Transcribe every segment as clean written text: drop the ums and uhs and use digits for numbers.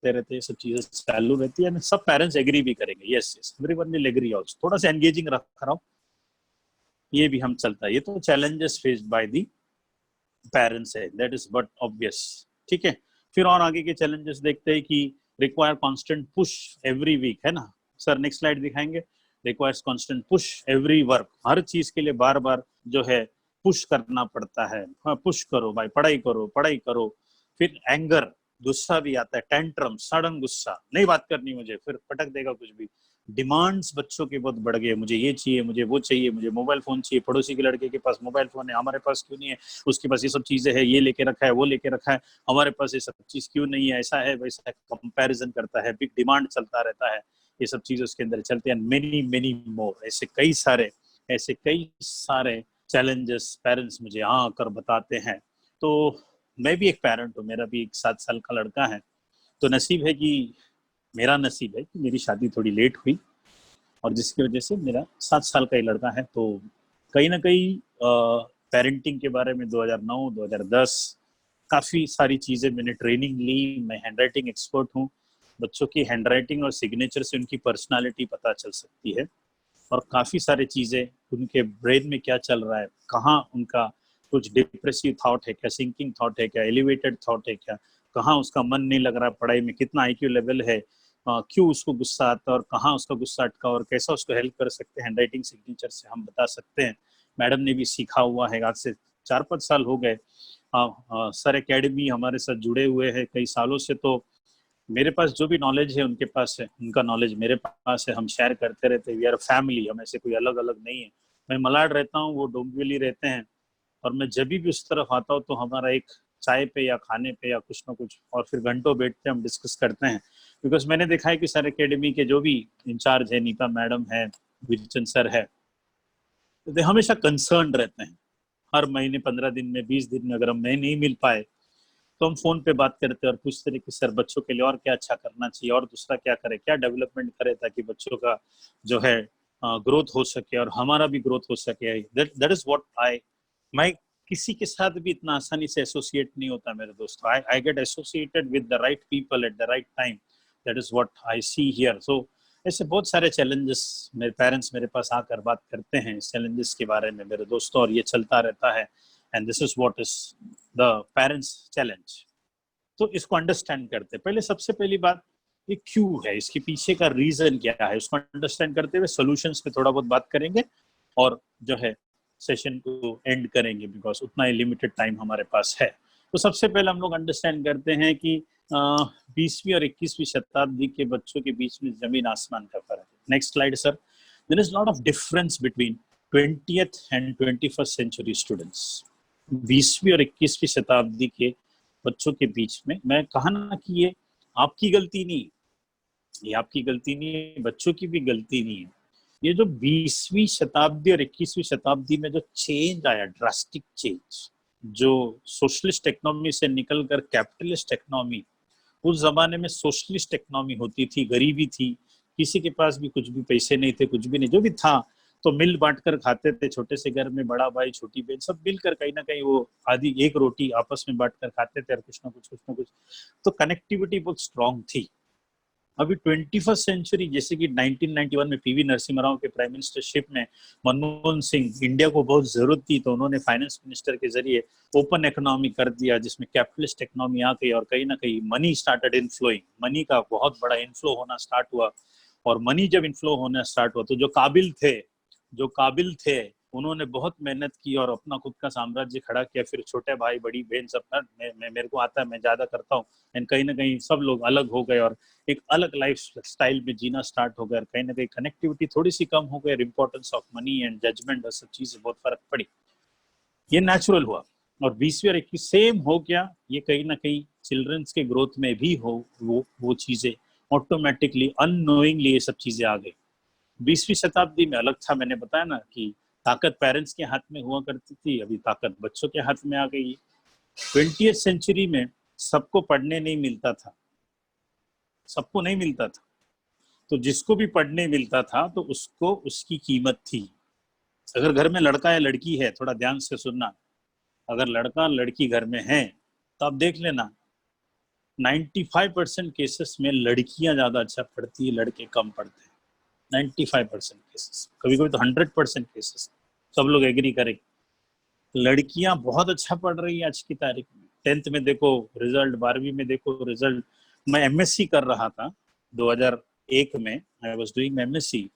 करते रहते हैं, सब चीजें चालू रहती है, सब पेरेंट्स एग्री भी करेंगे, yes yes everyone will agree also, थोड़ा सा एंगेजिंग रख रहा हूं, ये भी हम चलता है। ये तो challenges faced by the parents है, दैट इज बट ऑब्वियस, ठीक है। फिर और आगे के चैलेंजेस देखते हैं कि require constant push every week, है ना सर, नेक्स्ट स्लाइड दिखाएंगे। Requires constant push every work, हर चीज के लिए बार बार जो है पुश करना पड़ता है, हाँ पुश करो भाई, पढ़ाई करो पढ़ाई करो। फिर एंगर, गुस्सा भी आता है, टेंट्रम, सडन गुस्सा, नहीं बात करनी मुझे, फिर पटक देगा कुछ भी। डिमांड्स बच्चों के बहुत बढ़ गए, मुझे ये चाहिए, मुझे वो चाहिए, मुझे मोबाइल फोन चाहिए, पड़ोसी के लड़के के पास मोबाइल फोन है, हमारे पास क्यों नहीं है, उसके पास ये सब चीजें है, ये लेके रखा है, वो लेके रखा है, हमारे पास ये सब चीज क्यों नहीं है, ऐसा है वैसा है, कंपैरिजन करता है, बिग डिमांड चलता रहता है, ये सब चीजें उसके अंदर चलते हैं। मेनी मेनी मोर, ऐसे कई सारे चैलेंजेस पेरेंट्स मुझे यहाँ आकर बताते हैं। तो मैं भी एक पेरेंट हूँ, मेरा भी एक 7 साल का लड़का है, तो मेरा नसीब है कि मेरी शादी थोड़ी लेट हुई, और जिसकी वजह से मेरा 7 साल का ही लड़का है। तो कहीं ना कहीं पेरेंटिंग के बारे में 2009-2010 काफ़ी सारी चीज़ें मैंने ट्रेनिंग ली, मैं हैंडराइटिंग एक्सपर्ट हूँ, बच्चों की हैंडराइटिंग और सिग्नेचर से उनकी पर्सनालिटी पता चल सकती है, और काफ़ी सारी चीज़ें उनके ब्रेन में क्या चल रहा है, कहाँ उनका कुछ डिप्रेसिव थॉट है क्या, सिंकिंग थॉट है क्या, एलिवेटेड थॉट है क्या, कहाँ उसका मन नहीं लग रहा पढ़ाई में, कितना आईक्यू लेवल है, क्यों उसको गुस्सा आता है और कहाँ उसका गुस्सा अटका, और कैसा उसको हेल्प कर सकते हैं हैंडराइटिंग सिग्नेचर से, हम बता सकते हैं। मैडम ने भी सीखा हुआ है, आज से 4-5 साल हो गए सर एकेडमी हमारे साथ जुड़े हुए हैं कई सालों से, तो मेरे पास जो भी नॉलेज है उनके पास है, उनका नॉलेज मेरे पास है, हम शेयर करते रहते हैं, वी आर फैमिली, हम ऐसे कोई अलग अलग नहीं है। मैं मलाड रहता हूँ, वो डोंबिवली रहते हैं, और मैं जब भी उस तरफ आता हूँ तो हमारा एक चाय पे या खाने पे या कुछ ना कुछ, और फिर घंटों बैठते हैं, हम डिस्कस करते हैं, बिकॉज मैंने देखा है कि सर एकेडमी के जो भी इंचार्ज है, नीता मैडम है, विजन सर है, तो हमेशा कंसर्न रहते हैं। हर महीने 15 दिन में 20 दिन में अगर हम नहीं मिल पाए तो हम फोन पे बात करते हैं और पूछते रहे कि सर बच्चों के लिए और क्या अच्छा करना चाहिए, और दूसरा क्या करे, क्या डेवलपमेंट करे, ताकि बच्चों का जो है ग्रोथ हो सके और हमारा भी ग्रोथ हो सके। दैट इज व्हाट मैं किसी के साथ भी इतना आसानी से एसोसिएट नहीं होता मेरे दोस्तों, I get associated with the right people at the right time, that is what I see here. So ऐसे बहुत सारे चैलेंजेस मेरे पेरेंट्स मेरे पास आकर बात करते हैं इस चैलेंजेस के बारे में मेरे दोस्तों, और ये चलता रहता है, and this is what is the parents challenge. तो इसको अंडरस्टैंड करते, पहले सबसे पहली बात ये क्यों है, इसके पीछे का रीजन क्या है, उसको अंडरस्टैंड करते हुए सॉल्यूशंस पे थोड़ा बहुत बात करेंगे, और जो है सेशन को एंड करेंगे, बिकॉज उतना ही लिमिटेड टाइम हमारे पास है। तो सबसे पहले हम लोग अंडरस्टैंड करते हैं कि 20वीं और 21वीं शताब्दी के बच्चों के बीच में जमीन आसमान का फर्क है। Next slide sir. There is lot of difference between 20th and 21st century students. 20वीं और 21वीं शताब्दी के बच्चों के बीच में, मैं कहा ना कि ये आपकी गलती नहीं, ये आपकी गलती नहीं है, बच्चों की भी गलती नहीं है। ये जो 20वीं शताब्दी और 21वीं शताब्दी में जो चेंज आया, ड्रास्टिक चेंज, जो सोशलिस्ट इकोनॉमी से निकलकर कैपिटलिस्ट इकोनॉमी, उस जमाने में सोशलिस्ट इकोनॉमी होती थी, गरीबी थी, किसी के पास भी कुछ भी पैसे नहीं थे, कुछ भी नहीं, जो भी था तो मिल बांट कर खाते थे, छोटे से घर में बड़ा भाई छोटी बहन सब मिलकर कहीं ना कहीं वो आधी एक रोटी आपस में बांट कर खाते थे, और कुछ ना कुछ, तो कनेक्टिविटी बहुत स्ट्रांग थी। अभी 21st सेंचुरी, जैसे कि 1991 में पीवी नरसिम्हा राव के प्राइम मिनिस्टरशिप में मनमोहन सिंह, इंडिया को बहुत जरूरत थी, तो उन्होंने फाइनेंस मिनिस्टर के जरिए ओपन इकोनॉमी कर दिया, जिसमें कैपिटलिस्ट इकोनॉमी आ गई, और कहीं ना कहीं मनी स्टार्टेड इनफ्लोइंग, मनी का बहुत बड़ा इनफ्लो होना स्टार्ट हुआ। और मनी जब इनफ्लो होना स्टार्ट हुआ तो जो काबिल थे उन्होंने बहुत मेहनत की और अपना खुद का साम्राज्य खड़ा किया। फिर छोटे भाई बड़ी बहन सब मेरे को आता है, मैं ज्यादा करता हूँ, एंड कहीं ना कहीं सब लोग अलग हो गए और एक अलग लाइफ स्टाइल में जीना स्टार्ट हो गया, कहीं ना कहीं कनेक्टिविटी थोड़ी सी कम हो गई, importance of money and judgement और सब चीजें बहुत फर्क पड़ी, ये नेचुरल हुआ। और 20वीं और 21 सेम हो गया, ये कहीं ना कहीं चिल्ड्रंस के ग्रोथ में भी हो, वो चीजें ऑटोमेटिकली अननोइंगली ये सब चीजें आ गई। 20वीं शताब्दी में अलग था, मैंने बताया ना कि ताकत पेरेंट्स के हाथ में हुआ करती थी, अभी ताकत बच्चों के हाथ में आ गई। 20th सेंचुरी में सबको पढ़ने नहीं मिलता था, सबको नहीं मिलता था, तो जिसको भी पढ़ने मिलता था तो उसको उसकी कीमत थी। अगर घर में लड़का या लड़की है, थोड़ा ध्यान से सुनना, अगर लड़का लड़की घर में है तो आप देख लेना, 95% केसेस में लड़कियां ज्यादा अच्छा पढ़ती है, लड़के कम पढ़ते हैं। 95% केसेस, कभी कभी तो 100% केसेस, सब लोग एग्री करें। लड़कियां बहुत अच्छा पढ़ रही है आज की तारीख में। 10th में देखो रिजल्ट, 12वीं में देखो रिजल्ट। मैं एमएससी कर रहा था 2001 में, I was doing MSc.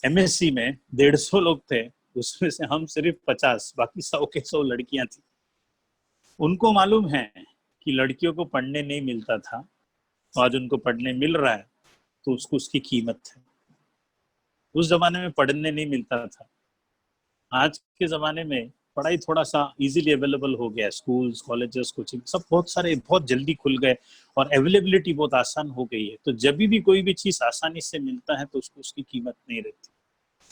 MSc में 150 लोग थे, उसमें से हम सिर्फ 50, बाकी 100 के 100 लड़कियां थी। उनको मालूम है कि लड़कियों को पढ़ने नहीं मिलता था, आज उनको पढ़ने मिल रहा है तो उसको उसकी कीमत है। उस जमाने में पढ़ने नहीं मिलता था, आज के जमाने में पढ़ाई थोड़ा सा इजीली अवेलेबल हो गया है। स्कूल्स, कॉलेजेस, कोचिंग सब बहुत सारे बहुत जल्दी खुल गए और अवेलेबिलिटी बहुत आसान हो गई है। तो जब भी कोई भी चीज आसानी से मिलता है तो उसको उसकी कीमत नहीं रहती,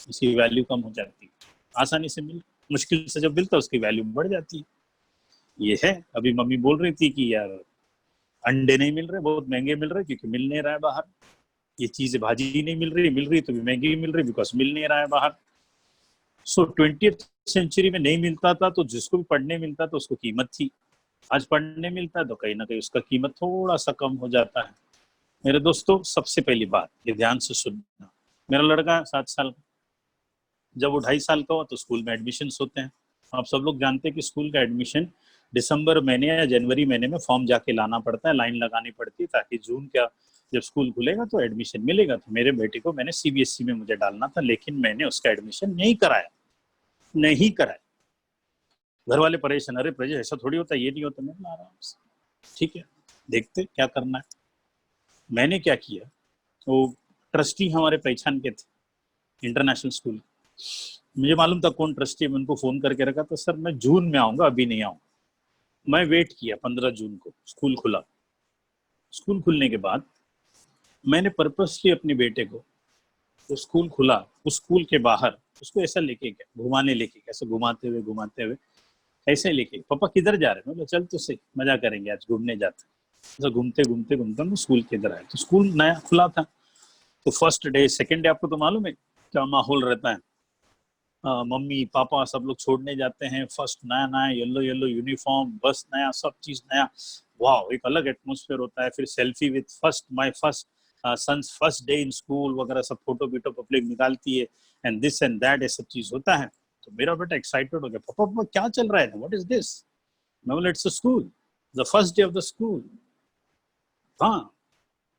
उसकी वैल्यू कम हो जाती है। आसानी से मिल, मुश्किल से जब मिलता है उसकी वैल्यू बढ़ जाती है। ये है। अभी मम्मी बोल रही थी कि यार अंडे नहीं मिल रहे, बहुत महंगे मिल रहे क्योंकि मिल नहीं रहा है बाहर। ये चीजें, भाजी नहीं मिल रही तो भी महंगी मिल रही बिकॉज मिल नहीं रहा है बाहर। सो 20th सेंचुरी में नहीं मिलता था तो जिसको भी पढ़ने मिलता था उसको कीमत थी। आज पढ़ने मिलता है तो कहीं ना कहीं उसका कीमत थोड़ा सा कम हो जाता है। मेरे दोस्तों, सबसे पहली बात ये ध्यान से सुनना। मेरा लड़का 7 साल, जब वो 2.5 साल का हुआ तो स्कूल में एडमिशन होते हैं। आप सब लोग जानते हैं कि स्कूल का एडमिशन दिसंबर महीने या जनवरी महीने में फॉर्म जाके लाना पड़ता है, लाइन लगानी पड़ती है, ताकि जून का जब स्कूल खुलेगा तो एडमिशन मिलेगा। तो मेरे बेटे को मैंने सीबीएसई में मुझे डालना था, लेकिन मैंने उसका एडमिशन नहीं कराया। घर वाले परेशान, अरे प्रजेश ऐसा थोड़ी होता है, ये नहीं होता। मैं आराम से ठीक है, देखते क्या करना है। मैंने क्या किया, तो ट्रस्टी हमारे पहचान के थे इंटरनेशनल स्कूल। मुझे मालूम था कौन ट्रस्टी है, मैं उनको फोन करके रखा तो सर मैं जून में आऊंगा, अभी नहीं आऊंगा। मैं वेट किया, 15 जून को स्कूल खुला। स्कूल खुलने के बाद मैंने पर्पसली अपने बेटे को, तो स्कूल खुला, उस स्कूल के बाहर उसको ऐसा लेके गया, घुमाने लेके गया, ऐसे घुमाते हुए ऐसे लेके, पापा किधर जा रहे हैं? बोले चल तो सही, मजा करेंगे, आज घूमने जाते। ऐसा घूमते हम स्कूल के इधर आए। तो स्कूल नया खुला था, तो फर्स्ट डे सेकेंड डे आपको तो मालूम है क्या माहौल रहता है। मम्मी पापा सब लोग छोड़ने जाते हैं, फर्स्ट नया नया येलो यूनिफॉर्म, बस नया, सब चीज नया। वाह, एक अलग एटमोसफेयर होता है। फिर selfie with my first sons first day in school वगैरह, सब फोटो वीटो पब्लिक निकालती है, एंड दिस एंड दैट, ये सब चीज होता है। तो मेरा बेटा एक्साइटेड हो गया, पापा पापा क्या चल रहा है, व्हाट इज दिस? मैं बोला it's a school, the first day of the school. हाँ,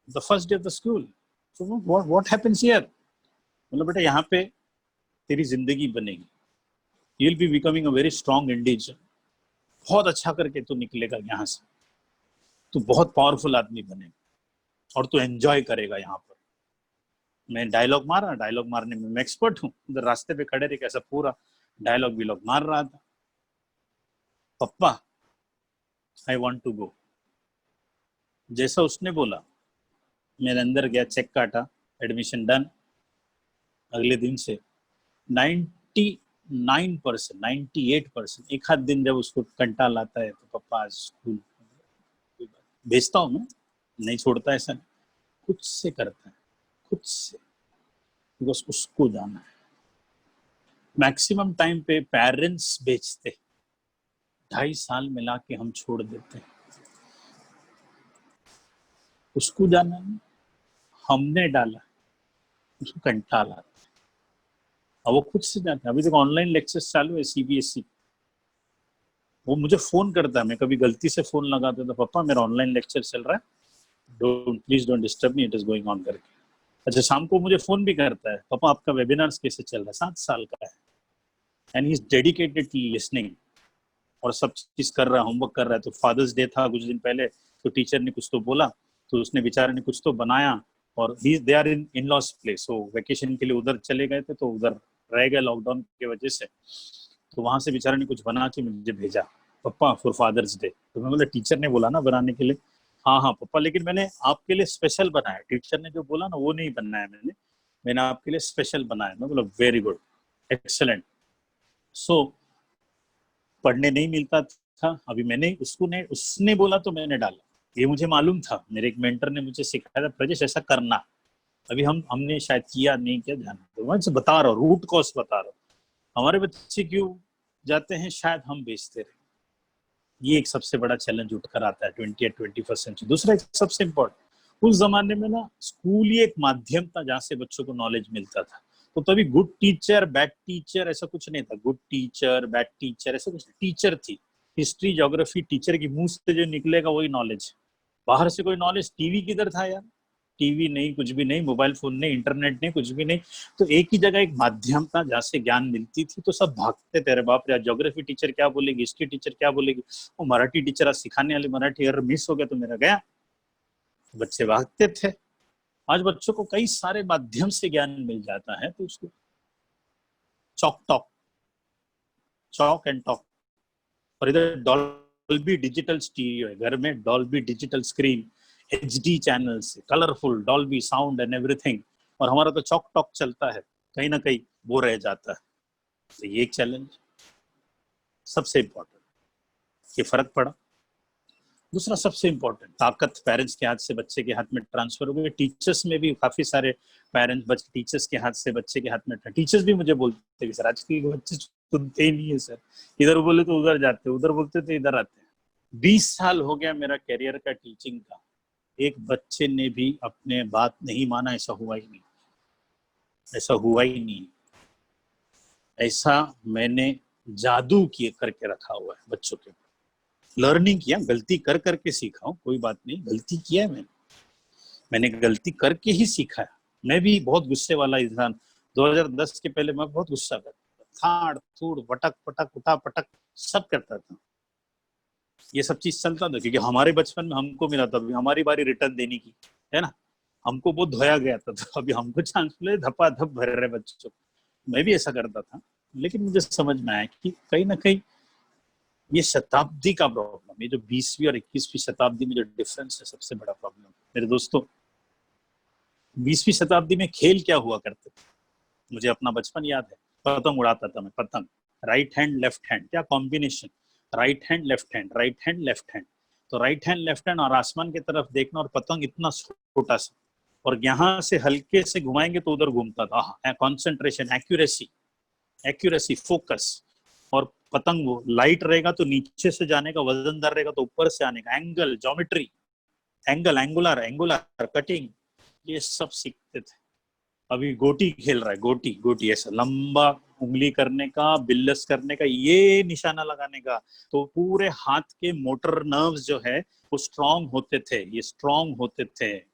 the first day of the school. What happens here? बोला बेटा यहाँ पे तेरी जिंदगी बनेगी, you will be becoming a very strong individual. बहुत अच्छा करके तू निकलेगा यहाँ से, तू बहुत पावरफुल आदमी बनेगा और तू एंजॉय करेगा यहाँ पर। मैं डायलॉग मारा, डायलॉग मारने में मैं एक्सपर्ट हूँ। उधर रास्ते पे खड़े रह कैसा पूरा डायलॉग विलॉग मार रहा था। पप्पा आई वांट टू गो, जैसा उसने बोला मेरे अंदर गया, चेक काटा, एडमिशन डन। अगले दिन से 99%, 98%, एक आध दिन जब उसको कंटाल आता है तो पप्पा आज स्कूल भेजता हूँ मैं, नहीं छोड़ता ऐसा, खुद से करता है, खुद से, बिकॉज उसको जाना है। मैक्सिमम टाइम पे पेरेंट्स भेजते, 2.5 साल मिला के हम छोड़ देते हैं। उसको जाना है, हमने डाला, उसको कंटाल आता है, अब वो खुद से जाता है। अभी तक ऑनलाइन लेक्चर्स चालू है सीबीएसई, वो मुझे फोन करता है, मैं कभी गलती से फोन लगा देता, पापा मेरा ऑनलाइन लेक्चर चल रहा है, please don't disturb me, it is going on करके। अच्छा, शाम को मुझे फोन भी करता है, पापा आपका वेबिनार्स कैसे चल रहा है? 7 साल का है, and he is dedicatedly listening और सब चीज कर रहा है, होमवर्क कर रहा है। तो फादर्स डे था कुछ दिन पहले, तो टीचर ने कुछ तो बोला, तो उसने बेचारे ने कुछ तो बनाया, और they are in loss place, so vacation के लिए उधर चले गए थे, तो उधर रह गए लॉकडाउन की वजह से। तो वहां से बेचारे ने कुछ बना के मुझे भेजा, पप्पा फॉर फादर्स डे। तो मैं बोला टीचर ने बोला ना बनाने के लिए। हाँ हाँ पापा, लेकिन मैंने आपके लिए स्पेशल बनाया, टीचर ने जो बोला ना वो नहीं बनाया मैंने आपके लिए स्पेशल बनाया। मैं बोला वेरी गुड, एक्सेलेंट। सो पढ़ने नहीं मिलता था, अभी मैंने उसने बोला तो मैंने डाला। ये मुझे मालूम था, मेरे एक मेंटर ने मुझे सिखाया था, प्रजेश ऐसा करना। अभी हमने शायद किया नहीं किया, ध्यान तो मैं बता रहा हूँ, रूट कॉज बता रहा हूँ। हमारे बच्चे क्यों जाते हैं, शायद हम बेचते रहे। ये एक सबसे बड़ा चैलेंज उठकर आता है 20 या 21st सेंचुरी। दूसरा एक सबसे इम्पोर्टेंट, उस जमाने में ना स्कूल ही एक माध्यम था जहाँ से बच्चों को नॉलेज मिलता था। तो तभी गुड टीचर बैड टीचर ऐसा कुछ नहीं था, गुड टीचर बैड टीचर ऐसा कुछ, टीचर थी। हिस्ट्री ज्योग्राफी टीचर की मुंह से जो निकलेगा वही नॉलेज। बाहर से कोई नॉलेज, टीवी किधर था यार, टीवी नहीं, कुछ भी नहीं, मोबाइल फोन नहीं, इंटरनेट नहीं, कुछ भी नहीं। तो एक ही जगह एक माध्यम था जहाँ से ज्ञान मिलती थी, तो सब भागते थे, अरे बाप रे ज्योग्राफी टीचर क्या बोलेगी, हिस्ट्री टीचर क्या बोलेगी, वो मराठी टीचर आज सिखाने वाली मराठी अगर मिस हो गया तो मेरा गया, बच्चे भागते थे। आज बच्चों को कई सारे माध्यम से ज्ञान मिल जाता है, तो उसको चॉक एंड टॉक। और इधर डॉल्बी डिजिटल स्टीरियो है घर में, Dolby digital screen, HD channels, colourful Dolby sound and everything, और हमारा तो चॉक टॉक चलता है, कहीं ना कहीं वो रह जाता है। तो ये एक चैलेंज सबसे इंपॉर्टेंट, ये फर्क पड़ा। दूसरा सबसे इंपॉर्टेंट, ताकत पेरेंट्स के हाथ से बच्चे के हाथ में ट्रांसफर हो गई। टीचर्स में भी काफी सारे पेरेंट्स टीचर्स के हाथ से बच्चे के हाथ में, टीचर्स भी मुझे बोलते हैं सर आज के बच्चे सुनते ही नहीं है सर, इधर बोले तो उधर जाते, उधर बोलते तो इधर आते हैं। 20 साल हो गया मेरा करियर का टीचिंग का, एक बच्चे ने भी अपने बात नहीं माना, ऐसा हुआ ही नहीं, ऐसा हुआ ही नहीं। ऐसा मैंने जादू किए करके रखा हुआ है बच्चों के, लर्निंग किया, गलती कर करके सीखा हूं, कोई बात नहीं, गलती किया है मैंने गलती करके ही सीखा है। मैं भी बहुत गुस्से वाला इंसान, 2010 के पहले मैं बहुत गुस्सा करता था, थाड़ थूड़ पटक पटक उठा पटक सब करता था। ये सब चीज चलता था क्योंकि हमारे बचपन में हमको मिला था, अभी हमारी बारी रिटर्न देने की है ना, हमको बहुत धोया गया था, तो अभी हमको चांस मिले, धपा धप भर रहे बच्चों। मैं भी ऐसा करता था, लेकिन मुझे समझ में आया कि कहीं ना कहीं ये शताब्दी का प्रॉब्लम, ये जो 20वीं और 21वीं शताब्दी में जो डिफरेंस है, सबसे बड़ा प्रॉब्लम। मेरे दोस्तों, 20वीं शताब्दी में खेल क्या हुआ करते थे, मुझे अपना बचपन याद है, पतंग उड़ाता था मैं, पतंग, राइट हैंड लेफ्ट हैंड, क्या combination, right hand left hand, right hand left hand. तो राइट हैंड लेफ्ट हैंड और आसमान की तरफ देखना, और पतंग इतना छोटा सा, और यहाँ से हल्के से घुमाएंगे तो उधर घूमता था, कॉन्सेंट्रेशन, एक्यूरेसी, एक्यूरेसी, फोकस। और पतंग वो लाइट रहेगा तो नीचे से जाने का, वजनदार रहेगा तो ऊपर से आने का, angle, geometry, angle, angular, angular cutting, ये सब सीखते थे। अभी गोटी खेल रहा है, गोटी गोटी ऐसा लंबा उंगली करने का, बिल्लस करने का, ये निशाना लगाने का, तो पूरे हाथ के मोटर नर्व्स जो है वो स्ट्रांग होते थे, ये स्ट्रांग होते थे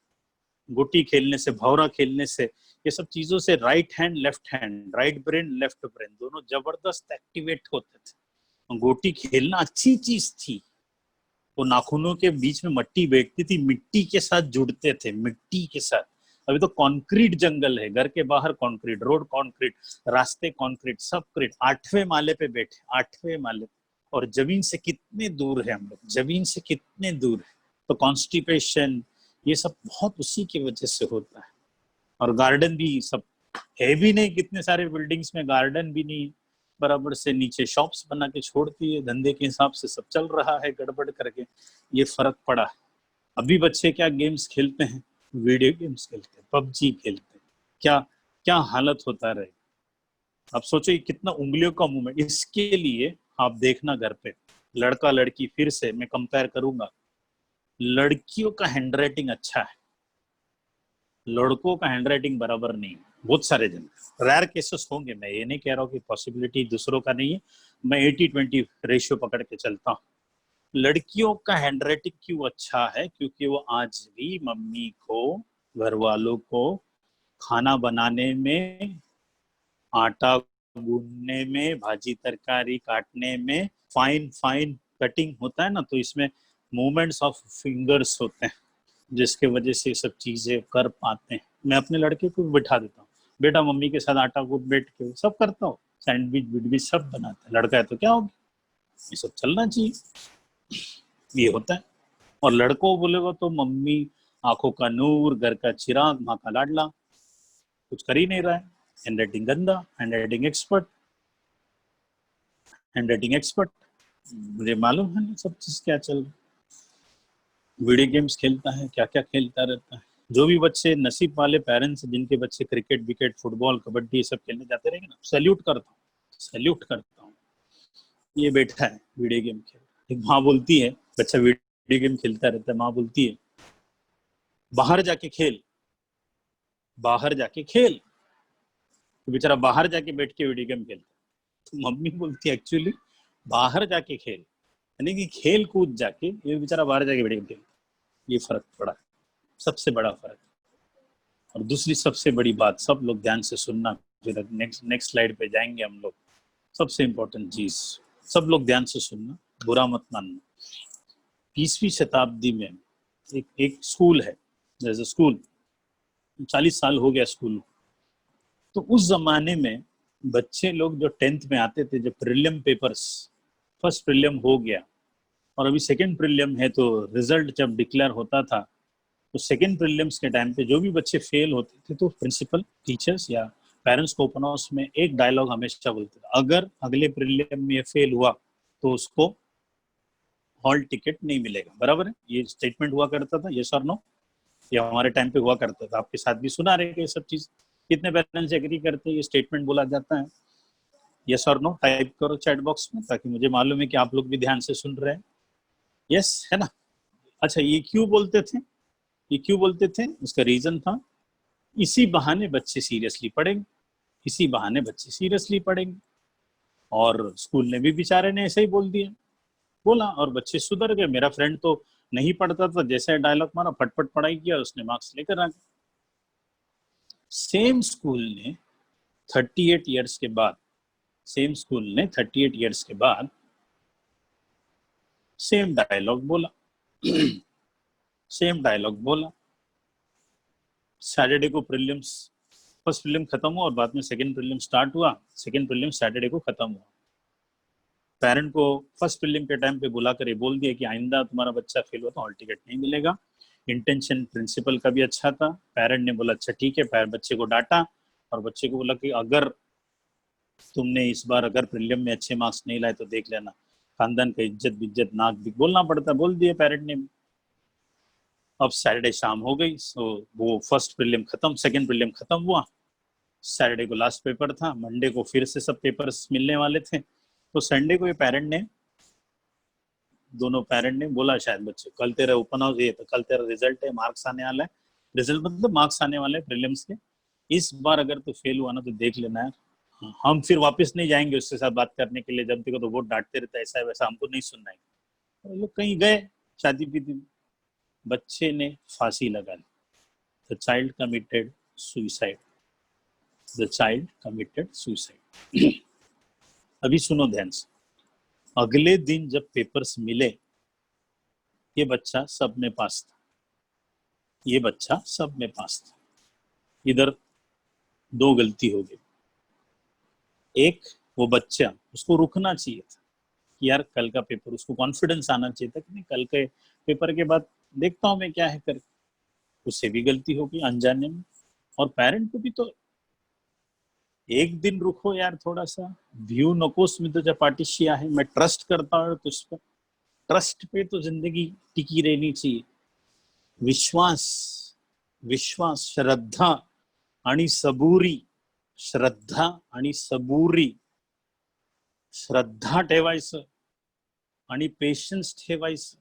गोटी खेलने से, भौरा खेलने से, ये सब चीजों से। Right hand left hand, right brain left brain, दोनों जबरदस्त एक्टिवेट होते थे। गोटी खेलना अच्छी चीज थी, वो नाखूनों के बीच में मट्टी बैठती थी, मिट्टी के साथ जुड़ते थे, मिट्टी के साथ। अभी तो कंक्रीट जंगल है, घर के बाहर कंक्रीट, रोड कंक्रीट, रास्ते कंक्रीट, सब क्रीट। 8वें माले पे बैठे, 8वें माले, और जमीन से कितने दूर है हम लोग, जमीन से कितने दूर है। तो कॉन्स्टिपेशन, ये सब बहुत उसी की वजह से होता है। और गार्डन भी सब है भी नहीं, कितने सारे बिल्डिंग्स में गार्डन भी नहीं बराबर से, नीचे शॉप्स बना के छोड़ती है, धंधे के हिसाब से सब चल रहा है गड़बड़ करके, ये फर्क पड़ा है। अभी बच्चे क्या गेम्स खेलते हैं, वीडियो गेम्स खेलते हैं, पबजी खेलते हैं, क्या क्या हालत होता रहे। आप सोचो कितना उंगलियों का मूवमेंट, इसके लिए आप देखना घर पे, लड़का लड़की, फिर से मैं कंपेयर करूंगा, लड़कियों का हैंडराइटिंग अच्छा है, लड़कों का हैंडराइटिंग बराबर नहीं है। बहुत सारे जन, रेयर केसेस होंगे, मैं ये नहीं कह रहा हूँ कि पॉसिबिलिटी दूसरों का नहीं है, मैं 80-20 रेशियो पकड़ के चलता हूँ। लड़कियों का हैंडराइटिंग क्यों अच्छा है, क्योंकि वो आज भी मम्मी को, घर वालों को खाना बनाने में, आटा गूंदने में, भाजी तरकारी काटने में, फाइन फाइन कटिंग होता है ना, तो इसमें मूवमेंट्स ऑफ फिंगर्स होते हैं, जिसके वजह से सब चीजें कर पाते हैं। मैं अपने लड़के को बिठा देता हूँ, बेटा मम्मी के साथ आटा कूट, बैठ के सब करता हूँ, सैंडविच विडविच सब बनाता है। लड़का है तो क्या होगा, ये सब चलना चाहिए, ये होता है। और लड़कों बोलेगा तो मम्मी आंखों का नूर, घर का चिराग, माँ का लाडला, कुछ कर ही नहीं रहा है, हैंडराइटिंग गंदा, हैंडराइटिंग एक्सपर्ट, हैंडराइटिंग एक्सपर्ट। मुझे मालूम है सब चीज क्या चल रहा है, वीडियो गेम्स खेलता है, क्या क्या खेलता रहता है। जो भी बच्चे नसीब वाले पेरेंट्स हैं जिनके बच्चे क्रिकेट विकेट फुटबॉल कबड्डी सब खेलने जाते रहेंगे ना, सैल्यूट करता हूँ, सैल्यूट करता हूँ। ये बैठा है वीडियो गेम खेल, एक माँ बोलती है, बच्चा वीडियो गेम खेलता रहता है, माँ बोलती है बाहर जाके खेल, बाहर जाके खेल, तो बेचारा बाहर जाके बैठ के वीडियो गेम खेलता है। तो मम्मी बोलती है एक्चुअली बाहर जाके खेल, यानी कि खेल कूद जाके, ये बेचारा बाहर जाके वीडियो गेम खेलता। ये फर्क पड़ा, सबसे बड़ा फर्क। और दूसरी सबसे बड़ी बात, सब लोग ध्यान से सुनना, फिर नेक्स्ट स्लाइड पे जाएंगे हम लोग। सबसे इंपॉर्टेंट चीज, सब लोग ध्यान से सुनना, बुरा मत मानना। 20वीं शताब्दी में एक स्कूल है, जैसे स्कूल 40 साल हो गया स्कूल। तो उस जमाने में बच्चे लोग जो 10th में आते थे, जब प्रीलिम पेपर्स, फर्स्ट प्रीलिम हो गया और अभी सेकंड प्रीलिम है, तो रिजल्ट जब डिक्लेयर होता था, तो सेकंड प्रीलिम्स के टाइम पे जो भी बच्चे फेल होते थे, तो प्रिंसिपल, टीचर्स या पेरेंट्स को ओपन हाउस में एक डायलॉग हमेशा बोलते थे, अगर अगले प्रीलिम में फेल हुआ तो उसको हॉल टिकट नहीं मिलेगा। बराबर है, ये स्टेटमेंट हुआ करता था, यस और नो? ये हमारे टाइम पे हुआ करता था, आपके साथ भी सुना रहे ये सब चीज। कितने पेरेंट्स एग्री करते हैं ये स्टेटमेंट बोला जाता है? यस और नो टाइप करो चैट बॉक्स में, ताकि मुझे मालूम है कि आप लोग भी ध्यान से सुन रहे हैं। यस है ना? अच्छा, ये क्यों बोलते थे? ये क्यों बोलते थे? उसका रीजन था, इसी बहाने बच्चे सीरियसली पढ़ेंगे, इसी बहाने बच्चे सीरियसली पढ़ेंगे। और स्कूल ने भी बेचारे ने ऐसे ही बोल दिया, बोला, और बच्चे सुधर गए। मेरा फ्रेंड तो नहीं पढ़ता था, जैसे डायलॉग मारा फटफट पढ़ाई किया, उसने मार्क्स लेकर आ गया। सेम स्कूल ने 38 ईयर्स के बाद, सेम स्कूल ने 38 ईयर्स के बाद सेम डायलॉग बोला सेम डायलॉग बोला। सैटरडे को प्रीलिम्स, फर्स्ट प्रीलिम खत्म हुआ और बाद में सेकंड प्रीलिम स्टार्ट हुआ। सेकंड प्रीलिम सैटरडे को खत्म हुआ। पेरेंट को फर्स्ट प्रीलिम के टाइम पे बुला कर ये बोल दिया कि आइंदा तुम्हारा बच्चा फेल हुआ तो हॉल टिकट नहीं मिलेगा। इंटेंशन प्रिंसिपल का भी अच्छा था। पेरेंट ने बोला अच्छा ठीक है, बच्चे को डांटा और बच्चे को बोला कि अगर तुमने इस बार अगर प्रीलिम में अच्छे मार्क्स नहीं लाए तो देख लेना, खानदान का इज्जत नाक भी बोलना पड़ता। बोल दिए पेरेंट ने। अब सैटरडे शाम हो गई, सो वो फर्स्ट प्रीलिम खत्म, सेकंड प्रीलिम खत्म हुआ। सैटरडे को लास्ट पेपर था, मंडे को फिर से सब पेपर्स मिलने वाले थे। तो संडे को ये पेरेंट ने, दोनों पेरेंट ने बोला शायद बच्चे, कल तेरा ओपन हाउस है, तो कल तेरा रिजल्ट है, मार्क्स आने वाला है, रिजल्ट मतलब मार्क्स आने वाले हैं प्रीलिम्स के, इस बार अगर तो फेल हुआ ना तो देख लेना यार, हम फिर वापस नहीं जाएंगे उसके साथ बात करने के लिए, जब देखो तो वो डांटते रहता है, ऐसा है वैसा, हमको नहीं सुनना है। तो लोग कहीं गए शादी पीती में, बच्चे ने फांसी लगा ली। The child committed suicide, the child committed suicide. अभी सुनो ध्यान से, अगले दिन जब पेपर्स मिले, ये बच्चा सब में पास था, ये बच्चा सब में पास था। इधर दो गलती हो गई। एक, वो बच्चा, उसको रुकना चाहिए था कि यार कल का पेपर, उसको कॉन्फिडेंस आना चाहिए था कि नहीं कल के पेपर के बाद देखता हूं मैं क्या है कर। उससे भी गलती हो गई अनजाने में। और पेरेंट को भी तो एक दिन रुको यार, थोड़ा सा व्यू नकोस में तुझे पार्टिशिया है, मैं ट्रस्ट करता हूँ तुझ पर, ट्रस्ट पे तो जिंदगी टिकी रहनी चाहिए। विश्वास, विश्वास, श्रद्धा आणि सबुरी, श्रद्धा आणि सबुरी, श्रद्धा ठेवायचं आणि पेशेंस ठेवायचं,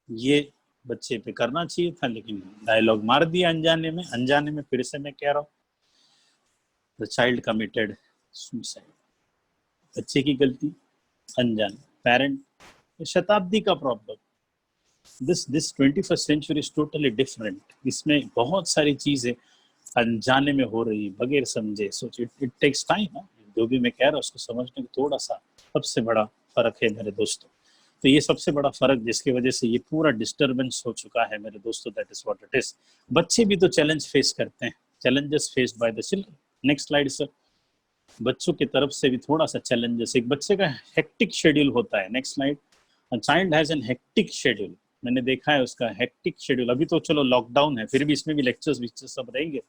ये बच्चे पे करना चाहिए था, लेकिन डायलॉग मार दिया अनजाने में। अनजाने में फिर से मैं कह रहा हूँ, द चाइल्ड कमिटेड सुसाइड, बच्चे की गलती, अनजान पेरेंट, शताब्दी का problem. This 21st century is totally different. इसमें बहुत सारी चीजें अनजाने में हो रही, बगैर समझे सोच, इट टेक्स टाइम। जो भी मैं कह रहा हूँ उसको समझने में थोड़ा सा सबसे बड़ा फर्क है मेरे दोस्तों। तो ये सबसे बड़ा फर्क जिसकी वजह से ये पूरा डिस्टर्बेंस हो चुका है मेरे दोस्तों, that is what it is. बच्चे भी तो चैलेंज फेस करते हैं, challenges faced by the children. Next slide sir. बच्चों की तरफ से भी थोड़ा सा चैलेंजेस, एक बच्चे का हेक्टिक शेड्यूल होता है। Next slide. Child has an hectic schedule, मैंने देखा है उसका हेक्टिक शेड्यूल। अभी तो चलो लॉकडाउन है, फिर भी इसमें भी लेक्चर्स सब रहेंगे।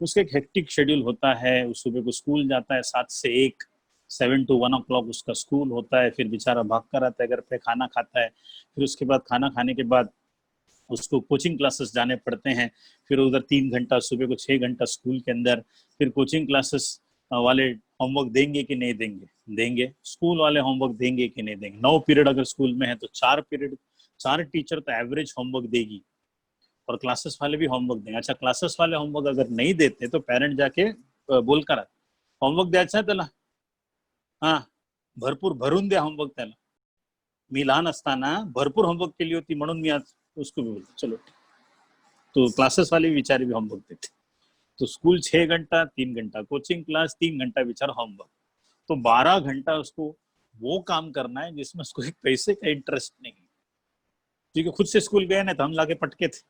उसका एक हेक्टिक शेड्यूल होता है। उस सुबह को स्कूल जाता है 7 से 1, 7 to 1 o'clock उसका स्कूल होता है। फिर बेचारा भाग कर आता है घर पे, खाना खाता है। फिर उसके बाद खाना खाने के बाद उसको कोचिंग क्लासेस जाने पड़ते हैं। फिर उधर 3 घंटा, सुबह को 6 घंटा स्कूल के अंदर, फिर कोचिंग क्लासेस वाले होमवर्क देंगे कि नहीं देंगे? देंगे। स्कूल वाले होमवर्क देंगे कि नहीं देंगे? 9 पीरियड अगर स्कूल में है तो 4 पीरियड, 4 टीचर तो एवरेज होमवर्क देगी, और क्लासेस वाले भी होमवर्क देंगे। अच्छा, क्लासेस वाले होमवर्क अगर नहीं देते तो पेरेंट जाके बोलकर होमवर्क द्यायचा आहे त्याला, हा भरपूर भरून द्या होमवर्क त्याला। मी लहान असताना भरपूर होमवर्क केली होती म्हणून मी आज उसको भी बोलतो चलो ठीक। तो क्लासेस वाले भी बेचारे भी होमवर्क देते। तो स्कूल 6 घंटा, 3 घंटा कोचिंग क्लास, 3 घंटा बेचारा होमवर्क, तो 12 घंटा उसको वो काम करना है जिसमें उसको एक पैसे का इंटरेस्ट नहीं है। क्योंकि खुद से स्कूल गए ना तो हम लाके पटके थे।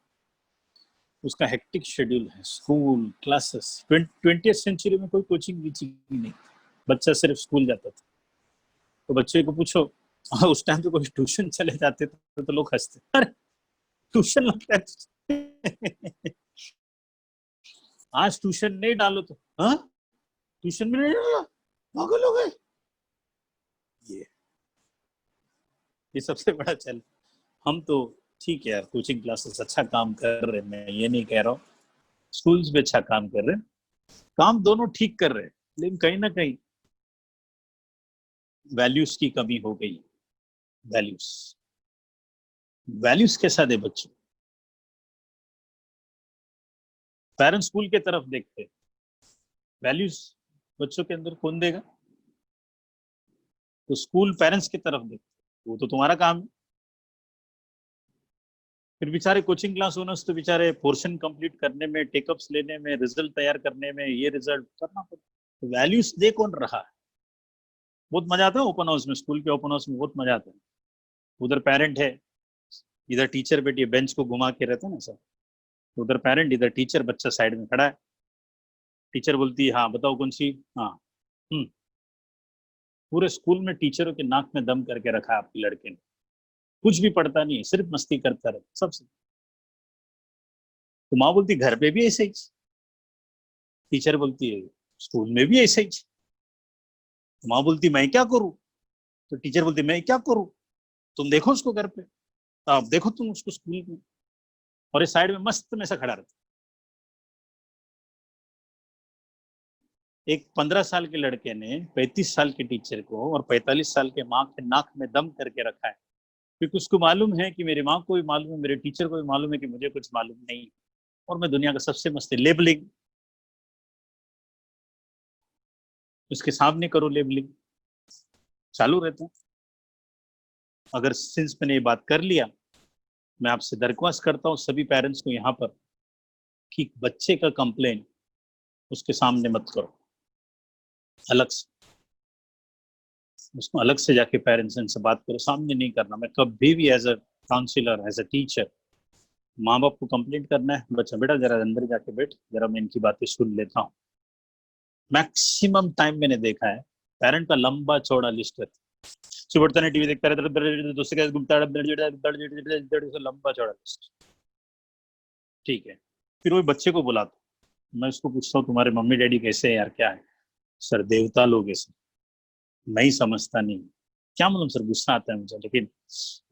उसका हेक्टिक शेड्यूल है, स्कूल क्लासेस। 20th सेंचुरी में कोई कोचिंग वीचिंग नहीं, बच्चा सिर्फ स्कूल जाता था। तो बच्चे को पूछो उस टाइम पे कोई ट्यूशन चले जाते थे तो लोग हंसते, अरे ट्यूशन लगता है आज ट्यूशन नहीं डालो तो, हाँ ट्यूशन में नहीं डाला, पागल हो गए। ये सबसे बड़ा चैलेंज। हम तो ठीक है यार, कोचिंग क्लासेस अच्छा काम कर रहे हैं, मैं ये नहीं कह रहा हूँ, स्कूल्स भी अच्छा काम कर रहे हैं, काम दोनों ठीक कर रहे हैं, लेकिन कहीं ना कहीं वैल्यूज की कमी हो गई। वैल्यूज वैल्यूज कैसा दे बच्चों? पेरेंट्स स्कूल के तरफ देखते, वैल्यूज बच्चों के अंदर कौन देगा? तो स्कूल पेरेंट्स की तरफ देखते, वो तो तुम्हारा काम है। फिर बेचारे कोचिंग क्लास ओनर्स तो बेचारे पोर्शन कंप्लीट करने में, टेकअप्स लेने में, रिजल्ट तैयार करने में, ये रिजल्ट करना पड़ता है। वैल्यूज दे कौन रहा है? बहुत मजा आता है ओपन हाउस में, स्कूल के ओपन हाउस में बहुत मजा आता है। उधर पेरेंट है, इधर टीचर बैठी, बेंच को घुमा के रहता है ना सर, उधर पेरेंट, इधर टीचर, बच्चा साइड में खड़ा है। टीचर बोलती है हाँ बताओ कौन सी, हाँ पूरे स्कूल में टीचरों के नाक में दम करके रखा है आपके लड़के ने, कुछ भी पढ़ता नहीं है, सिर्फ मस्ती करता रहता सबसे। तो माँ बोलती घर पे भी ऐसे ही, टीचर बोलती है स्कूल में भी ऐसे ही। तो माँ बोलती मैं क्या करूं? तो टीचर बोलती मैं क्या करूं, तुम देखो उसको घर पे, आप देखो तुम उसको स्कूल में। और इस साइड में मस्त में से खड़ा रहता। एक 15 साल के लड़के ने 35 साल के टीचर को और 45 साल के माँ के नाक में दम करके रखा है, क्योंकि उसको मालूम है कि मेरी माँ को भी मालूम है, मेरे टीचर को भी मालूम है कि मुझे कुछ मालूम नहीं, और मैं दुनिया का सबसे मस्त। लेबलिंग, उसके सामने करो लेबलिंग, चालू रहता। अगर सिंस मैंने ये बात कर लिया, मैं आपसे दरख्वास्त करता हूँ सभी पेरेंट्स को यहाँ पर कि बच्चे का कंप्लेन उसके सामने मत करो, अलग से उसको अलग से जाके पेरेंट्स से बात करो, सामने नहीं करना। मैं कभी भी as a counsellor, as a teacher, माँ बाप को कंप्लेंट करना है, बच्चा बेटा जरा अंदर जाके बैठ, जरा मैं इनकी बातें सुन लेता हूँ। मैक्सिमम टाइम मैंने देखा है पेरेंट का लंबा चौड़ा लिस्ट रहता है, सुबह ने टीवी देखता रहता, दोस्तों के घूमता लंबा चौड़ा लिस्ट। ठीक है, फिर वो बच्चे को बुलाता, मैं उसको पूछता हूँ तुम्हारे मम्मी डैडी कैसे है यार, क्या है? सर देवता लोग है सर, मैं ही समझता नहीं, क्या मालूम सर, गुस्सा आता है मुझे, लेकिन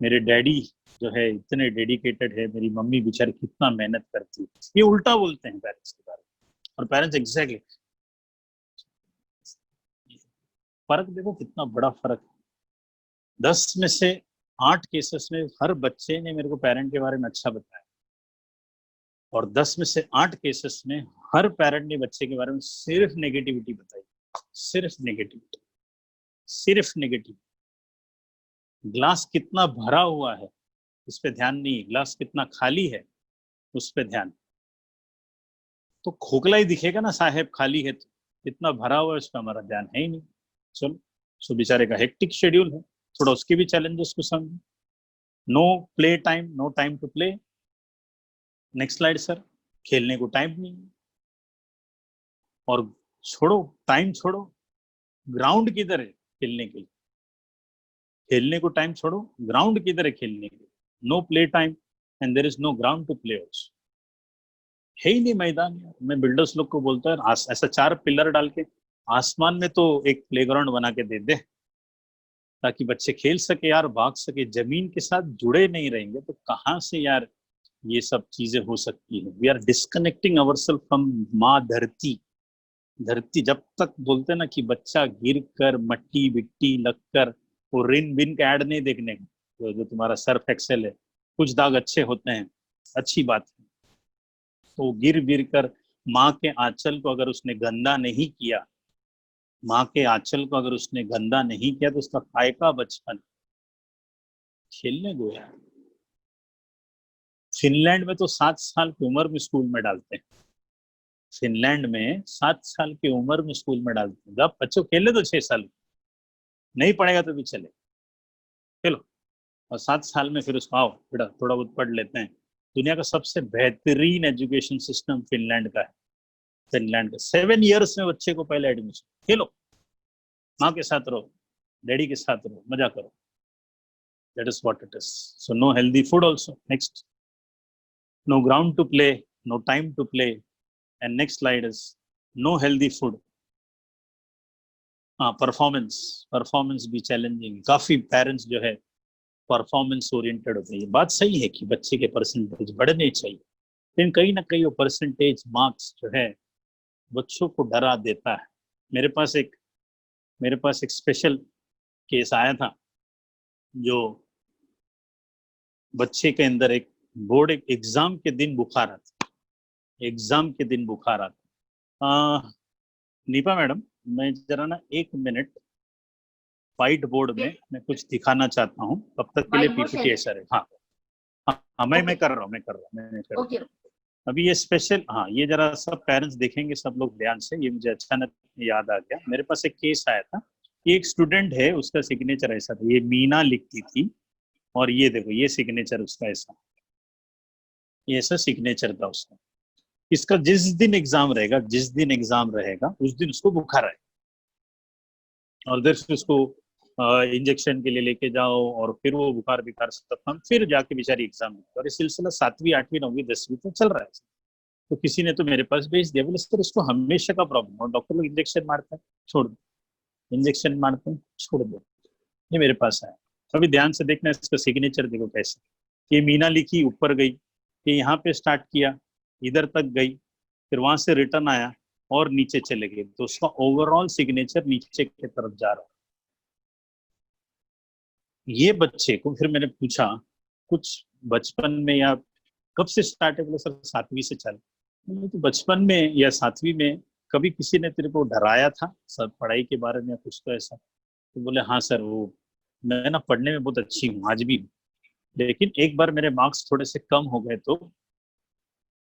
मेरे डैडी जो है इतने डेडिकेटेड है, मेरी मम्मी बेचारी कितना मेहनत करती है। ये उल्टा बोलते हैं पेरेंट्स के बारे में, और पेरेंट्स एग्जैक्टली, फर्क देखो कितना बड़ा फर्क है। 10 में से 8 केसेस में हर बच्चे ने मेरे को पेरेंट के बारे में अच्छा बताया, और 10 में से 8 केसेस में हर पेरेंट ने बच्चे के बारे में सिर्फ नेगेटिविटी बताई, सिर्फ नेगेटिविटी, सिर्फ नेगेटिव। ग्लास कितना भरा हुआ है इस पे ध्यान नहीं, ग्लास कितना खाली है उस पे ध्यान। तो खोखला ही दिखेगा ना साहेब, खाली है तो, इतना भरा हुआ है उस पर हमारा ध्यान है ही नहीं। चलो, सो बेचारे का हेक्टिक शेड्यूल है, थोड़ा उसके भी चैलेंजेस को समझो। No play time, no time to play. Next slide sir. खेलने को टाइम नहीं, और छोड़ो टाइम, छोड़ो ग्राउंड किधर है खेलने के लिए, खेलने को टाइम छोड़ो, ग्राउंड किधर है खेलने के लिए? No play time and there is no ground to play also, है ही नहीं मैदान यार। मैं बिल्डर्स लोग को बोलता है ऐसा 4 पिलर डाल के आसमान में तो एक प्लेग्राउंड बना के दे दे, ताकि बच्चे खेल सके यार, भाग सके। जमीन के साथ जुड़े नहीं रहेंगे तो कहाँ से यार ये सब चीजें हो सकती है। We are disconnecting ourself from माँ धरती, धरती जब तक बोलते ना कि बच्चा गिर कर मट्टी बिट्टी लगकर, वो रिन बिन का ऐड नहीं देखने का, जो तुम्हारा सर्फ एक्सेल है, कुछ दाग अच्छे होते हैं, अच्छी बात है। तो गिर गिर कर माँ के आंचल को अगर उसने गंदा नहीं किया, माँ के आंचल को अगर उसने गंदा नहीं किया, तो उसका काय का बचपन, खेलने दो यार। फिनलैंड में तो 7 साल की उम्र में स्कूल में डालते हैं। फिनलैंड में 7 साल की उम्र में स्कूल में डालते हैं। जब बच्चों खेले तो 6 साल, नहीं पढ़ेगा तो भी चले, चलो। और 7 साल में फिर उसको आओ बेटा थोड़ा बहुत पढ़ लेते हैं। दुनिया का सबसे बेहतरीन एजुकेशन सिस्टम फिनलैंड का है। फिनलैंड का 7 ईयर्स में बच्चे को पहले एडमिशन, खेलो, माँ के साथ रहो, डैडी के साथ रहो, मजा करो। That is what it is. So no healthy food also. Next, no ground to play, no time to play, and next slide is no healthy food. हाँ, परफॉर्मेंस भी चैलेंजिंग। काफी पेरेंट्स जो है परफॉर्मेंस ओरिएंटेड होते हैं। ये बात सही है कि बच्चे के परसेंटेज बढ़ने चाहिए, लेकिन कहीं ना कहीं वो परसेंटेज मार्क्स जो है बच्चों को डरा देता है। मेरे पास एक स्पेशल केस आया था, जो बच्चे के अंदर एक बोर्ड एग्जाम के दिन बुखार आता, एग्जाम के दिन बुखार आता। नीपा मैडम, मैं जरा ना 1 मिनट व्हाइट बोर्ड में मैं कुछ दिखाना चाहता हूँ, तब तक के लिए पीपीटी ऐसा रहे। हाँ हाँ, मैं कर रहा हूँ। अभी ये स्पेशल, हाँ ये जरा सब पेरेंट्स देखेंगे, सब लोग ध्यान से। ये मुझे अचानक याद आ गया, मेरे पास एक केस आया था। ये एक स्टूडेंट है, उसका सिग्नेचर ऐसा था, ये मीना लिखती थी, और ये देखो ये सिग्नेचर उसका ऐसा, ये ऐसा सिग्नेचर था उसका। इसका जिस दिन एग्जाम रहेगा उस दिन उसको बुखार आए, और फिर उसको इंजेक्शन के लिए लेके जाओ, और फिर वो बुखार सब हम फिर जाके बेचारी एग्जाम देते। और ये सिलसिला 7वीं 8वीं 9वीं 10वीं तक चल रहा है। तो किसी ने तो मेरे पास भेज दिया, बोले सर इसको हमेशा का प्रॉब्लम, और डॉक्टर लोग इंजेक्शन मारते हैं, छोड़ दो, इंजेक्शन मारते हैं, छोड़ दो। ये मेरे पास आया। अभी ध्यान से देखना, इसका सिग्नेचर देखो कैसे। ये मीना लिखी, ऊपर गई, ये यहाँ पे स्टार्ट किया, इधर तक गई, फिर वहां से रिटर्न आया और नीचे चले गए, तो उसका ओवरऑल सिग्नेचर नीचे की तरफ जा रहा है। ये बच्चे को फिर मैंने पूछा कुछ बचपन में या कब से स्टार्ट है, बोले सर 7वीं से चालू। तो बचपन में या 7वीं में कभी किसी ने तेरे को डराया था सब पढ़ाई के बारे में या कुछ तो ऐसा? तो बोले हाँ सर, वो मैं ना पढ़ने में बहुत अच्छी हूँ आज भी हूँ, लेकिन एक बार मेरे मार्क्स थोड़े से कम हो गए। तो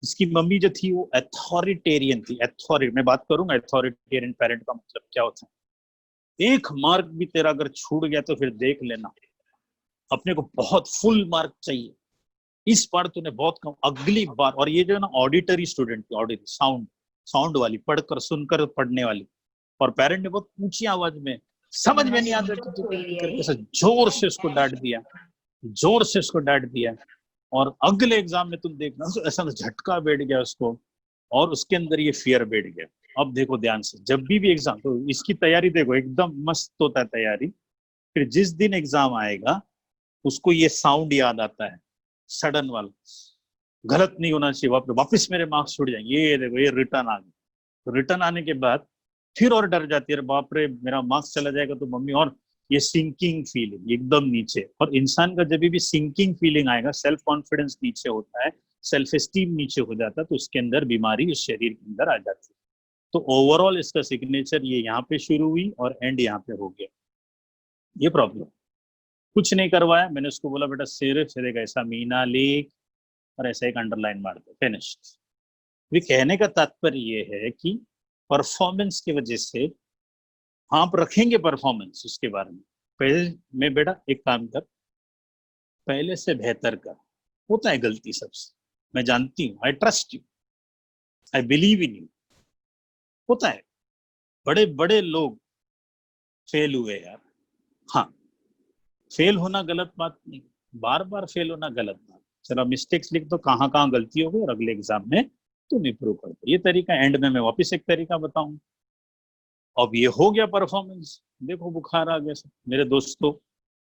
इसकी मम्मी जो थी वो अथॉरिटेरियन थी। मैं बात करूंगा अथॉरिटेरियन पेरेंट का मतलब क्या होता है। एक मार्क भी तेरा अगर छूट गया तो फिर देख लेना, अपने को बहुत फुल मार्क चाहिए। इस बार तूने बहुत कम, अगली बार। और ये जो है ना ऑडिटरी स्टूडेंट थी, ऑडिटरी साउंड वाली, पढ़कर सुनकर पढ़ने वाली। और पेरेंट ने बहुत ऊंची आवाज में, समझ में नहीं आता करके जोर से उसको डांट दिया। और अगले एग्जाम में तुम देखना ऐसा झटका बैठ गया उसको, और उसके अंदर ये फियर बैठ गया। अब देखो ध्यान से, जब भी एग्जाम, तो इसकी तैयारी देखो एकदम मस्त होता है तैयारी। फिर जिस दिन एग्जाम आएगा उसको ये साउंड याद आता है, सडन वाला, गलत नहीं होना चाहिए, वापस मेरे मार्क्स छूट जाएंगे। ये देखो ये रिटर्न आ गया। तो रिटर्न आने के बाद फिर और डर जाती है, बाप रे मेरा मार्क्स चला जाएगा तो मम्मी। और ये सिंकिंग फीलिंग एकदम नीचे, और इंसान का जब भी सिंकिंग फीलिंग आएगा, सेल्फ कॉन्फिडेंस नीचे होता है, सेल्फ एस्टीम नीचे हो जाता है, तो उसके अंदर बीमारी उस शरीर के अंदर आ जाती है। तो ओवरऑल इसका सिग्नेचर ये यहाँ पे शुरू हुई और एंड यहाँ पे हो गया। ये प्रॉब्लम, कुछ नहीं करवाया मैंने उसको, बोला बेटा सिर्फ सिर्फ ऐसा मीना लिख और ऐसा एक अंडरलाइन मार दो, फिनिश्ड। भी कहने का तात्पर्य ये है कि परफॉर्मेंस की वजह से आप रखेंगे परफॉर्मेंस उसके बारे में, पहले में बेटा एक काम कर, पहले से बेहतर कर। होता है गलती सबसे, मैं जानती हूँ, I trust you, I believe in you. होता है, बड़े बड़े लोग फेल हुए यार। हाँ, फेल होना गलत बात नहीं, बार बार फेल होना गलत बात। चलो मिस्टेक्स लिख दो, कहाँ कहाँ गलती हो गई, और अगले एग्जाम में तुम इंप्रूव कर दो। ये तरीका एंड में मैं वापस एक तरीका बताऊं। अब ये हो गया परफॉर्मेंस, देखो बुखार आ गया सब। मेरे दोस्तों,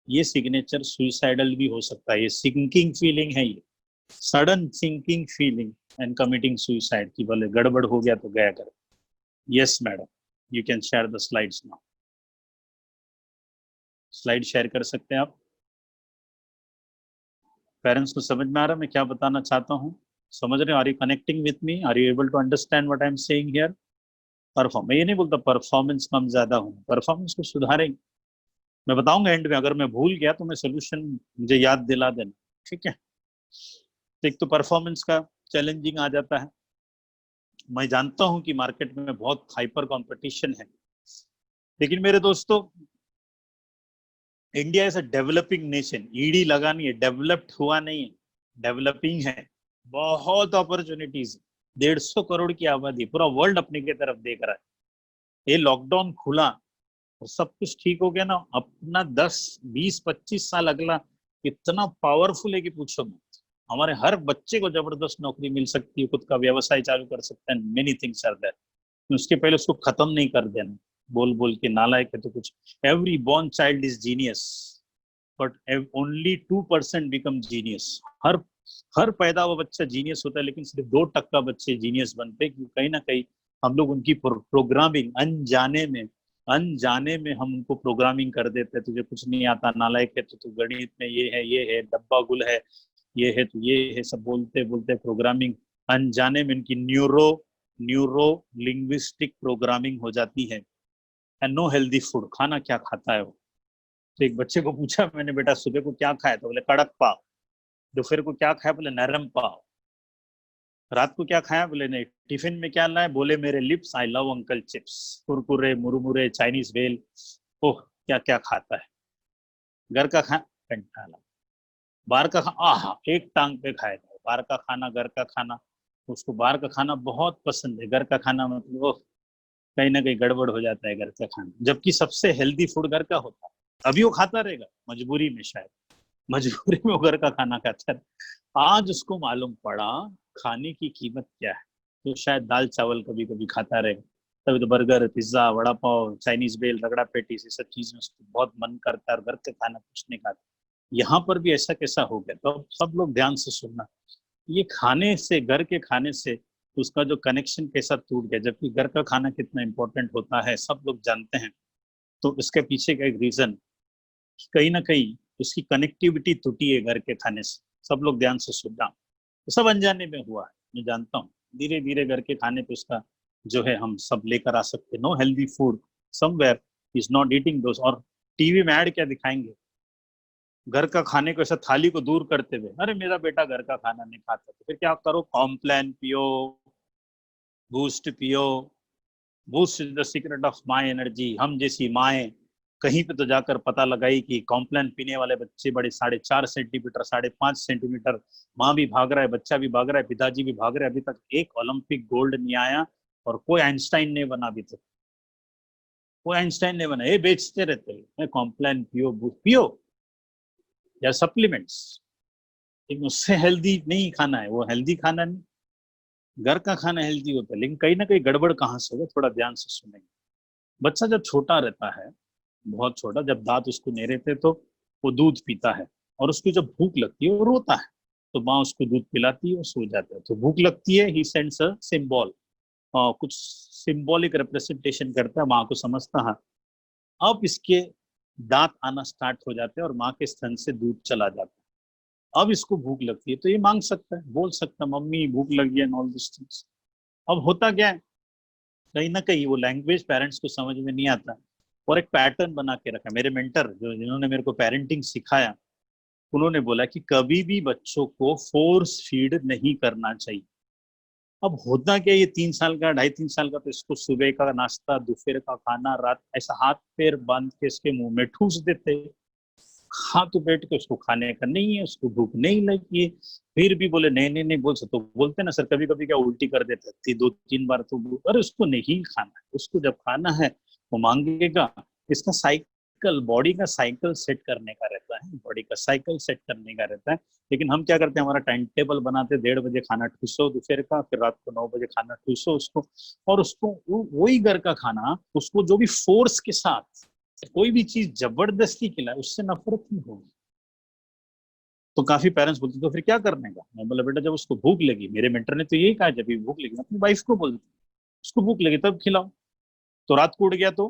ये सिग्नेचर सुइसाइडल भी हो सकता है। ये सिंकिंग फीलिंग है, ये sudden sinking feeling and committing suicide की, बोले गड़बड़ हो गया तो गया कर। Yes madam, you can share the slides now. Slide share कर सकते हैं आप। पेरेंट्स को समझ में आ रहा है मैं क्या बताना चाहता हूँ? समझ रहे हो? Are you connecting with me? Are you able to understand what I am saying here? Perform, मैं ये नहीं बोलता परफॉर्मेंस कम ज्यादा हो, परफॉर्मेंस को सुधारेंगे। मैं बताऊंगा एंड में, अगर मैं भूल गया तो मैं सोल्यूशन मुझे याद दिला देना, ठीक है? तो एक तो परफॉर्मेंस का चैलेंजिंग आ जाता है। मैं जानता हूं कि मार्केट में बहुत हाइपर कंपटीशन है, लेकिन मेरे दोस्तों India is a developing nation. ED लगा नहीं है, डेवलप्ड हुआ नहीं है, डेवलपिंग है। बहुत अपॉर्चुनिटीज, 150 करोड़ की आबादी, पूरा वर्ल्ड अपने की तरफ देख रहा है। ये लॉकडाउन खुला और सब कुछ ठीक हो गया ना, अपना 10 20 25 साल अगला इतना पावरफुल है कि पूछो मत। हमारे हर बच्चे को जबरदस्त नौकरी मिल सकती है, खुद का व्यवसाय चालू कर सकते हैं, मेनी थिंग्स आर देयर। उसके पहले उसको खत्म नहीं कर देना बोल बोल के नालायक है तो कुछ। Every born child is genius, but only 2% become genius. हर हर पैदा हुआ बच्चा जीनियस होता है, लेकिन सिर्फ 2% बच्चे जीनियस बनते हैं, क्योंकि कहीं ना कहीं हम लोग उनकी प्रोग्रामिंग अनजाने में हम उनको प्रोग्रामिंग कर देते हैं। तुझे कुछ नहीं आता, नालायक है तो तू गणित में ये है, डब्बा गुल है, ये है तो ये है, सब बोलते बोलते प्रोग्रामिंग अनजाने में उनकी न्यूरो लिंग्विस्टिक प्रोग्रामिंग हो जाती है। एंड नो हेल्दी फूड, खाना क्या खाता है वो? तो एक बच्चे को पूछा मैंने, बेटा सुबह को क्या खाया? तो बोले कड़क पाव। दोपहर को क्या खाया? बोले नरम पाव। रात को क्या खाया? बोले नहीं। टिफिन में क्या लाए? बोले मेरे lips, I love uncle chips, Kurkure मुरमुरे चाइनीज भेल। ओह क्या क्या खाता है। घर का खा कंटाला, बाहर का खा आहा एक टांग पे खाएगा। बाहर का खाना घर का खाना, उसको बाहर का खाना बहुत पसंद है, घर का खाना मतलब वो कहीं ना कहीं गड़बड़ हो जाता है घर का खाना, जबकि सबसे हेल्दी फूड घर का होता है। अभी वो खाता रहेगा मजबूरी में, शायद मजबूरी में वो घर का खाना खाता है। आज उसको मालूम पड़ा खाने की कीमत क्या है, तो शायद दाल चावल कभी कभी खाता रहेगा। तभी तो burger pizza vada pav Chinese bell रगड़ा पेटीज ये सब चीजें उसको बहुत मन करता है, और घर का खाना कुछ नहीं खाता। यहाँ पर भी ऐसा कैसा हो गया? तो अब सब लोग ध्यान से सुनना, ये खाने से, घर के खाने से उसका जो कनेक्शन कैसा टूट गया, जबकि घर का खाना कितना इंपॉर्टेंट होता है सब लोग जानते हैं। तो इसके पीछे का एक रीजन, कहीं ना कहीं उसकी कनेक्टिविटी टूटी है घर के खाने से। सब लोग ध्यान से सुनना, तो सब अनजाने में हुआ है, मैं जानता हूँ। धीरे धीरे घर के खाने पे उसका जो है हम सब लेकर आ सकते। No healthy food somewhere is not eating those. और टीवी में ऐड क्या दिखाएंगे? घर का खाने को ऐसा थाली को दूर करते हुए, अरे मेरा बेटा घर का खाना नहीं खाता, तो फिर क्या करो? कॉम्प्लान पियो, बूस्ट पियो। Boost is the secret of my energy. हम जैसी माए कहीं पे तो जाकर पता लगाई कि कॉम्प्लान पीने वाले बच्चे बड़े 4.5 सेंटीमीटर 5.5 सेंटीमीटर। माँ भी भाग रहा है, बच्चा भी भाग रहा है, पिताजी भी भाग रहे हैं। अभी तक एक ओलंपिक गोल्ड नहीं आया, और कोई आइंस्टाइन नहीं बना अभी तक, कोई आइंस्टाइन नहीं बना। ये बेचते रहते हैं कॉम्प्लान पियो, बूस्ट पियो या सप्लीमेंट्स, लेकिन उससे हेल्दी नहीं खाना है, वो हेल्दी खाना नहीं। घर का खाना हेल्दी होता है, लेकिन कहीं ना कहीं गड़बड़ कहाँ से होगा, थोड़ा ध्यान से सुनेंगे। बच्चा जब छोटा रहता है, बहुत छोटा, जब दांत उसको नहीं रहते तो वो दूध पीता है, और उसकी जब भूख लगती है वो रोता है, तो माँ उसको दूध पिलाती है और सो जाता है। तो भूख लगती है, ही सेंड्स अ सिंबल, कुछ सिंबॉलिक रिप्रेजेंटेशन करता है, माँ को समझता है। अब इसके दांत आना स्टार्ट हो जाते हैं और माँ के स्तन से दूध चला जाता है। अब इसको भूख लगती है, तो ये मांग सकता है, बोल सकता है मम्मी भूख लगी है, ऑल दिस थिंग्स। अब होता क्या है, कहीं ना कहीं वो लैंग्वेज पेरेंट्स को समझ में नहीं आता, और एक पैटर्न बना के रखा। मेरे मेंटर जो जिन्होंने मेरे को पेरेंटिंग सिखाया, उन्होंने बोला कि कभी भी बच्चों को फोर्स फीड नहीं करना चाहिए। अब होता क्या, ये 3 साल का 2.5 3 साल का, तो इसको सुबह का नाश्ता, दोपहर का खाना, रात ऐसा हाथ पैर बांध के इसके मुंह में ठूस देते हैं। खा तो बैठ के, उसको खाने का नहीं है, उसको भूख नहीं लगी है, फिर भी बोले नहीं नहीं नहीं बोल सकते। तो बोलते ना सर, कभी कभी क्या उल्टी कर देते थे 2 3 बार, तो अरे उसको नहीं खाना है, उसको जब खाना है वो मांगेगा। इसका साइकिल, बॉडी का साइकिल सेट करने का रहता है, बॉडी का साइकिल सेट करने का रहता है। लेकिन हम क्या करते हैं, हमारा टाइम टेबल बनाते, 1:30 बजे खाना ठूसो दोपहर का, फिर रात को 9 बजे खाना ठूसो उसको। और उसको वही घर का खाना उसको जो भी फोर्स के साथ कोई भी चीज जबरदस्ती खिलाए, उससे नफरत नहीं होगी। तो काफी पेरेंट्स बोलते तो फिर क्या करने का? मैं बोला बेटा जब उसको भूख लगी, मेरे मेंटर ने तो यही कहा, जब भी भूख लगी अपनी वाइफ को बोलती, उसको भूख लगी तब खिलाओ। तो रात को उठ गया तो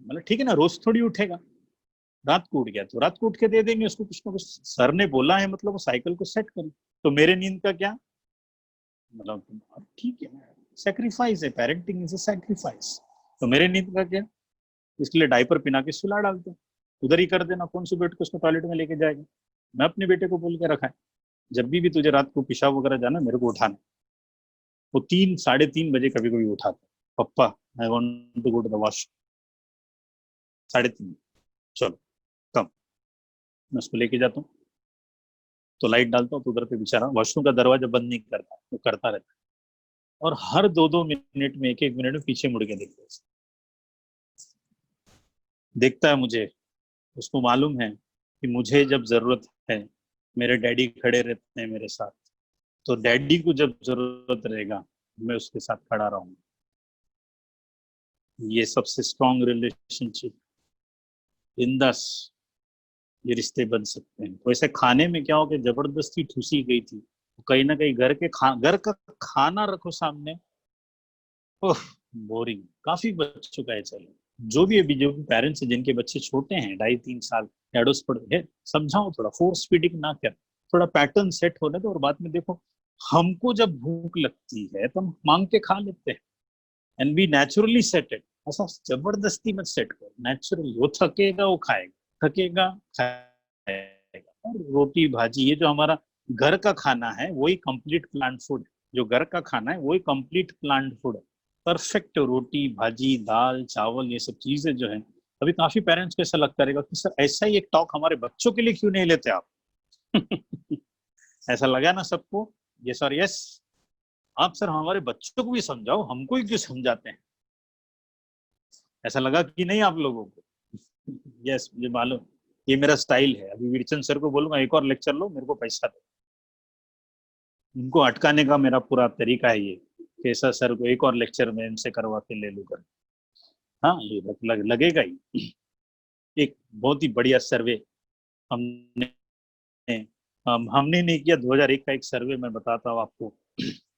मतलब ठीक है ना, रोज थोड़ी उठेगा। रात को उठ गया तो रात को उठ के दे देंगे उसको कुछ ना कुछ, सर ने बोला है मतलब वो साइकिल को सेट करो। तो मेरे नींद का क्या मतलब, ठीक है, सेक्रीफाइस है, पेरेंटिंग इज अ सेक्रीफाइस। तो मेरे नींद का क्या, इसके लिए डायपर पिना के सुला डालते, उधर ही कर देना, कौन सी बेटे को उसको टॉयलेट में लेके जाएगा। मैं अपने बेटे को बोल के रखा है, जब भी तुझे रात को पेशाब वगैरह जाना मेरे को उठाना। वो 3 साढ़े 3 बजे कभी कभी उठाता, papa I want to go to the wash, 3:30, चलो कम। मैं उसको लेके जाता हूँ, तो लाइट डालता हूँ, तो उधर पे बेचारा वॉशरूम का दरवाजा बंद नहीं करता, वो करता रहता है। और हर 2-2 मिनट में, 1-1 मिनट में पीछे मुड़ के देखता है, देखता है मुझे। उसको मालूम है कि मुझे जब जरूरत है मेरे डैडी खड़े रहते हैं मेरे साथ, तो डैडी को जब जरूरत रहेगा मैं उसके साथ खड़ा रहूंगा। ये सबसे स्ट्रॉन्ग रिलेशनशिप, बिंदास ये रिश्ते बन सकते हैं। तो ऐसे खाने में क्या हो कि जबरदस्ती ठूसी गई थी, तो कहीं ना कहीं घर का खाना रखो सामने, ओह बोरिंग, काफी बच्चों का है। चलो जो भी अभी जो पेरेंट्स हैं जिनके बच्चे छोटे हैं, 2.5-3 साल, एडोस पढ़े हैं, समझाओ, थोड़ा फोर्स फीडिंग ना कर, थोड़ा पैटर्न सेट होने दो। और बाद में देखो, हमको जब भूख लगती है तो हम मांग के खा लेते हैं, and we naturally set it. ऐसा जबरदस्ती मत सेट करो, नेचुरली। वो थकेगा वो खाएगा, थकेगा खाएगा। और रोटी भाजी, ये जो हमारा घर का खाना है वही कंप्लीट प्लांट फूड, जो घर का खाना है वही कंप्लीट प्लांट फूड है। परफेक्ट रोटी भाजी दाल चावल ये सब चीजें जो है। अभी काफी पेरेंट्स को ऐसा लगता रहेगा कि सर ऐसा ही एक टॉक हमारे बच्चों के लिए क्यों नहीं लेते आप। ऐसा लगा ना सबको, ये सर यस, आप सर हमारे बच्चों को भी समझाओ, हमको ही क्यों समझाते हैं। ऐसा लगा कि नहीं आप लोगों को। यस मुझे मालूम, ये मेरा स्टाइल है। अभी वीरचंद सर को बोलूंगा एक और लेक्चर लो, मेरे को पैसा दो। उनको अटकाने का मेरा पूरा तरीका है ये, कैसा सर को एक और लेक्चर में इनसे करवा के ले लूंगा। हाँ ये लगेगा ही। एक बहुत ही बढ़िया सर्वे हमने हमने नहीं किया, 2001 का एक सर्वे मैं बताता हूँ आपको।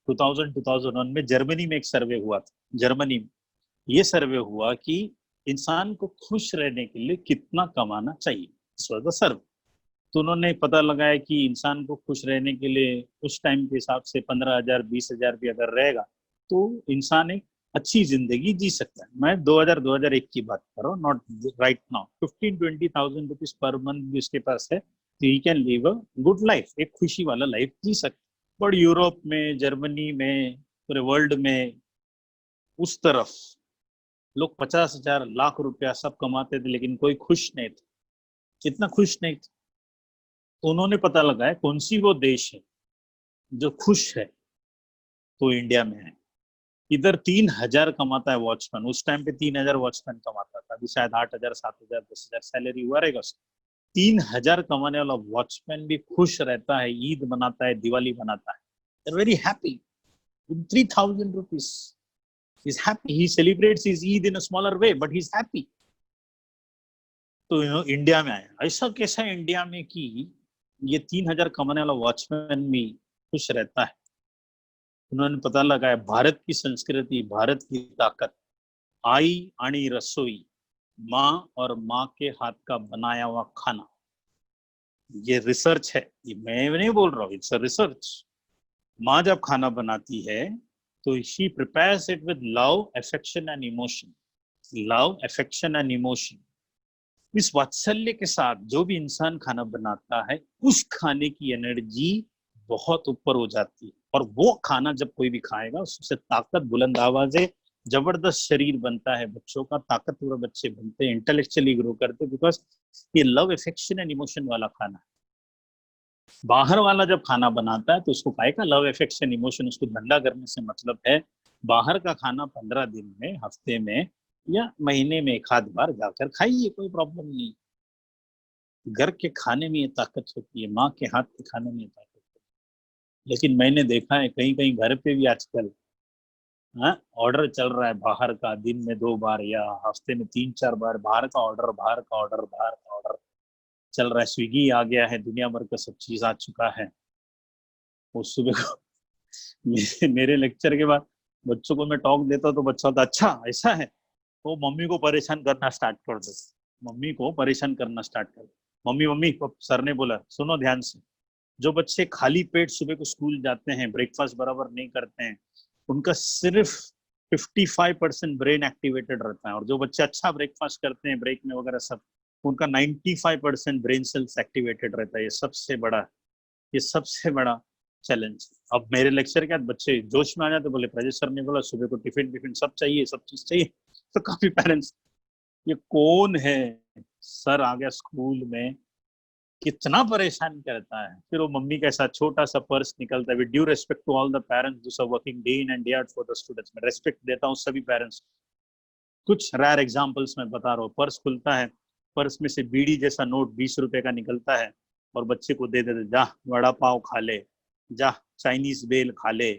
2001 में जर्मनी में एक सर्वे हुआ था। जर्मनी में ये सर्वे हुआ कि इंसान को खुश रहने के लिए कितना कमाना चाहिए, सर्वे। तो उन्होंने पता लगाया कि इंसान को खुश रहने के लिए उस टाइम के हिसाब से 15,000 20,000 भी अगर रहेगा तो इंसान एक अच्छी जिंदगी जी सकता है। मैं 2001 की बात कर रहा हूँ, not right now. 15-20,000 rupees per month भी उसके पास है, तो he can live a good life, एक खुशी वाला लाइफ जी सकता है। बट यूरोप में, जर्मनी में, पूरे वर्ल्ड में उस तरफ लोग 50,000 लाख रुपया सब कमाते थे, लेकिन कोई खुश नहीं था, इतना खुश नहीं था। तो उन्होंने पता लगाया कौन सी वो देश है जो खुश है, तो इंडिया में है। इधर 3,000 कमाता है वॉचमैन, उस टाइम पे 3,000 वॉचमैन कमाता था, अभी शायद 8,000 7,000 10,000 सैलरी हुआ रहेगा उसका। 3,000 कमाने वाला वॉचमैन भी खुश रहता है, ईद मनाता है, दिवाली मनाता है, very happy. 3,000 rupees, he's happy, he celebrates his Eid in a smaller way but he's happy। तो इंडिया में आया, ऐसा कैसा है इंडिया में कि ये 3,000 कमाने वाला वॉचमैन भी खुश रहता है। उन्होंने पता लगाया भारत की संस्कृति, भारत की ताकत, आई आणि रसोई, माँ और माँ के हाथ का बनाया हुआ खाना। ये रिसर्च है, ये मैं नहीं बोल रहा हूँ, इट्स रिसर्च। माँ जब खाना बनाती है तो she prepares it with love affection and emotion, love affection and emotion. इस वात्सल्य के साथ जो भी इंसान खाना बनाता है, उस खाने की एनर्जी बहुत ऊपर हो जाती है। और वो खाना जब कोई भी खाएगा उससे ताकत, बुलंद आवाजें, जबरदस्त शरीर बनता है बच्चों का, ताकतवर बच्चे बनते हैं, इंटेलेक्चुअली ग्रो करते हैं, बिकॉज ये लव अफेक्शन एंड इमोशन वाला खाना है। बाहर वाला जब खाना बनाता है तो उसको काय का लव अफेक्शन इमोशन, उसको धंधा करने से मतलब है। बाहर का खाना 15 दिन में, हफ्ते में या महीने में एक आध बार जाकर खाइए, कोई प्रॉब्लम नहीं। घर के खाने में ये ताकत होती है, माँ के हाथ के खाने में ये ताकत होती है। लेकिन मैंने देखा है कहीं कहीं घर पे भी आजकल ऑर्डर चल रहा है बाहर का, दिन में 2 बार या हफ्ते में 3-4 बार बाहर का ऑर्डर, बाहर का ऑर्डर, बाहर का ऑर्डर चल रहा है। स्विगी आ गया है, दुनिया भर का सब चीज आ चुका है। वो सुबह को मेरे लेक्चर के बाद बच्चों को मैं टॉक देता तो बच्चा होता अच्छा ऐसा है, तो मम्मी को परेशान करना स्टार्ट कर दे, मम्मी को परेशान करना स्टार्ट कर दे। मम्मी मम्मी सर ने बोला, सुनो ध्यान से, जो बच्चे खाली पेट सुबह को स्कूल जाते हैं, ब्रेकफास्ट बराबर नहीं करते हैं, उनका सिर्फ 55% ब्रेन एक्टिवेटेड रहता है, और जो बच्चे अच्छा ब्रेकफास्ट करते हैं ब्रेक में वगैरह सब, उनका 95% ब्रेन सेल्स एक्टिवेटेड रहता है। ये सबसे बड़ा चैलेंज। अब मेरे लेक्चर के बाद बच्चे जोश में आ जाते, बोले प्रजेश सर ने बोला सुबह को टिफिन टिफिन सब चाहिए, सब चीज चाहिए। तो काफी पेरेंट्स, ये कौन है सर आ गया स्कूल में, कितना परेशान करता है। फिर वो मम्मी के साथ छोटा सा पर्स निकलता है। With due respect to all the parents working day in and day out for the students, मैं रेस्पेक्ट देता हूँ सभी पेरेंट्स। कुछ रेयर एग्जांपल्स में बता रहा हूँ। पर्स खुलता है, पर्स में से बीड़ी जैसा नोट 20 रुपए का निकलता है, और बच्चे को दे देते, जा वड़ा पाव खा ले, जा चाइनीज बेल खा ले,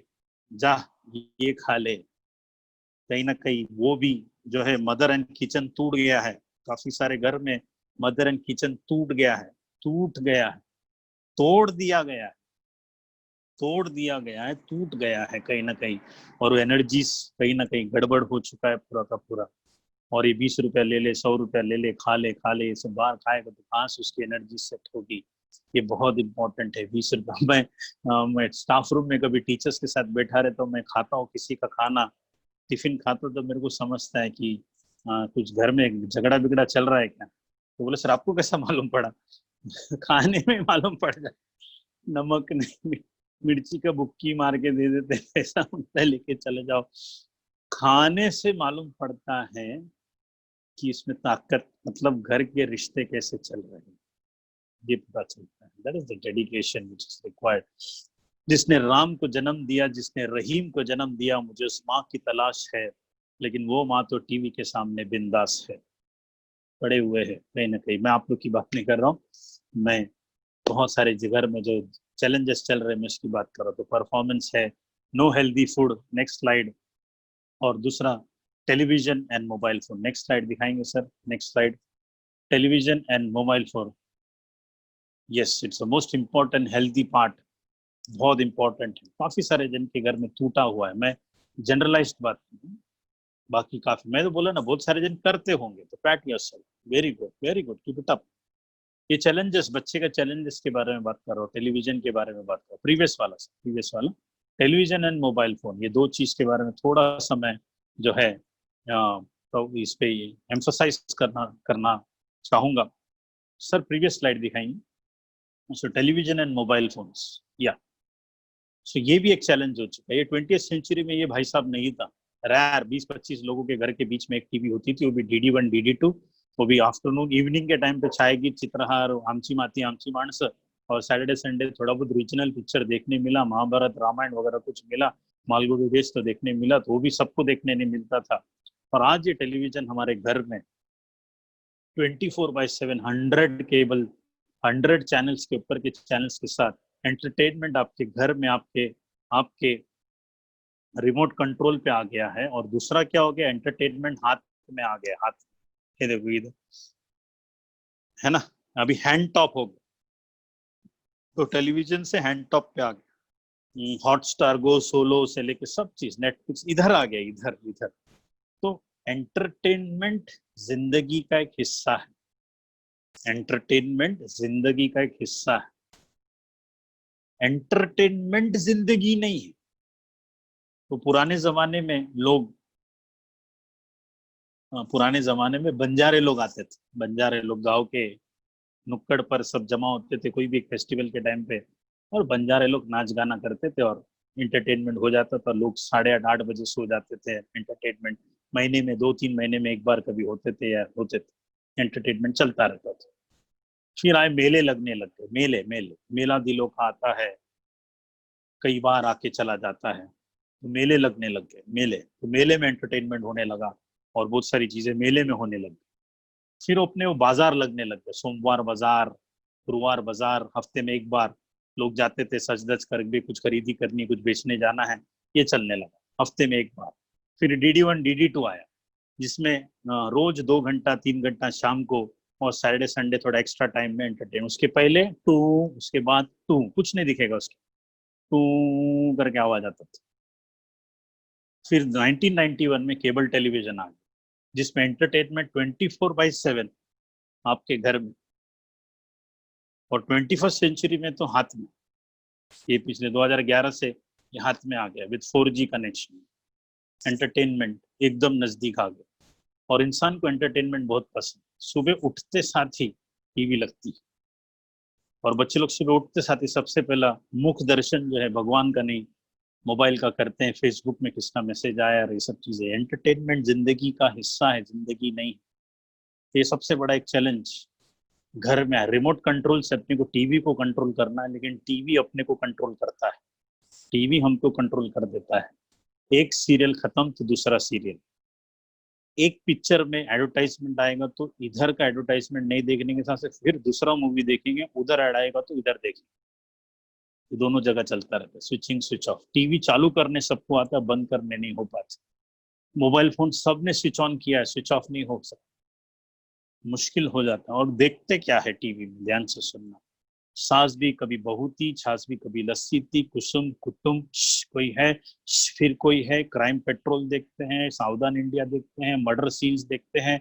जा ये खा ले। कहीं ना कहीं वो भी जो है मदर एंड किचन टूट गया है। काफी सारे घर में मदर एंड किचन टूट गया है, टूट गया है, तोड़ दिया गया है, तोड़ दिया गया है, टूट गया है कहीं ना कहीं। और वो एनर्जीज कहीं ना कहीं गड़बड़ हो चुका है पूरा का पूरा। और ये 20 रुपया ले ले, 100 रुपया ले ले, खा ले, ये सब बाहर खाएगा तो कहाँ से उसकी एनर्जी सेट होगी। ये बहुत इंपॉर्टेंट है। 20 रुपया मैं स्टाफ रूम में कभी टीचर्स के साथ बैठा रहता हूँ, मैं खाता हूँ किसी का खाना, टिफिन खाता, तो मेरे को समझता है कि कुछ घर में झगड़ा बिगड़ा चल रहा है क्या। तो बोले सर आपको कैसा मालूम पड़ा। खाने में मालूम पड़ जाए, नमक नहीं, मिर्ची का बुक्की मार के दे देते, ऐसा होता है, लेके चले जाओ। खाने से मालूम पड़ता है कि इसमें ताकत, मतलब घर के रिश्ते कैसे चल रहे हैं, ये पता चलता है। That is the dedication which is required. जिसने राम को जन्म दिया, जिसने रहीम को जन्म दिया, मुझे उस माँ की तलाश है, लेकिन वो माँ तो टीवी के सामने बिंदास है, पड़े हुए है कहीं ना कहीं। मैं आप लोग की बात नहीं कर रहा हूँ, मैं बहुत सारे घर में जो चैलेंजेस चल रहे हैं मैं उसकी बात कर रहा हूँ। तो परफॉर्मेंस है, no healthy food, next slide. और दूसरा television and mobile phone, next slide दिखाएंगे sir, next slide. Television and mobile phone, yes it's the most important healthy part, बहुत इंपॉर्टेंट है। काफी सारे जन के घर में टूटा हुआ है, मैं जनरलाइज्ड बात नहीं, बाकी काफी, मैं तो बोला ना बहुत सारे जन करते होंगे, तो PAT yourself, very good, keep it up. ये चैलेंजेस, बच्चे का चैलेंजेस के बारे में बात कर रहा हूँ, टेलीविजन के बारे में बात कर रहा हूँ, प्रीवियस वाला टेलीविजन एंड मोबाइल फोन, ये दो चीज के बारे में थोड़ा सा मैं जो है तो इस पे एम्फोसाइज करना करना चाहूंगा। सर प्रीवियस स्लाइड दिखाएंगे। सो टेलीविजन एंड मोबाइल फोन्स, या सो ये भी एक चैलेंज हो चुका है। ये 20वीं सेंचुरी में ये भाई साहब नहीं था। रैर 20-25 लोगों के घर के बीच में एक टीवी होती थी, वो भी DD1 DD2, वो भी आफ्टरनून इवनिंग के टाइम पे छाएगी चित्रहार, आमची माती आमची मानस, और सैटरडे संडे थोड़ा बहुत रीजनल पिक्चर देखने मिला, महाभारत रामायण वगैरह कुछ मिला, मालगुडी डेज तो देखने मिला, तो वो भी सबको देखने नहीं मिलता था। और आज ये टेलीविजन हमारे घर में 24/7 100 केबल, 100 चैनल्स के ऊपर के चैनल्स के साथ एंटरटेनमेंट आपके घर में, आपके आपके रिमोट कंट्रोल पे आ गया है। और दूसरा क्या हो गया, एंटरटेनमेंट हाथ में आ गया, हाथ, ये देखो इधर है ना, अभी हैंड टॉप हो गया, तो टेलीविजन से हैंड टॉप पे आ गया। हॉटस्टार, गो सोलो से लेके सब चीज, नेटफ्लिक्स इधर आ गया, इधर इधर। तो एंटरटेनमेंट जिंदगी का एक हिस्सा है, एंटरटेनमेंट जिंदगी का एक हिस्सा है, एंटरटेनमेंट जिंदगी नहीं है। तो पुराने जमाने में लोग, पुराने जमाने में बंजारे लोग आते थे, बंजारे लोग गांव के नुक्कड़ पर सब जमा होते थे कोई भी एक फेस्टिवल के टाइम पे, और बंजारे लोग नाच गाना करते थे और इंटरटेनमेंट हो जाता था। लोग 8:30 बजे सो जाते थे। एंटरटेनमेंट महीने में 2-3 महीने में एक बार कभी होते थे, या होते थे, एंटरटेनमेंट चलता रहता था। फिर आए मेले लगने लग गए, मेले मेले, मेला दिलों का आता है, कई बार आके चला जाता है, तो मेले लगने लग गए, मेले, तो मेले में एंटरटेनमेंट होने लगा, और बहुत सारी चीजें मेले में होने लगी। फिर अपने वो बाजार लगने लग गए, सोमवार बाजार, गुरुवार बाजार, हफ्ते में एक बार लोग जाते थे सज धज कर भी, कुछ खरीदी करनी, कुछ बेचने जाना है, ये चलने लगा हफ्ते में एक बार। फिर DD1 DD2 आया, जिसमें रोज 2 घंटा 3 घंटा शाम को, और सैटरडे संडे थोड़ा एक्स्ट्रा टाइम में एंटरटेन। उसके पहले टू, उसके बाद टू, कुछ नहीं दिखेगा उसके, टू करके आवाज आता था। फिर 1991 में केबल टेलीविजन आ गया, जिसमें एंटरटेनमेंट 24/7 आपके घर में, और 21st सेंचुरी में तो हाथ में। ये पिछले 2011 से ये हाथ में आ गया विद 4G कनेक्शन। एंटरटेनमेंट एकदम नजदीक आ गया, और इंसान को एंटरटेनमेंट बहुत पसंद। सुबह उठते साथ ही टीवी लगती है, और बच्चे लोग सुबह उठते साथ ही सबसे पहला मुख दर्शन जो है भगवान का नहीं, मोबाइल का करते हैं, फेसबुक में किसका मैसेज आया, और ये सब चीजें। एंटरटेनमेंट जिंदगी का हिस्सा है, जिंदगी नहीं। ये सबसे बड़ा एक चैलेंज घर में है। रिमोट कंट्रोल से अपने को टीवी को कंट्रोल करना है, लेकिन टीवी अपने को कंट्रोल करता है, टीवी हमको कंट्रोल कर देता है। एक सीरियल खत्म तो दूसरा सीरियल, एक पिक्चर में एडवर्टाइजमेंट आएगा तो इधर का एडवर्टाइजमेंट नहीं देखने के साथ से फिर दूसरा मूवी देखेंगे, उधर ऐड आएगा तो इधर देखेंगे। ये दोनों जगह चलता रहता है, स्विचिंग स्विच ऑफ। टीवी चालू करने सबको आता है, बंद करने नहीं हो पाता। मोबाइल फोन सबने स्विच ऑन किया है, स्विच ऑफ नहीं हो सकता, मुश्किल हो जाता है। और देखते क्या है टीवी में, ध्यान से सुनना। सास भी कभी बहू थी, छाछ भी कभी लस्सी थी, कुसुम कुटुम कोई है, फिर कोई है, क्राइम पेट्रोल देखते हैं, सावधान इंडिया देखते हैं, मर्डर सीन्स देखते हैं,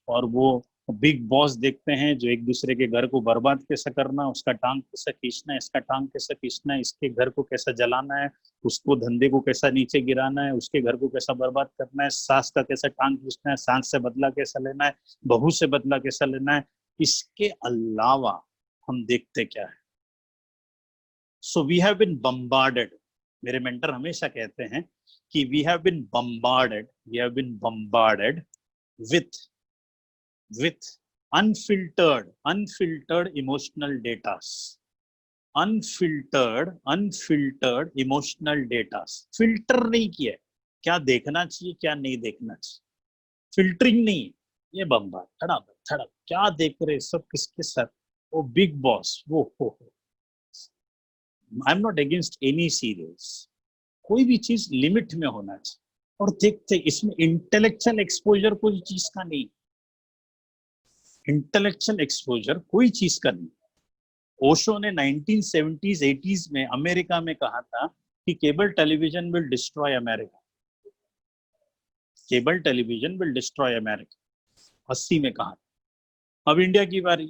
और वो बिग बॉस देखते हैं, जो एक दूसरे के घर को बर्बाद कैसे करना, उसका टांग कैसा खींचना है, इसका टांग कैसा खींचना है, इसके घर को कैसा जलाना है, उसको धंधे को कैसा नीचे गिराना है, उसके घर को कैसा बर्बाद करना है, सास का कैसा टांग खींचना है, सास से बदला कैसा लेना है, बहू से बदला कैसा लेना है। इसके अलावा हम देखते क्या है? So we have been bombarded. मेरे मेंटर हमेशा कहते हैं कि we have been bombarded with unfiltered emotional datas. Unfiltered emotional datas, filter नहीं किया है, क्या देखना चाहिए क्या नहीं देखना चाहिए, फिल्टरिंग नहीं है। ये बम्बार्ड धड़ाधड़ धड़क, क्या देख रहे सब किसके साथ, वो बिग बॉस, वो हो। I am not against any serials, कोई भी चीज लिमिट में होना चाहिए। और देखते इसमें इंटेलेक्चुअल एक्सपोजर कोई चीज का नहीं, इंटेलेक्चुअल एक्सपोजर कोई चीज का नहीं। ओशो ने 1970s 80s में अमेरिका में कहा था कि cable television will destroy America, cable television will destroy America, 80 में कहा। अब इंडिया की बारी,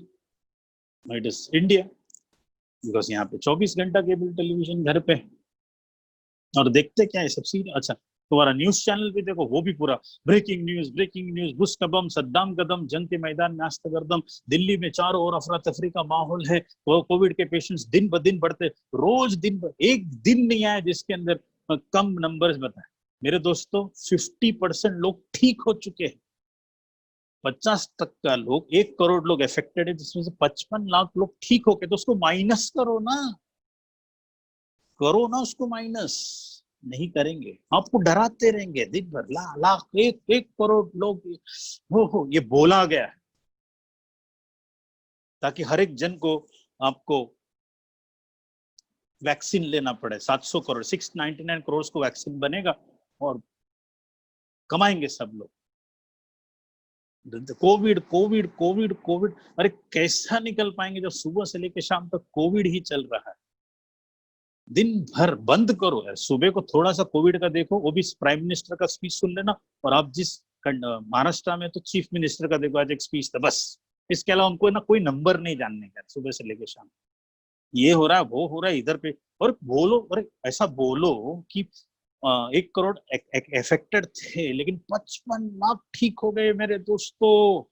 इट इज इंडिया, बिकॉज यहाँ पे 24 घंटा केबल टेलीविजन घर पे। और देखते क्या है सब सीरियल। अच्छा, तुम्हारा न्यूज चैनल भी देखो, वो भी पूरा ब्रेकिंग न्यूज, बुश कदम, सद्दाम कदम, जंग के मैदान में आस्त गर्दम, दिल्ली में चारों ओर अफरा तफरी का माहौल है, कोविड के पेशेंट्स दिन ब दिन बढ़ते, रोज दिन ब एक दिन नहीं आया जिसके अंदर कम नंबर्स बताए। मेरे दोस्तों 50% लोग ठीक हो चुके हैं, 50% लोग, 1 करोड़ लोग अफेक्टेड है, जिसमें से 55 लाख लोग ठीक हो गए। तो उसको माइनस करो ना, उसको माइनस नहीं करेंगे, आपको डराते रहेंगे दिन भर, लाख 1 करोड़ लोग हो ये बोला गया है ताकि हर एक जन को आपको वैक्सीन लेना पड़े। 700 करोड़ 699 करोड़ को वैक्सीन बनेगा और कमाएंगे सब लोग। कोविड कोविड कोविड कोविड, अरे कैसा निकल पाएंगे जब सुबह से लेकर शाम तक कोविड ही चल रहा है। दिन भर बंद करो यार, सुबह को थोड़ा सा कोविड का देखो, वो भी प्राइम मिनिस्टर का स्पीच सुन लेना। और आप जिस महाराष्ट्र में तो चीफ मिनिस्टर का देखो, आज एक स्पीच था बस, इसके अलावा उनको ना कोई नंबर नहीं जानने का, सुबह से लेकर शाम। ये हो रहा है, वो हो रहा है इधर पे, और बोलो, अरे ऐसा बोलो कि 1 करोड़ अफेक्टेड थे लेकिन 55 लाख ठीक हो गए मेरे दोस्तों।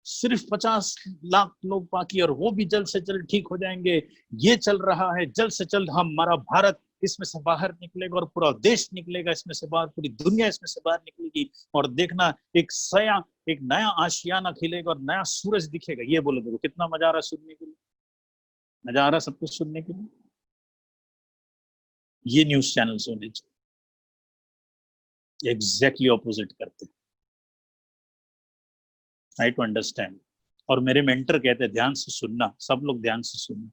सिर्फ 50 लाख लोग बाकी, और वो भी जल्द से जल्द ठीक हो जाएंगे। ये चल रहा है, जल्द से जल्द हमारा भारत इसमें से बाहर निकलेगा, और पूरा देश निकलेगा इसमें से बाहर, पूरी दुनिया इसमें से बाहर निकलेगी। और देखना एक नया आशियाना खिलेगा और नया सूरज दिखेगा। ये बोलो, देखो कितना मजा आ रहा है सुनने के लिए, मजा आ रहा है सब कुछ सुनने के लिए। ये न्यूज चैनल होने चाहिए, एग्जैक्टली ऑपोजिट करते हैं। आई टू अंडरस्टैंड। और मेरे मेंटर कहते हैं ध्यान से सुनना, सब लोग ध्यान से सुनना।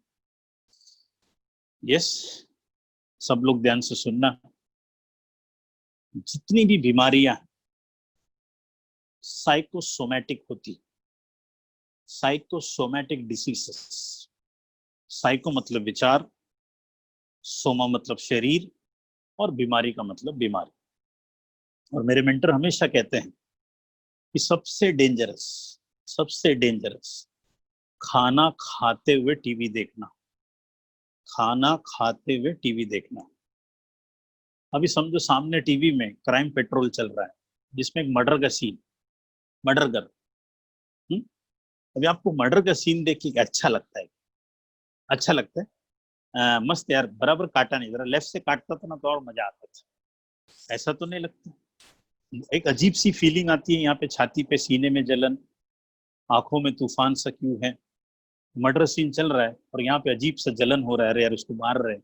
यस, सब लोग ध्यान से सुनना। जितनी भी बीमारियां साइकोसोमैटिक होती, साइकोसोमैटिक डिसीजेस, साइको मतलब विचार, सोमा मतलब शरीर, और बीमारी का मतलब बीमारी। और मेरे मेंटर हमेशा कहते हैं कि सबसे डेंजरस खाना खाते हुए टीवी देखना, खाना खाते हुए टीवी देखना। अभी समझो सामने टीवी में क्राइम पेट्रोल चल रहा है जिसमें एक मर्डर का सीन, मर्डर कर, अभी आपको मर्डर का सीन देख के अच्छा लगता है? अच्छा लगता है? मस्त यार, बराबर काटा नहीं, जरा लेफ्ट से काटता था ना तो और मजा आता था। ऐसा तो नहीं लगता? एक अजीब सी फीलिंग आती है यहाँ पे, छाती पे सीने में जलन, आंखों में तूफान सा क्यों है। मर्डर सीन चल रहा है और यहाँ पे अजीब सा जलन हो रहा है, अरे यार उसको मार रहे हैं।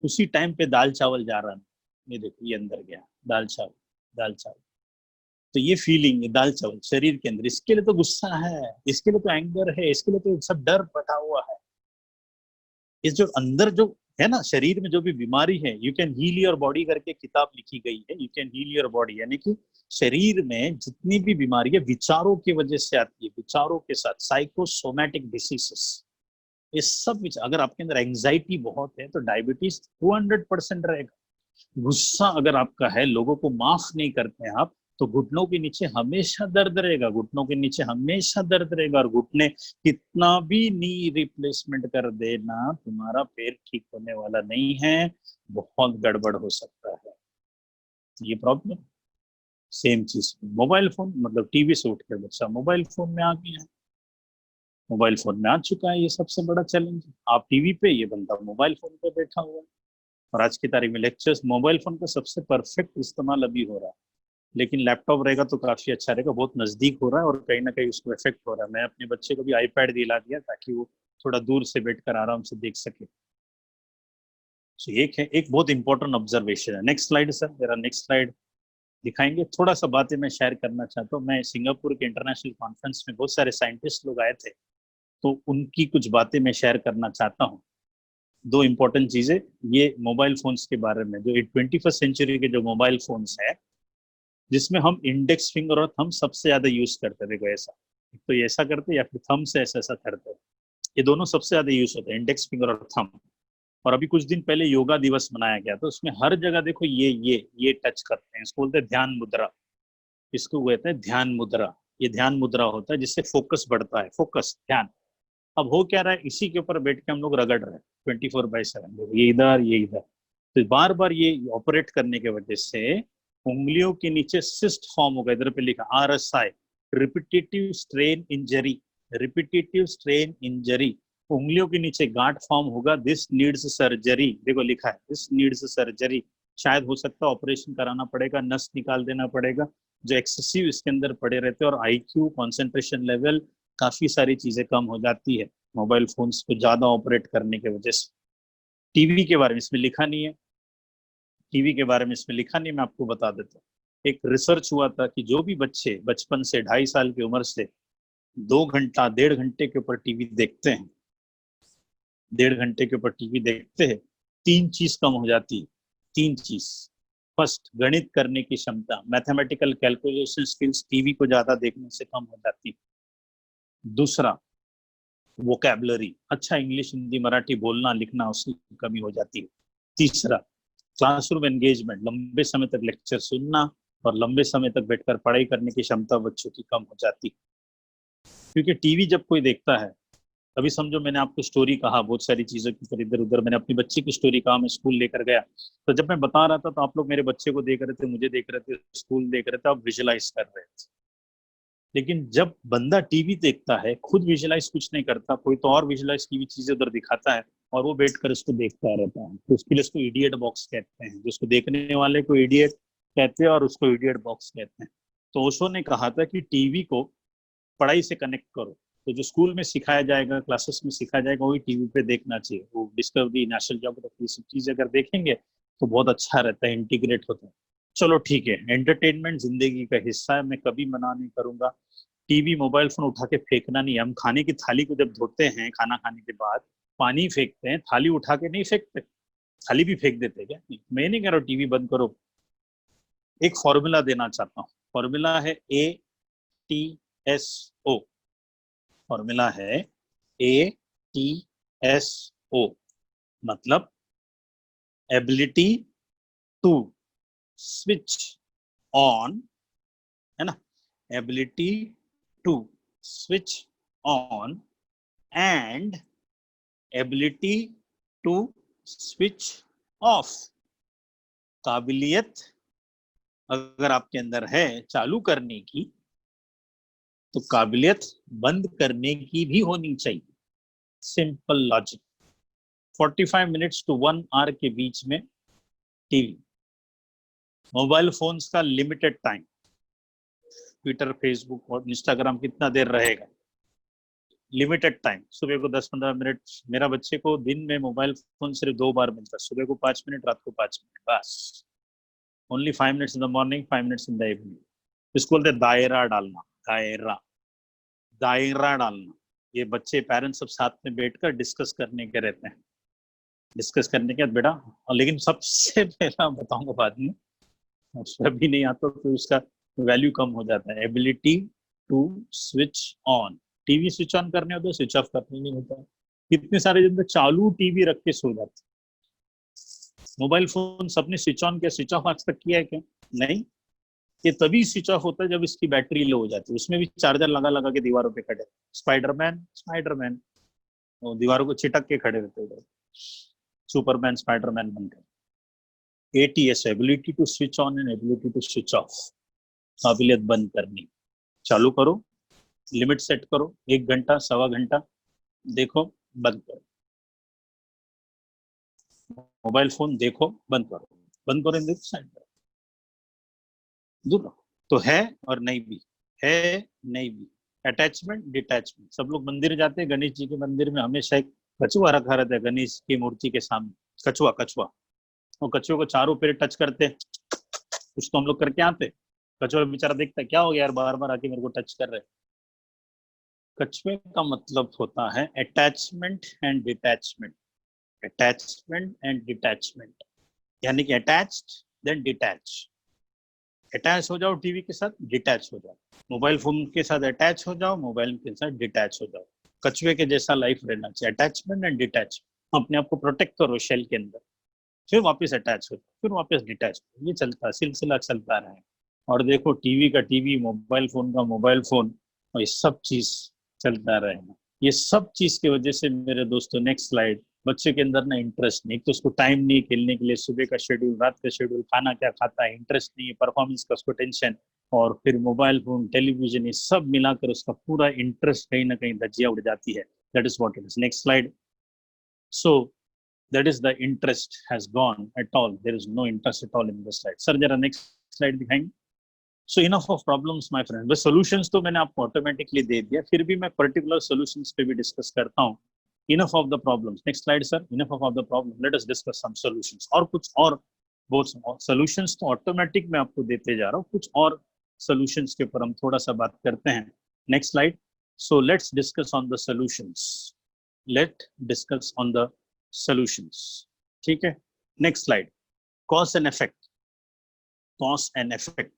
उसी टाइम पे दाल चावल जा रहा है, ये देखो ये अंदर गया, दाल चावल, दाल चावल। तो ये फीलिंग है दाल चावल शरीर के अंदर, इसके लिए तो गुस्सा है, इसके लिए तो एंगर है, इसके लिए तो सब डर बैठा हुआ है। इस जो अंदर जो है ना शरीर में जो भी बीमारी है, you can heal your body करके किताब लिखी गई है, you can heal your body, यानी कि शरीर में जितनी भी बीमारी है विचारों की वजह से आती है, विचारों के साथ साइकोसोमैटिक डिसीजेस, ये सब अगर आपके अंदर एंजाइटी बहुत है तो डायबिटीज 200% रहेगा। गुस्सा अगर आपका है, लोगों को माफ नहीं करते हैं आप, तो घुटनों के नीचे हमेशा दर्द रहेगा, घुटनों के नीचे हमेशा दर्द रहेगा। और घुटने कितना भी नी रिप्लेसमेंट कर देना, तुम्हारा पैर ठीक होने वाला नहीं है, बहुत गड़बड़ हो सकता है। ये प्रॉब्लम सेम चीज मोबाइल फोन, मतलब टीवी से उठकर बच्चा मोबाइल फोन में आ गया है, मोबाइल फोन में आ चुका है, ये सबसे बड़ा चैलेंज। आप टीवी पे, ये बंदा मोबाइल फोन पे बैठा हुआ है। और आज की तारीख में लेक्चर्स मोबाइल फोन का सबसे परफेक्ट इस्तेमाल अभी हो रहा है, लेकिन लैपटॉप रहेगा तो काफी अच्छा रहेगा, बहुत नजदीक हो रहा है और कहीं ना कहीं उसको इफेक्ट हो रहा है। मैं अपने बच्चे को भी आईपैड दिला दिया ताकि वो थोड़ा दूर से बैठकर आराम से देख सके। तो एक है, एक बहुत इंपॉर्टेंट ऑब्जर्वेशन है। नेक्स्ट स्लाइड सर, मेरा नेक्स्ट स्लाइड दिखाएंगे। थोड़ा सा बातें मैं शेयर करना चाहता हूँ। मैं सिंगापुर के इंटरनेशनल कॉन्फ्रेंस में बहुत सारे साइंटिस्ट लोग आए थे, तो उनकी कुछ बातें मैं शेयर करना चाहता हूँ। दो इंपॉर्टेंट चीजें ये मोबाइल फोन्स के बारे में, जो 21st सेंचुरी के जो मोबाइल फोन्स है जिसमें हम इंडेक्स फिंगर और थंब सबसे ज्यादा यूज करते थे, ऐसा तो ये ऐसा करते या फिर थंब से ऐसा ऐसा करते, ये दोनों सबसे ज्यादा यूज होते हैं, इंडेक्स फिंगर और थंब। और अभी कुछ दिन पहले योगा दिवस मनाया गया, तो उसमें हर जगह देखो ये टच करते हैं, इसको बोलते हैं ध्यान मुद्रा, इसको कहते हैं ध्यान मुद्रा। ये ध्यान मुद्रा होता है जिससे फोकस बढ़ता है, फोकस ध्यान। अब हो क्या रहा है, इसी के ऊपर बैठ के हम लोग रगड़ रहे हैं 24/7, ये इधर ये इधर। तो बार बार ये ऑपरेट करने की वजह से उंगलियों के नीचे सिस्ट फॉर्म होगा, इधर पे लिखा RSI, repetitive strain injury, repetitive strain injury. उंगलियों के नीचे गांठ फॉर्म होगा, दिस नीड्स सर्जरी, देखो लिखा है दिस नीड्स सर्जरी। शायद हो सकता है ऑपरेशन कराना पड़ेगा, नस निकाल देना पड़ेगा, जो एक्सेसिव इसके अंदर पड़े रहते हैं। और IQ, कंसंट्रेशन लेवल, काफी सारी चीजें कम हो जाती है मोबाइल फोन्स को ज्यादा ऑपरेट करने की वजह से। टीवी के बारे में इसमें लिखा नहीं है, टीवी के बारे में इसमें लिखा नहीं, मैं आपको बता देता हूँ। एक रिसर्च हुआ था कि जो भी बच्चे बचपन से 2.5 साल की उम्र से 2 घंटा 1.5 घंटे के ऊपर टीवी देखते हैं, 1.5 घंटे के ऊपर टीवी देखते हैं, 3 चीज कम हो जाती है, 3 चीज। फर्स्ट, गणित करने की क्षमता, मैथमेटिकल कैलकुलेशन स्किल्स टीवी को ज्यादा देखने से कम हो जाती है। दूसरा, वोकैबुलरी, अच्छा इंग्लिश हिंदी मराठी बोलना लिखना उसकी कमी हो जाती है। तीसरा, क्लासरूम एंगेजमेंट, लंबे समय तक लेक्चर सुनना और लंबे समय तक बैठकर पढ़ाई करने की क्षमता बच्चों की कम हो जाती है। क्योंकि टीवी जब कोई देखता है, अभी समझो मैंने आपको स्टोरी कहा, बहुत सारी चीजों की ऊपर इधर उधर मैंने अपनी बच्ची की स्टोरी कहा, मैं स्कूल लेकर गया, तो जब मैं बता रहा था तो आप लोग मेरे बच्चे को देख रहे थे, मुझे देख रहे थे, स्कूल देख रहे थे, आप विजुलाइज कर रहे थे। लेकिन जब बंदा टीवी देखता है, खुद विजुलाइज कुछ नहीं करता, कोई तो और विजुलाइज की भी चीजें उधर दिखाता है और वो बैठकर उसको देखता रहता है, तो उसके लिए उसको इडियट बॉक्स कहते हैं, जिसको देखने वाले को इडियट कहते हैं और उसको इडियट बॉक्स कहते हैं। तो ओशो ने कहा था कि टीवी को पढ़ाई से कनेक्ट करो, तो जो स्कूल में सिखाया जाएगा, क्लासेस में सिखाया जाएगा, वही टीवी पे देखना चाहिए। वो डिस्कवरी, नेशनल ज्योग्राफी, सब चीजें अगर देखेंगे तो बहुत अच्छा रहता है, इंटीग्रेट होता है। चलो ठीक है, एंटरटेनमेंट जिंदगी का हिस्सा है, मैं कभी मना नहीं करूंगा। टीवी मोबाइल फोन उठा के फेंकना नहीं। हम खाने की थाली को जब धोते हैं, खाना खाने के बाद पानी फेंकते हैं, थाली उठा के नहीं फेंकते, थाली भी फेंक देते हैं क्या? नहीं, मैं नहीं कह रहा हूँ टीवी बंद करो। एक फॉर्मूला देना चाहता हूँ, फॉर्मूला है ATSO, फॉर्मूला है ATSO, मतलब एबिलिटी टू स्विच ऑन, है ना, ability to switch on and ability to switch off. काबिलियत अगर आपके अंदर है चालू करने की, तो काबिलियत बंद करने की भी होनी चाहिए। Simple logic. 45 minutes to 1 hour के बीच में टीवी, मोबाइल फोन्स का लिमिटेड टाइम, ट्विटर, फेसबुक और इंस्टाग्राम कितना देर रहेगा, लिमिटेड टाइम। सुबह को 10-15 मिनट। मेरा बच्चे को दिन में मोबाइल फोन सिर्फ 2 बार मिलता है, सुबह को 5 मिनट, रात को 5 मिनट, बस। Only 5 minutes in the morning, 5 minutes in the evening. इसको बोलते दायरा डालना, दायरा, दायरा डालना। ये बच्चे पेरेंट्स सब साथ में बैठकर डिस्कस करने के रहते हैं। डिस्कस करने के बाद बेटा, लेकिन सबसे पहला बताऊंगा बाद में, अभी नहीं आता तो उसका वैल्यू कम हो जाता है। Ability to switch on. TV switch on करने होता है, स्विच ऑफ करने नहीं होता। कितने सारे जिनका चालू टीवी रख के सो जाते। मोबाइल फोन सबने स्विच ऑन किया, स्विच ऑफ आज तक किया है क्या? नहीं। ये तभी स्विच ऑफ होता है जब इसकी बैटरी लो हो जाती है। उसमें भी चार्जर लगा लगा के दीवारों पे खड़े, स्पाइडरमैन स्पाइडरमैन दीवारों को चिटक के खड़े रहते हैं, सुपरमैन स्पाइडरमैन बनकर। ATS, ability to switch on and ability to switch off. काबिलियत बंद करनी। चालू करो, लिमिट सेट करो, 1 घंटा, 1.25 घंटा देखो, बंद करो। मोबाइल फोन देखो, बंद करो, बंद करो, देखो, साइड करो, दूर। तो है और नहीं भी, है नहीं भी। Attachment, detachment. सब लोग मंदिर जाते हैं, गणेश जी के मंदिर में हमेशा एक कछुआ रखा रहता है गणेश की मूर्ति के सामने। कछुआ, कछुआ। वो कछुए को चारों पैर टच करते, कुछ तो हम लोग करके आते। कछुआ बेचारा देखता है, क्या हो गया यार, बार बार आके मेरे को टच कर रहे। कछुए का मतलब होता है attachment and detachment. Attachment and detachment, यानी कि अटैच्ड देन डिटैच। अटैच हो जाओ टीवी के साथ, डिटैच हो जाओ। मोबाइल फोन के साथ अटैच हो जाओ, मोबाइल के साथ डिटैच हो जाओ। कछुए के जैसा लाइफ रहना चाहिए, अटैचमेंट एंड डिटैच। अपने आप को प्रोटेक्ट करो शेल के अंदर, फिर वापस अटैच हो जाओ, फिर वापस डिटैच। ये चलता, सिलसिला चलता रहे। और देखो, टीवी का टीवी, मोबाइल फोन का मोबाइल फोन, और ये सब चीज चलता रहेगा। ये सब चीज की वजह से मेरे दोस्तों, नेक्स्ट स्लाइड, बच्चे के अंदर ना इंटरेस्ट नहीं। एक तो उसको टाइम नहीं खेलने के लिए, सुबह का शेड्यूल, रात का शेड्यूल, खाना क्या खाता है, इंटरेस्ट नहीं है, परफॉर्मेंस का उसको टेंशन, और फिर मोबाइल फोन, टेलीविजन, ये सब मिलाकर उसका पूरा इंटरेस्ट कहीं ना कहीं धज्जियां उड़ जाती है। That is what it is. Next slide. So that is the interest has gone at all. There is no interest at all in this slide. Sir, जरा next slide दिखाएंगे। So enough of problems, my friend. बस solutions तो मैंने आपको automatically they दिया, फिर भी मैं पर्टिकुलर solutions पे भी डिस्कस करता हूँ। Enough of the problems. Next slide, sir. Enough of the problem. Let us discuss some solutions. और कुछ और बहुत solutions तो ऑटोमेटिक मैं आपको देते जा रहा हूँ, कुछ और solutions के ऊपर हम थोड़ा सा बात करते हैं। Next slide. So let's discuss on the solutions. Let's discuss on the solutions. ठीक है। Next slide. Cause and effect, cause and effect.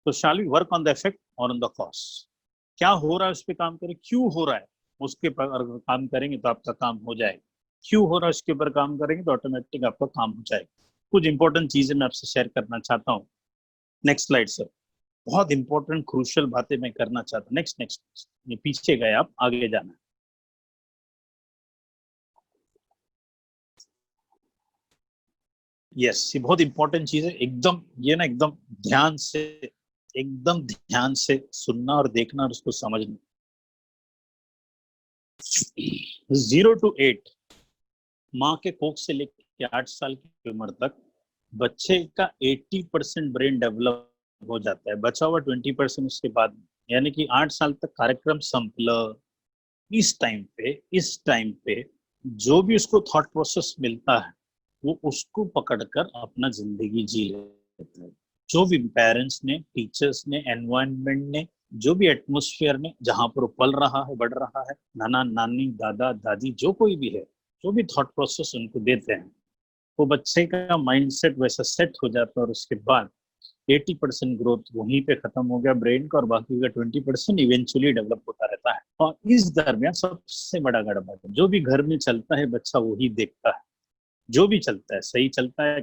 तो shall we work on the effect और ऑन द कॉज। क्या हो रहा है उस पर काम करें, क्यों हो रहा है उसके पर काम करेंगे तो आपका काम हो जाएगा। क्यों हो रहा है उसके ऊपर काम करेंगे तो ऑटोमेटिक आपका काम हो जाएगा। कुछ इंपॉर्टेंट चीजें मैं आपसे शेयर करना चाहता हूँ। Next slide sir. बहुत इंपॉर्टेंट क्रूशियल बातें मैं करना चाहता हूँ। नेक्स्ट नेक्स्ट, ये पीछे गए आप, आगे जाना है। यस, ये बहुत इंपॉर्टेंट चीज है एकदम। ये ना एकदम ध्यान से सुनना और देखना और उसको समझना। 0 to 8, माँ के कोख से लेकर 8 साल की उम्र तक बच्चे का 80% ब्रेन डेवलप हो जाता है, बचा हुआ 20% उसके बाद। यानी कि 8 साल तक कार्यक्रम संपला। इस टाइम पे जो भी उसको थॉट प्रोसेस मिलता है, वो उसको पकड़कर अपना जिंदगी जी लेता है। जो भी पेरेंट्स ने, टीचर्स ने, एनवायरनमेंट ने, जो भी एटमोस्फेयर ने, जहां पर वो पल रहा है, बढ़ रहा है, नाना नानी, दादा दादी, जो कोई भी है, जो भी थॉट प्रोसेस उनको देते हैं, वो बच्चे का माइंडसेट वैसा सेट हो जाता है। और उसके बाद 80% ग्रोथ वहीं पे खत्म हो गया ब्रेन का, और बाकी का 20% इवेंचुअली डेवलप होता रहता है। और इस दरमियान सबसे बड़ा गड़बड़ है, जो भी घर में चलता है बच्चा वही देखता है। जो भी चलता है, सही चलता है,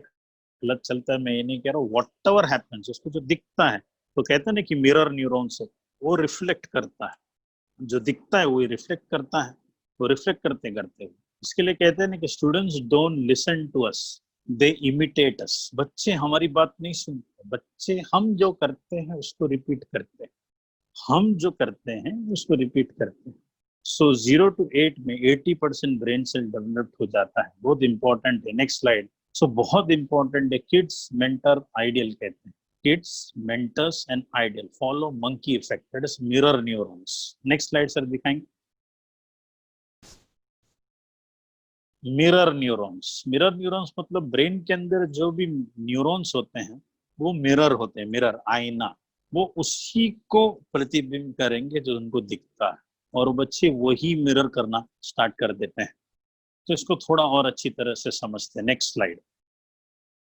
गलत चलता है, मैं ये नहीं कह रहा हूँ, व्हाट एवर हैपेंस, उसको जो दिखता है, तो कहते हैं ना कि मिरर न्यूरॉन्स है, वो रिफ्लेक्ट करता है, जो दिखता है वो रिफ्लेक्ट करता है, वो रिफ्लेक्ट करते करते हुए, इसके लिए कहते हैं ना कि students don't listen to us, they imitate us. बच्चे हमारी बात नहीं सुनते, बच्चे हम जो करते हैं उसको रिपीट करते हैं, हम जो करते हैं उसको रिपीट करते हैं। सो 0 to 8 में 80% ब्रेन सेल डेवलप हो जाता है, बहुत इंपॉर्टेंट है। Next slide. सो बहुत इंपॉर्टेंट है, किड्स मेंटर आइडियल कहते हैं, kids mentors and ideal follow monkey effect, that is mirror neurons. Next slide sir दिखाएंगे। मिरर न्यूरॉन्स, मिरर न्यूरॉन्स मतलब ब्रेन के अंदर जो भी न्यूरॉन्स होते हैं वो मिरर होते हैं, मिरर आईना, वो उसी को प्रतिबिंब करेंगे जो उनको दिखता है, और बच्चे वही मिरर करना स्टार्ट कर देते हैं। तो इसको थोड़ा और अच्छी तरह से समझते हैं। Next slide.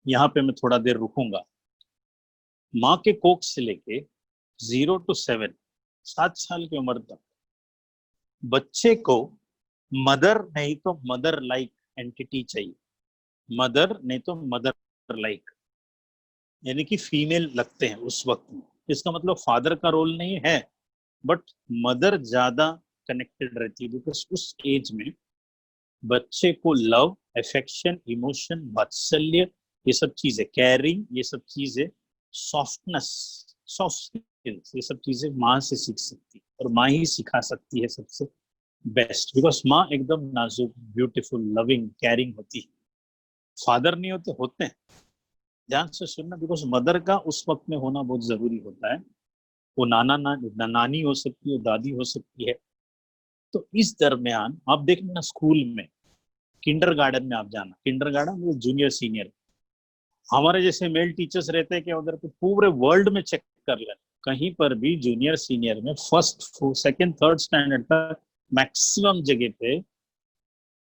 यहाँ पे मैं थोड़ा देर रुकूंगा। माँ के कोख से लेके 0 to 7, 7 साल की उम्र तक बच्चे को मदर नहीं तो मदर लाइक एंटिटी चाहिए, मदर नहीं तो मदर लाइक, यानी कि फीमेल लगते हैं उस वक्त में। इसका मतलब फादर का रोल नहीं है, बट मदर ज्यादा कनेक्टेड रहती है, बिकॉज उस एज में बच्चे को लव, अफेक्शन, इमोशन, वात्सल्य, ये सब चीजें, केयरिंग, ये सब चीजें, सॉफ्टनेस, सॉफ्ट स्किल्स, ये सब चीजें माँ से सीख सकती है, और माँ ही सिखा सकती है सबसे बेस्ट, बिकॉज माँ एकदम नाजुक, ब्यूटीफुल, लविंग, केयरिंग होती है। फादर नहीं होते, होते हैं, ध्यान से सुनना, बिकॉज मदर का उस वक्त में होना बहुत जरूरी होता है। वो नानी हो सकती है, दादी हो सकती है। तो इस दरमियान आप देखना स्कूल में, किंडर गार्डन में आप जाना, किंडर गार्डन वो जूनियर सीनियर, हमारे जैसे मेल टीचर्स रहते हैं कि उधर पे पूरे वर्ल्ड में चेक कर लेना, कहीं पर भी जूनियर सीनियर में फर्स्ट सेकंड थर्ड स्टैंडर्ड तक मैक्सिमम जगह पे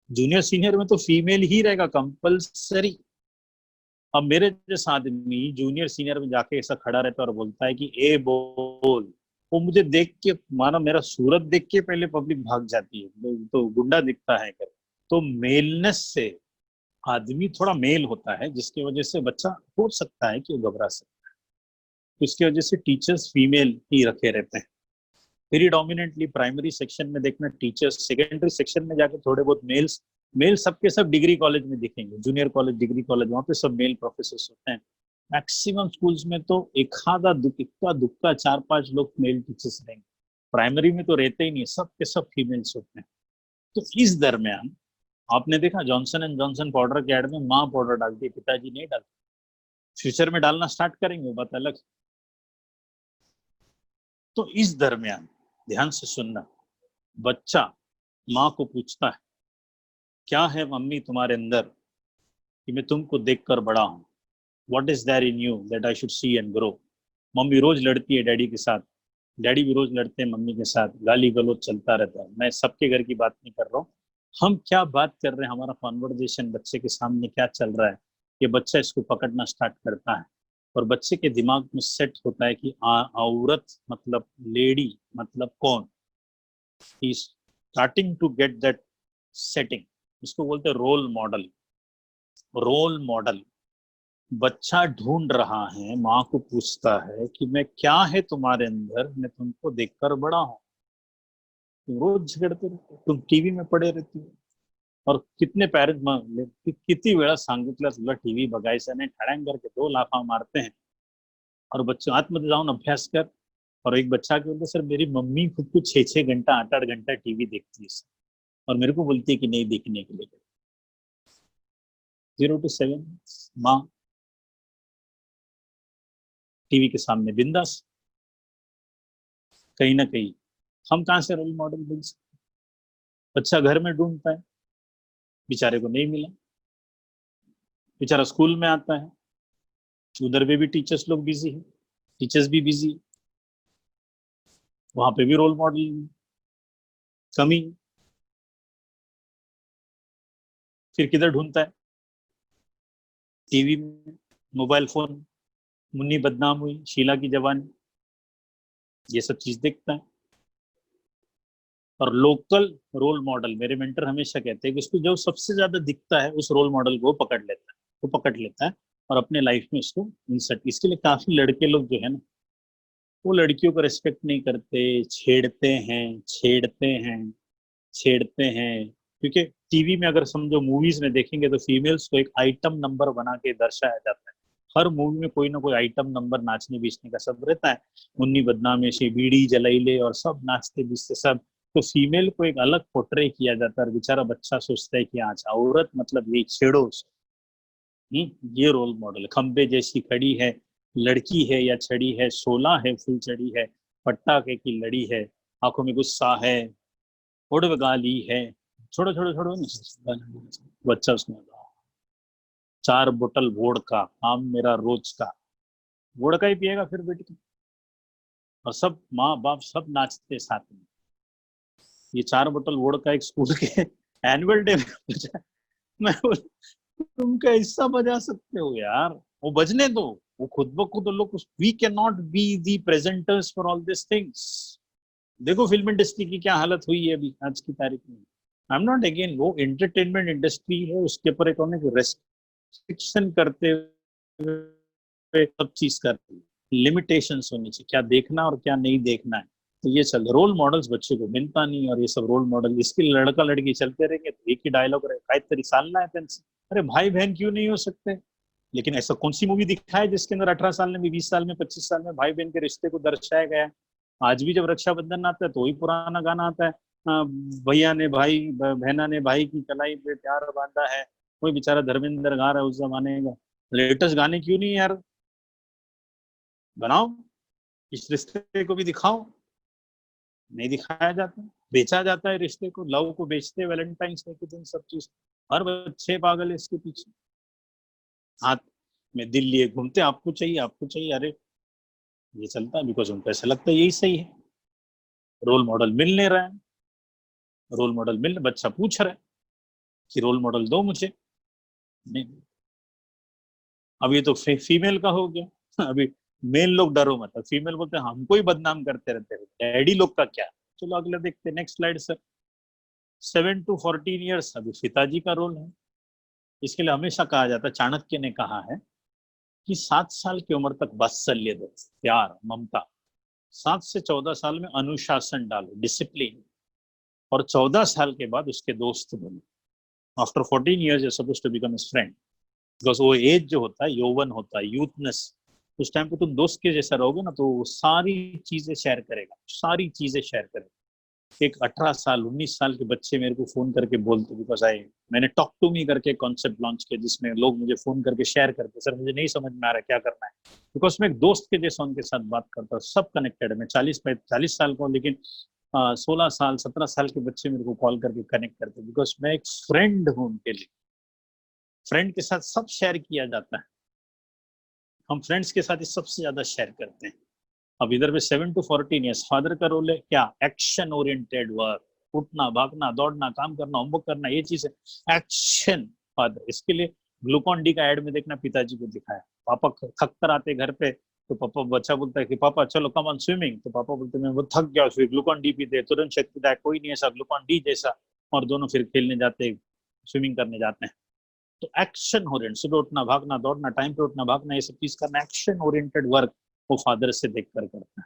जूनियर सीनियर में तो फीमेल ही रहेगा कंपल्सरी। अब मेरे जैसा आदमी जूनियर सीनियर में जाके ऐसा खड़ा रहता है और बोलता है कि ए बोल, वो मुझे देख के, मानो मेरा सूरत देख के पहले पब्लिक भाग जाती है, तो गुंडा दिखता है कर। तो मेलनेस से आदमी थोड़ा मेल होता है, जिसकी वजह से बच्चा हो सकता है कि वो घबरा सकता है, तो इसकी वजह से टीचर्स फीमेल ही रखे रहते हैं। प्रीडोमिनेंटली प्राइमरी सेक्शन में देखना टीचर्स, सेकेंडरी सेक्शन में जाके थोड़े बहुत मेल्स, मेल सबके सब डिग्री कॉलेज में दिखेंगे, जूनियर कॉलेज, डिग्री कॉलेज, वहाँ पे सब मेल प्रोफेसर होते हैं। मैक्सिमम स्कूल्स में तो इक्का दुक्का 4-5 लोग मेल टीचर्स रहेंगे, प्राइमरी में तो रहते ही नहीं, सब के सब फीमेल्स होते हैं। तो इस दरमियान आपने देखा जॉनसन एंड जॉनसन पाउडर के एड में माँ पाउडर डालती है, पिताजी नहीं डालते। फ्यूचर में डालना स्टार्ट करेंगे, वो बात अलग। तो इस दरमियान ध्यान से सुनना, बच्चा माँ को पूछता है, क्या है मम्मी तुम्हारे अंदर कि मैं तुमको देखकर बड़ा हूं, what is there in you that I should see and grow. Mummy रोज लड़ती है डैडी के साथ, डैडी भी रोज लड़ते हैं मम्मी के साथ, गाली गलौज चलता रहता है। मैं सबके घर की बात नहीं कर रहा हूँ, हम क्या बात कर रहे हैं, हमारा कॉन्वर्जेशन बच्चे के सामने क्या चल रहा है, ये बच्चा इसको पकड़ना स्टार्ट करता है, और बच्चे के दिमाग में सेट होता है कि औरत मतलब लेडी मतलब कौन, he starting to get that setting. इसको बोलते हैं रोल मॉडल। रोल मॉडल बच्चा ढूंढ रहा है, माँ को पूछता है कि मैं क्या है तुम्हारे अंदर, मैं तुमको देखकर बड़ा हूँ, तुम रोज झगड़ते रहते हो, तुम टीवी में पड़े रहती हो, और कितने पेरेंट्स कितनी वेळा सांगितलं तुला टीव्ही बघायचा नाही, ठड़ांग करके 2 लाफा मारते हैं, और बच्चों आतमध्ये जाऊन अभ्यास कर। और एक बच्चा के बोलते सर मेरी मम्मी खुद को 6-6 घंटा 8-8 घंटा टीवी देखती है सर, और मेरे को बोलती है कि नहीं देखने के लिए। 0 to 7 माँ टीवी के सामने बिंदास। कहीं ना कहीं हम कहाँ से रोल मॉडल बन सकते, बच्चा घर में ढूंढता है, बेचारे को नहीं मिला, बेचारा स्कूल में आता है, उधर पे भी टीचर्स लोग बिजी है, टीचर्स भी बिजी, वहां पे भी रोल मॉडल कमी। फिर किधर ढूंढता है, टीवी में, मोबाइल फोन, मुन्नी बदनाम हुई, शीला की जवानी, ये सब चीज देखता है। और लोकल रोल मॉडल, मेरे मेंटर हमेशा कहते हैं कि उसको जो सबसे ज्यादा दिखता है उस रोल मॉडल को पकड़ लेता है, वो पकड़ लेता है, और अपने लाइफ में उसको इंसर्ट। इसके लिए काफी लड़के लोग जो है ना, वो लड़कियों को रिस्पेक्ट नहीं करते, छेड़ते हैं। क्योंकि टीवी में अगर समझो, मूवीज में देखेंगे तो फीमेल्स को एक आइटम नंबर बना के दर्शाया जाता है। हर मूवी में कोई ना कोई आइटम नंबर नाचने बीचने का सब रहता है। मुन्नी बदनाम ऐसी बीड़ी जलाई ले और सब नाचते बीचते सब। तो फीमेल को एक अलग पोर्ट्रे किया जाता है और बेचारा बच्चा सोचता है कि आज औरत मतलब ये छेड़ो। ये रोल मॉडल। खंबे जैसी खड़ी है, लड़की है या छड़ी है, शोला है फुल चढ़ी है, पट्टाखे की लड़ी है, आंखों में गुस्सा है, उड़ गाली है। छोड़ो छोड़ो छोड़ो ना, बच्चा उसमें 4 बोतल वोडका, आम मेरा रोज का। वोडका ही पिएगा फिर बेटी। और सब माँ बाप सब नाचते साथ में। ये 4 बोतल वोडका एक स्कूल के एनुअल डे में बजा। मैं बोल, तुम क्या हिस्सा बजा सकते हो यार? वो बजने दो। वो खुद ब खुद लोग, we can not be the presenters for all this things. देखो फिल्म इंडस्ट्री की क्या हालत हुई है अभी आज की तारीख में। आई एम नॉट अगेन, वो एंटरटेनमेंट इंडस्ट्री है, उसके ऊपर एक रेस्ट्रिक्शन करते हुए सब चीज करती है। लिमिटेशंस होनी चाहिए, क्या देखना और क्या नहीं देखना है। तो ये चल, रोल मॉडल्स बच्चे को मिलता नहीं, और ये सब रोल मॉडल इसके लड़का लड़की चलते रहेंगे तो एक ही डायलॉग रहे, काहीतरी सालना है त्यांचं। अरे भाई बहन क्यों नहीं हो सकते? लेकिन ऐसा कौन सी मूवी दिखा है जिसके अंदर 18 साल में, 20 साल में, 25 साल में भाई बहन के रिश्ते को दर्शाया गया है? आज भी जब रक्षाबंधन आता है तो वही पुराना गाना आता है, भैया ने भाई, बहना ने भाई की कलाई पे प्यार बांधा है। कोई बेचारा धर्मेंद्र गा रहा है उस जमाने का। लेटेस्ट गाने क्यों नहीं यार? बनाओ, इस रिश्ते को भी दिखाओ। नहीं दिखाया जाता, बेचा जाता है रिश्ते को, लव को बेचते, वैलेंटाइंस डे के दिन सब चीज। हर बच्चे पागल है इसके पीछे, हाथ में दिल लिए घूमते, आपको चाहिए आपको चाहिए। अरे ये चलता है बिकॉज उनको ऐसा लगता है यही सही है। रोल मॉडल मिल नहीं रहा है। रोल मॉडल मिल, बच्चा पूछ रहा है कि रोल मॉडल दो मुझे। नहीं। अब ये तो फीमेल का हो गया। अभी मेल लोग डरो मत, फीमेल बोलते हैं हमको ही बदनाम करते रहते हैं, डैडी लोग का क्या। चलो अगले देखते, next slide sir. 7 to 14 years अभी पिताजी का रोल है। इसके लिए हमेशा कहा जाता है, चाणक्य ने कहा है कि 7 साल की उम्र तक वात्सल्य दो, प्यार ममता। 7 से 14 साल में अनुशासन डालो, डिसिप्लिन। और 14 साल के बाद उसके दोस्त बनो। After 14 years you suppose to become his friend. Because वो एज जो होता है, यौवन होता है, यूथनेस, उस टाइम पे तुम दोस्त के जैसा रहोगे ना, तो वो सारी चीजें शेयर करेगा, सारी चीजें शेयर करेगा। एक 18 साल 19 साल के बच्चे मेरे को फोन करके बोलते, बिकॉज आई, मैंने टॉक टू मी करके कॉन्सेप्ट लॉन्च किया जिसमें लोग मुझे फोन करके शेयर करते, सर मुझे नहीं समझ में आ रहा क्या करना है। बिकॉज मैं एक दोस्त के जैसा उनके साथ बात करता हूँ, सब कनेक्टेड है। मैं 40 साल का हूँ, लेकिन 16 साल 17 साल के बच्चे मेरे को कॉल करके कनेक्ट करते, बिकॉज मैं एक फ्रेंड हूँ उनके लिए। फ्रेंड के साथ सब शेयर किया जाता है। हम फ्रेंड्स के साथ ही सबसे ज्यादा शेयर करते हैं। अब इधर पे 7 to 14 years फादर का रोल है क्या? एक्शन ओरिएंटेड वर्क, उठना भागना दौड़ना काम करना होमवर्क करना, ये चीज है एक्शन। फादर, इसके लिए ग्लूकॉन डी का एड में देखना, पिताजी को दिखाया। पापा थक कर आते घर पे, तो पापा, बच्चा बोलता है कि पापा चलो कम ऑन स्विमिंग, तो पापा बोलते हैं मैं वो थक गया, फिर ग्लूकॉन डी पीते, तुरंत शक्तिदायक कोई नहीं ऐसा ग्लूकॉन डी जैसा। और दोनों फिर खेलने जाते, स्विमिंग करने जाते हैं। तो एक्शन ओरिएंटेड, सुबह उठना भागना दौड़ना, टाइम पे उठना भागना, ये सब चीज करना, एक्शन ओरिएंटेड वर्क वो फादर से देख कर करता है।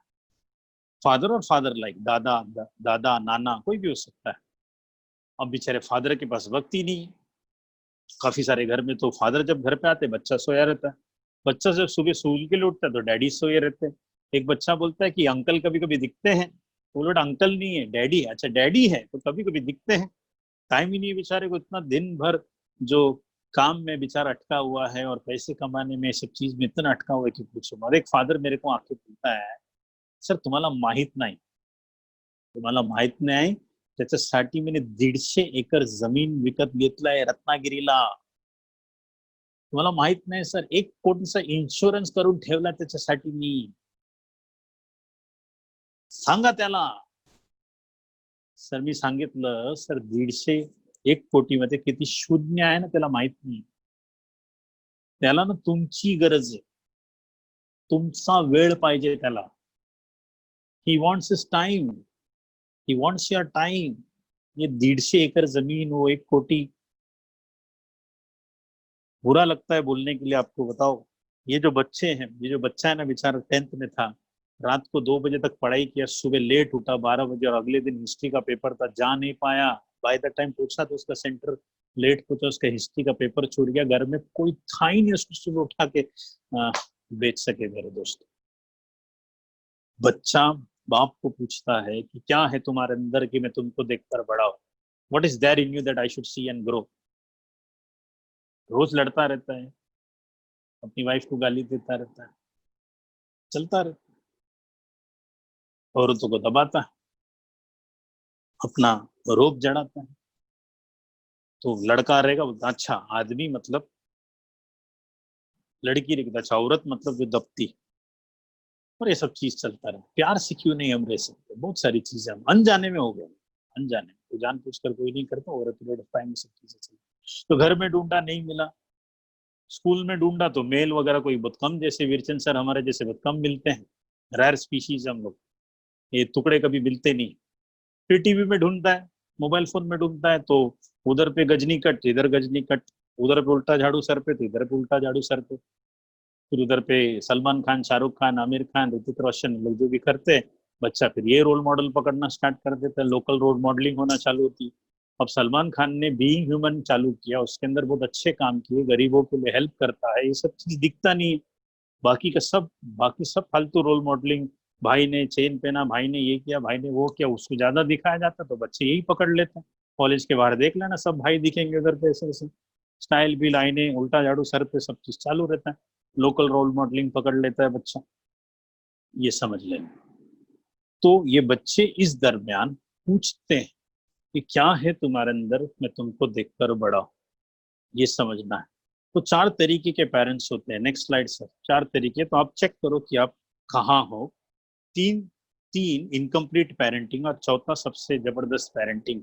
फादर और फादर लाइक दादा नाना कोई भी हो सकता है। अब बेचारे फादर के पास वक्त ही नहीं है। काफी सारे घर में तो फादर जब घर पे आते बच्चा सोया रहता है। बच्चा जब सुबह स्कूल के लिए उठता है तो डैडी सोए रहते हैं। एक बच्चा बोलता है कि अंकल कभी कभी दिखते हैं, तो बोलो अंकल नहीं है डैडी है। अच्छा डैडी है तो कभी कभी दिखते हैं। टाइम ही नहीं है बेचारे को, इतना दिन भर जो काम में बेचारा अटका हुआ है, और पैसे कमाने में, सब चीज में इतना अटका हुआ है कि पूछो। और एक फादर मेरे को आके बोलता है, सर तुम्हाला माहित नाही, तुम्हाला माहित नाही, त्याच्यासाठी मैंने 150 एकर जमीन विकत घेतलाय रत्नागिरीला। तुम्हाला माहित नाही सर, 1 कोटीचा इन्शुरन्स करून ठेवला त्याच्यासाठी मी। सांगा त्याला। सर मी सांगितलं, सर 1.5 कोटी मध्ये किती शून्य आहे ना त्याला माहित नाही। त्याला ना तुमची गरज आहे, तुमचा वेळ पाहिजे त्याला। He wants his time, he wants your time. ये 150 एकर जमीन, वो 1 कोटी, बुरा लगता है बोलने के लिए आपको, बताओ। ये जो बच्चे हैं, ये जो बच्चा है ना बेचारा 10th में था, रात को 2 बजे तक पढ़ाई किया, सुबह लेट उठा 12 बजे, और अगले दिन हिस्ट्री का पेपर था, जा नहीं पाया। बाय द टाइम पूछा तो उसका सेंटर लेट पहुंचा, उसका हिस्ट्री का पेपर छूट गया। घर में कोई था ही नहीं उसको सुबह उठा के बेच सके। मेरे दोस्त, बच्चा बाप को पूछता है कि क्या है तुम्हारे अंदर कि मैं तुमको देखकर बड़ा हूं, what is there in you that I should see and grow. रोज लड़ता रहता है, अपनी वाइफ को गाली देता रहता है, चलता रहता है, औरतों को दबाता है, अपना रोब जड़ाता है। तो लड़का रहेगा बोलता अच्छा आदमी मतलब लड़की रहेगी, अच्छा औरत मतलब जो दबती है। और ये सब चीज चलता रहे, प्यार से क्यों नहीं हम रह सकते। बहुत सारी चीजें हम अनजाने में हो गए, अनजाने में, तो जान पूछ कर कोई नहीं करता, औरत रोड टाइम सब चीजें चलती। तो घर में ढूंढा नहीं मिला, स्कूल में ढूंढा तो मेल वगैरह कोई बहुत कम, जैसे वीरचंद सर हमारे जैसे बहुत कम मिलते हैं, रेयर स्पीशीज हम लोग, ये टुकड़े कभी मिलते नहीं। फिर टीवी में ढूंढता है, मोबाइल फोन में ढूंढता है, तो उधर पे गजनी कट, इधर गजनी कट, उधर पे उल्टा झाड़ू सर पे, तो इधर पे उल्टा झाड़ू सर पे। फिर उधर पे सलमान खान, शाहरुख खान, आमिर खान, ऋतिक रोशन, लोग जो भी करते हैं, बच्चा फिर ये रोल मॉडल पकड़ना स्टार्ट कर देता है, लोकल रोल मॉडलिंग होना चालू होती है। अब सलमान खान ने बीइंग ह्यूमन चालू किया, उसके अंदर बहुत अच्छे काम किए, गरीबों के लिए हेल्प करता है, ये सब चीज दिखता नहीं है। बाकी का सब, बाकी सब फालतू रोल मॉडलिंग, भाई ने चेन पहना, भाई ने ये किया, भाई ने वो किया, उसको ज्यादा दिखाया जाता, तो बच्चे यही पकड़ लेते हैं। कॉलेज के बाहर देख लेना, सब भाई दिखेंगे उधर पे, ऐसे ऐसे स्टाइल भी, लाइनें, उल्टा झाड़ू सर पे, सब चीज चालू रहता है। लोकल रोल मॉडलिंग पकड़ लेता है बच्चा, ये समझ लेना। तो ये बच्चे इस दरमियान पूछते हैं कि क्या है तुम्हारे अंदर, मैं तुमको देखकर बड़ा हूं, ये समझना है। तो 4 तरीके के पेरेंट्स होते हैं। Next slide sir. 4 तरीके, तो आप चेक करो कि आप कहाँ हो। तीन, तीन इनकम्प्लीट पेरेंटिंग, और चौथा सबसे जबरदस्त पेरेंटिंग,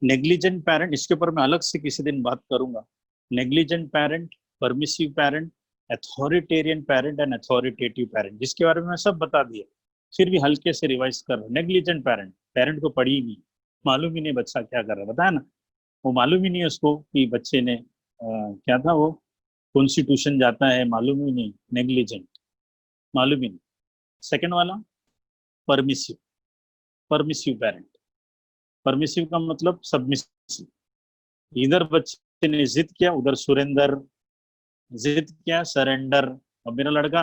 नेग्लिजेंट पेरेंट। इसके ऊपर मैं अलग से किसी दिन बात करूंगा। Negligent parent, permissive parent, authoritarian parent and authoritative parent, जिसके बारे में मैं सब बता दिया, फिर भी हल्के से रिवाइज कर रहा हूँ। नेग्लिजेंट पेरेंट, पेरेंट को पड़ी ही नहीं, मालूम ही नहीं बच्चा क्या कर रहा है, बताया ना। वो मालूम ही नहीं है उसको कि बच्चे ने क्या था वो, कॉन्स्टिट्यूशन जाता है, मालूम ही नहीं, नेग्लिजेंट, मालूम ही नहीं। सेकंड वाला परमिसिव, परमिसिव पेरेंट। परमिसिव का मतलब सबमिसिव, इधर बच्चे ने जिद किया, उधर सुरेंदर, जिद किया सरेंडर। अब मेरा लड़का,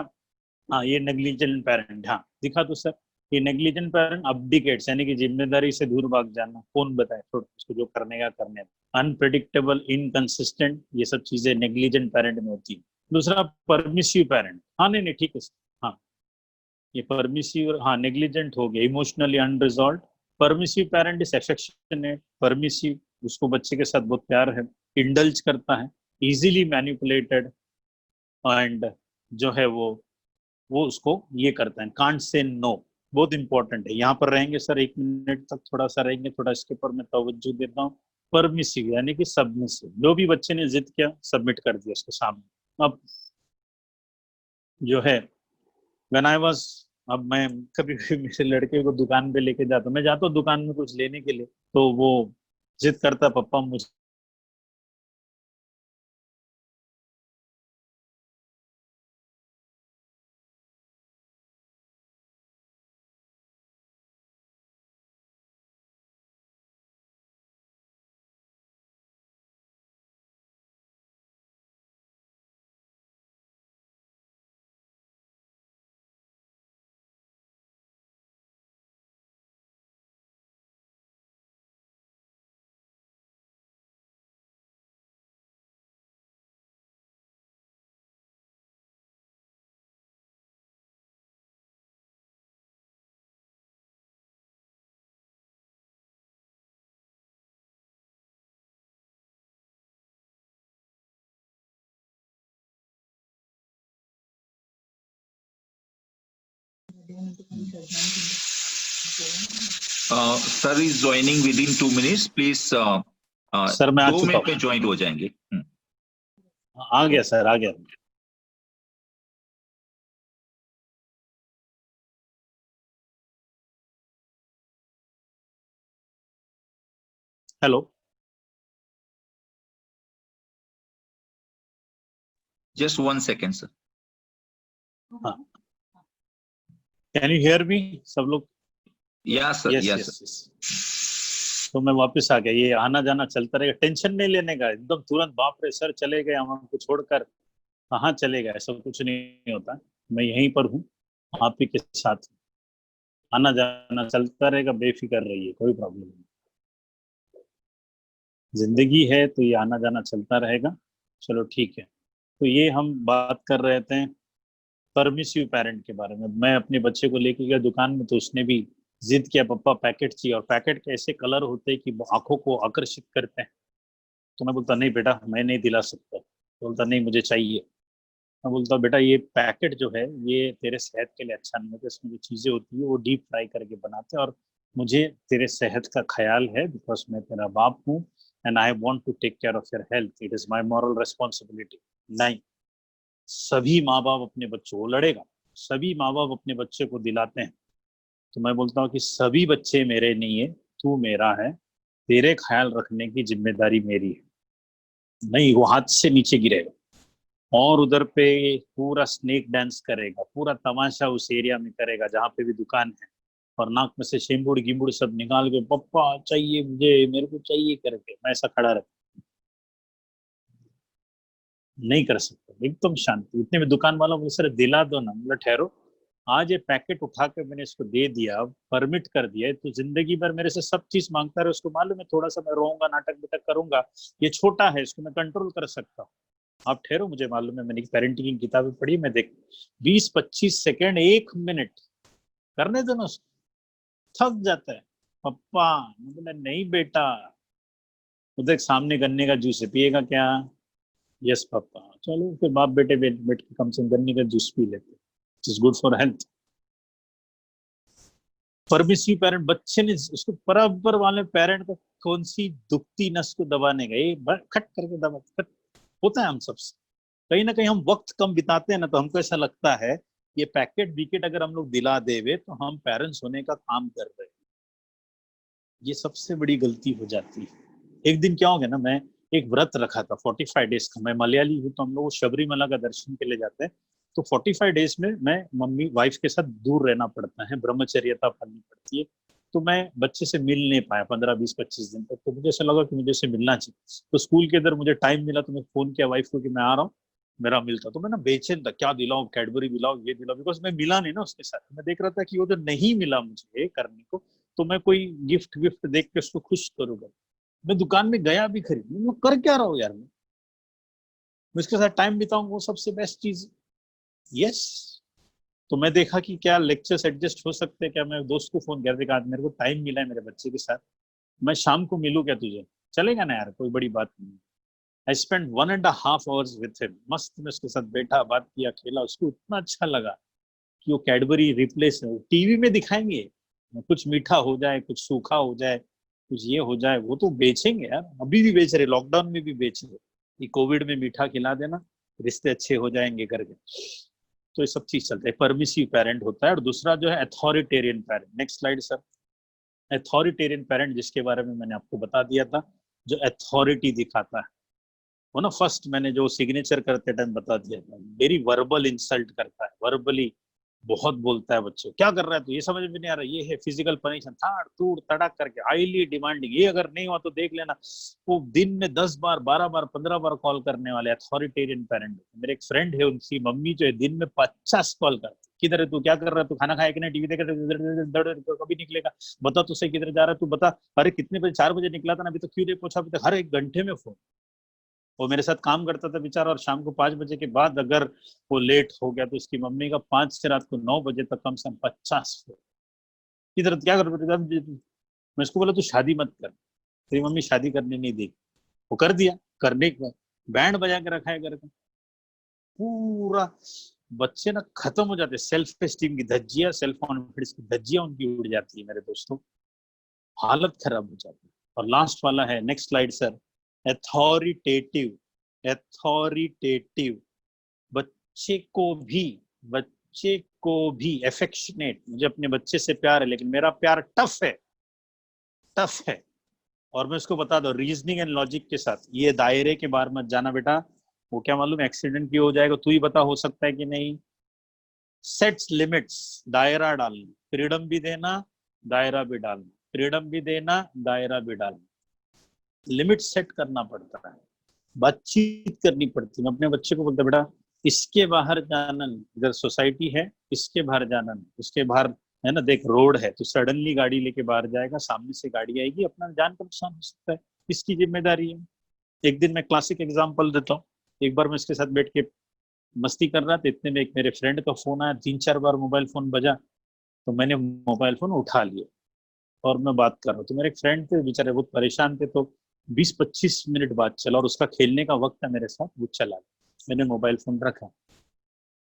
हाँ ये नेग्लिजेंट पेरेंट, हाँ दिखा दो सर। ये नेग्लिजेंट पेरेंट अब्डिकेट्स, यानी कि जिम्मेदारी से दूर भाग जाना, कौन बताए, छोड़ उसको, जो करने का करने। अनप्रिडिक्टेबल, इनकंसिस्टेंट, ये सब चीजें नेग्लिजेंट पेरेंट में होती है। दूसरा परमिसिव पेरेंट, हाँ नहीं नहीं ठीक है सर, हाँ ये परमिसिव, हाँ नेग्लिजेंट हो गया, emotionally unresolved. Permissive parent is affectionate, permissive, उसको बच्चे के साथ बहुत प्यार है, इंडल्ज करता है, इजीली मैनिपुलेटेड, एंड जो है वो उसको ये करता है, कांट से नो। बहुत इंपॉर्टेंट है, यहाँ पर रहेंगे सर 1 मिनट तक, थोड़ा सा रहेंगे, थोड़ा इसके ऊपर मैं तवज्जो देता हूँ। परमिसिव यानी कि सबमिसिव, जो भी बच्चे ने जिद किया सबमिट कर दिया उसके सामने। अब जो है, व्हेन आई वाज, अब मैं कभी कभी मेरे लड़के को दुकान पे लेके जाता हूँ, मैं जाता हूँ दुकान में कुछ लेने के लिए, तो वो जिद करता पापा मुझे। Sir is joining with in 2 minutes, please sir मैं आ दो चुका मिनट में हूँ, ज्वाइन हो जाएंगे। आ गया सर, आ गया। हेलो। Just 1 second, sir. हाँ, कैन यू हियर मी सब लोग? Yeah, sir. Yes Yes, yes sir. Yes. तो मैं वापस आ गया, ये आना जाना चलता रहेगा, टेंशन नहीं लेने का एकदम तुरंत, बाप रे सर चले गए हम हमको छोड़कर, कहाँ चले गए, ऐसा कुछ नहीं होता। मैं यहीं पर हूँ, आप ही के साथ हूँ। आना जाना चलता रहेगा, बेफिक्र रहिए, कोई प्रॉब्लम नहीं। जिंदगी है तो ये आना जाना चलता रहेगा। चलो ठीक है, तो ये हम बात कर रहे थे परमिसिव पेरेंट के बारे में। मैं अपने बच्चे को लेके गया दुकान में, तो उसने भी जिद किया पापा पैकेट चाहिए, और पैकेट के ऐसे कलर होते हैं कि वो आंखों को आकर्षित करते हैं। तो मैं बोलता नहीं बेटा मैं नहीं दिला सकता, बोलता नहीं मुझे चाहिए। मैं बोलता बेटा ये पैकेट जो है ये तेरे सेहत के लिए अच्छा नहीं होता, इसमें जो चीजें होती है वो डीप फ्राई करके बनाते हैं, और मुझे तेरे सेहत का ख्याल है बिकॉज मैं तेरा बाप हूँ, and I want to take care of your health, it is my moral responsibility. नहीं, सभी माँ बाप अपने बच्चों को, लड़ेगा, सभी माँ बाप अपने बच्चे को दिलाते हैं। तो मैं बोलता हूँ कि सभी बच्चे मेरे नहीं है, तू मेरा है, तेरे ख्याल रखने की जिम्मेदारी मेरी है। नहीं, वो हाथ से नीचे गिरेगा और उधर पे पूरा स्नेक डांस करेगा, पूरा तमाशा उस एरिया में करेगा जहाँ पे भी दुकान है, और नाक में से शेंबुड़ गिम्बुड़ सब निकाल के पप्पा चाहिए मुझे, मेरे को चाहिए करके मैं ऐसा खड़ा रहता, नहीं कर सकता, एकदम शांति। इतने में दुकान वाला बोले सर दिला दो ना, मतलब ठहरो, आज ये पैकेट उठा के मैंने इसको दे दिया, परमिट कर दिया है, तो जिंदगी भर मेरे से सब चीज मांगता रहे, उसको मालूम है थोड़ा सा मैं रोऊंगा नाटक बिटक करूंगा, ये छोटा है इसको मैं कंट्रोल कर सकता हूँ। आप ठहरो, मुझे मालूम है, मैंने पेरेंटिंग की किताबें पढ़ी, मैं देख 20-25 सेकेंड 1 मिनट करने दो ना उसको, थक जाता है। पप्पा, मतलब नहीं बेटा, उधर सामने गन्ने का जूस है, पिएगा क्या? Yes papa. चलो फिर बाप बेटे बैठ बैठ के कम से कम गन्ने का जूस पी लेते, is good for health. Permissive parent, बच्चे ने उसको बराबर वाले पेरेंट को कौन सी दुखती नस को दबाने गए, खट करके दबा खट, होता है हम सबसे। कहीं ना कहीं हम वक्त कम बिताते हैं ना, तो हमको ऐसा लगता है ये पैकेट विकेट अगर हम लोग दिला देवे तो हम पेरेंट्स होने का काम कर रहे हैं। ये सबसे बड़ी गलती हो जाती है। एक दिन क्या हो गया ना, मैं एक व्रत रखा था 45 डेज का, मैं मलयाली हूँ तो हम लोग शबरीमला का दर्शन के लिए जाते हैं, तो 45 डेज में मैं मम्मी वाइफ के साथ दूर रहना पड़ता है, ब्रह्मचर्यता पालनी पड़ती है। तो मैं बच्चे से मिल नहीं पाया 15-20-25 दिन तक, तो मुझे ऐसा लगा कि मुझे से मिलना चाहिए। तो स्कूल के इधर मुझे टाइम मिला तो मैं फोन किया वाइफ को कि मैं आ रहा हूँ, मेरा मिलता। तो मैं ना बेचैन था, क्या दिलाऊं, कैडबरी दिलाऊं, ये दिलाऊं, बिकॉज मैं मिला नहीं ना उसके साथ। मैं देख रहा था कि वो जो नहीं मिला मुझे करने को, तो मैं कोई गिफ्ट विफ्ट देख के उसको खुश करूंगा। मैं दुकान में गया भी खरीद, मैं कर क्या रहा हूँ यार, मैं उसके साथ टाइम बिताऊंगा, वो सबसे बेस्ट चीज। यस, तो मैं देखा कि क्या लेक्चर्स एडजस्ट हो सकते हैं क्या। मैं दोस्त को फोन कर दिया, आज मेरे को टाइम मिला है मेरे बच्चे के साथ, मैं शाम को मिलूं क्या तुझे, चलेगा ना यार, कोई बड़ी बात नहीं। I spend 1.5 hours with him, मस्त में उसके साथ बैठा, बात किया, खेला, उसको इतना अच्छा लगा कि वो कैडबरी रिप्लेस है, टीवी में दिखाएंगे कुछ मीठा हो जाए, कुछ सूखा हो जाए, कुछ ये हो जाए, वो तो बेचेंगे यार, अभी भी बेच रहे, लॉकडाउन में भी बेच रहे कि कोविड में मीठा खिला देना रिश्ते अच्छे हो जाएंगे करके। तो ये सब चीज चलता है, परमिसिव पेरेंट होता है। और दूसरा जो है authoritarian parent. Next slide sir. Authoritarian parent, जिसके बारे में मैंने आपको बता दिया था, जो अथॉरिटी दिखाता है वो ना, फर्स्ट मैंने जो सिग्नेचर करते टाइम बता दिया था, वेरी वर्बल इंसल्ट करता है, वर्बली बहुत बोलता है बच्चों, क्या कर रहा है तो ये समझ में नहीं आ रहा, ये है फिजिकल पनिशमेंट, थाड़ तूड़ तड़ाक करके, हाईली डिमांडिंग, ये अगर नहीं हुआ तो देख लेना। वो दिन में 10 बार 12 बार 15 बार कॉल करने वाले अथॉरिटेरियन पेरेंट। मेरे एक फ्रेंड है, उनकी मम्मी जो है दिन में 50 कॉल करती, किधर है तू, क्या कर रहा है तू, खाना खाया कि नहीं, टीवी देख रहा, कभी निकलेगा, बता तू सही किधर जा रहा है तू, बता, अरे कितने बजे, 4 बजे निकला था ना, अभी तो क्यों नहीं पहुंचा अभी तक, हर 1 घंटे में फोन। वो मेरे साथ काम करता था बेचारा, और शाम को 5 बजे के बाद अगर वो लेट हो गया तो उसकी मम्मी का 5 से रात को 9 बजे तक कम से कम 50। किधर क्या कर रहे, मैं उसको बोला तू शादी मत कर, तेरी मम्मी शादी करने नहीं देगी। वो कर दिया, करने के बाद बैंड बजा के रखा है घर का पूरा। बच्चे ना खत्म हो जाते, सेल्फ एस्टीम की धज्जियां, सेल्फ कॉन्फिडेंस की धज्जियां उनकी उड़ जाती है मेरे दोस्तों, हालत खराब हो जाती है। और लास्ट वाला है, next slide sir, authoritative. Authoritative, बच्चे को भी, बच्चे को भी एफेक्शनेट, मुझे अपने बच्चे से प्यार है, लेकिन मेरा प्यार टफ है, टफ है। और मैं उसको बता दूं रीजनिंग एंड लॉजिक के साथ, ये दायरे के बाहर मत जाना बेटा, वो क्या मालूम एक्सीडेंट भी हो जाएगा, तू ही बता हो सकता है कि नहीं। सेट्स लिमिट्स, दायरा डालना, फ्रीडम भी देना, दायरा भी डालना, फ्रीडम भी देना, दायरा भी डालना, लिमिट सेट करना पड़ता है, बातचीत करनी पड़ती है। मैं अपने बच्चे को बोलता बेटा इसके बाहर जाना नहीं, इधर सोसाइटी है इसके बाहर जाना नहीं, इसके बाहर है ना, देख रोड है, तो सडनली गाड़ी लेके बाहर जाएगा, सामने से गाड़ी आएगी, अपना जान का नुकसान हो सकता है, इसकी जिम्मेदारी है। एक दिन मैं क्लासिक एग्जांपल देता हूँ। एक बार मैं इसके साथ बैठ के मस्ती कर रहा था, इतने में एक मेरे फ्रेंड का फोन आया, 3-4 बार मोबाइल फोन बजा, तो मैंने मोबाइल फोन उठा लिया और मैं बात कर रहा हूँ। तो मेरे फ्रेंड थे बेचारे, बहुत परेशान थे, तो 20-25 मिनट बात चला और उसका खेलने का वक्त था मेरे साथ, वो चला गया। मैंने मोबाइल फोन रखा,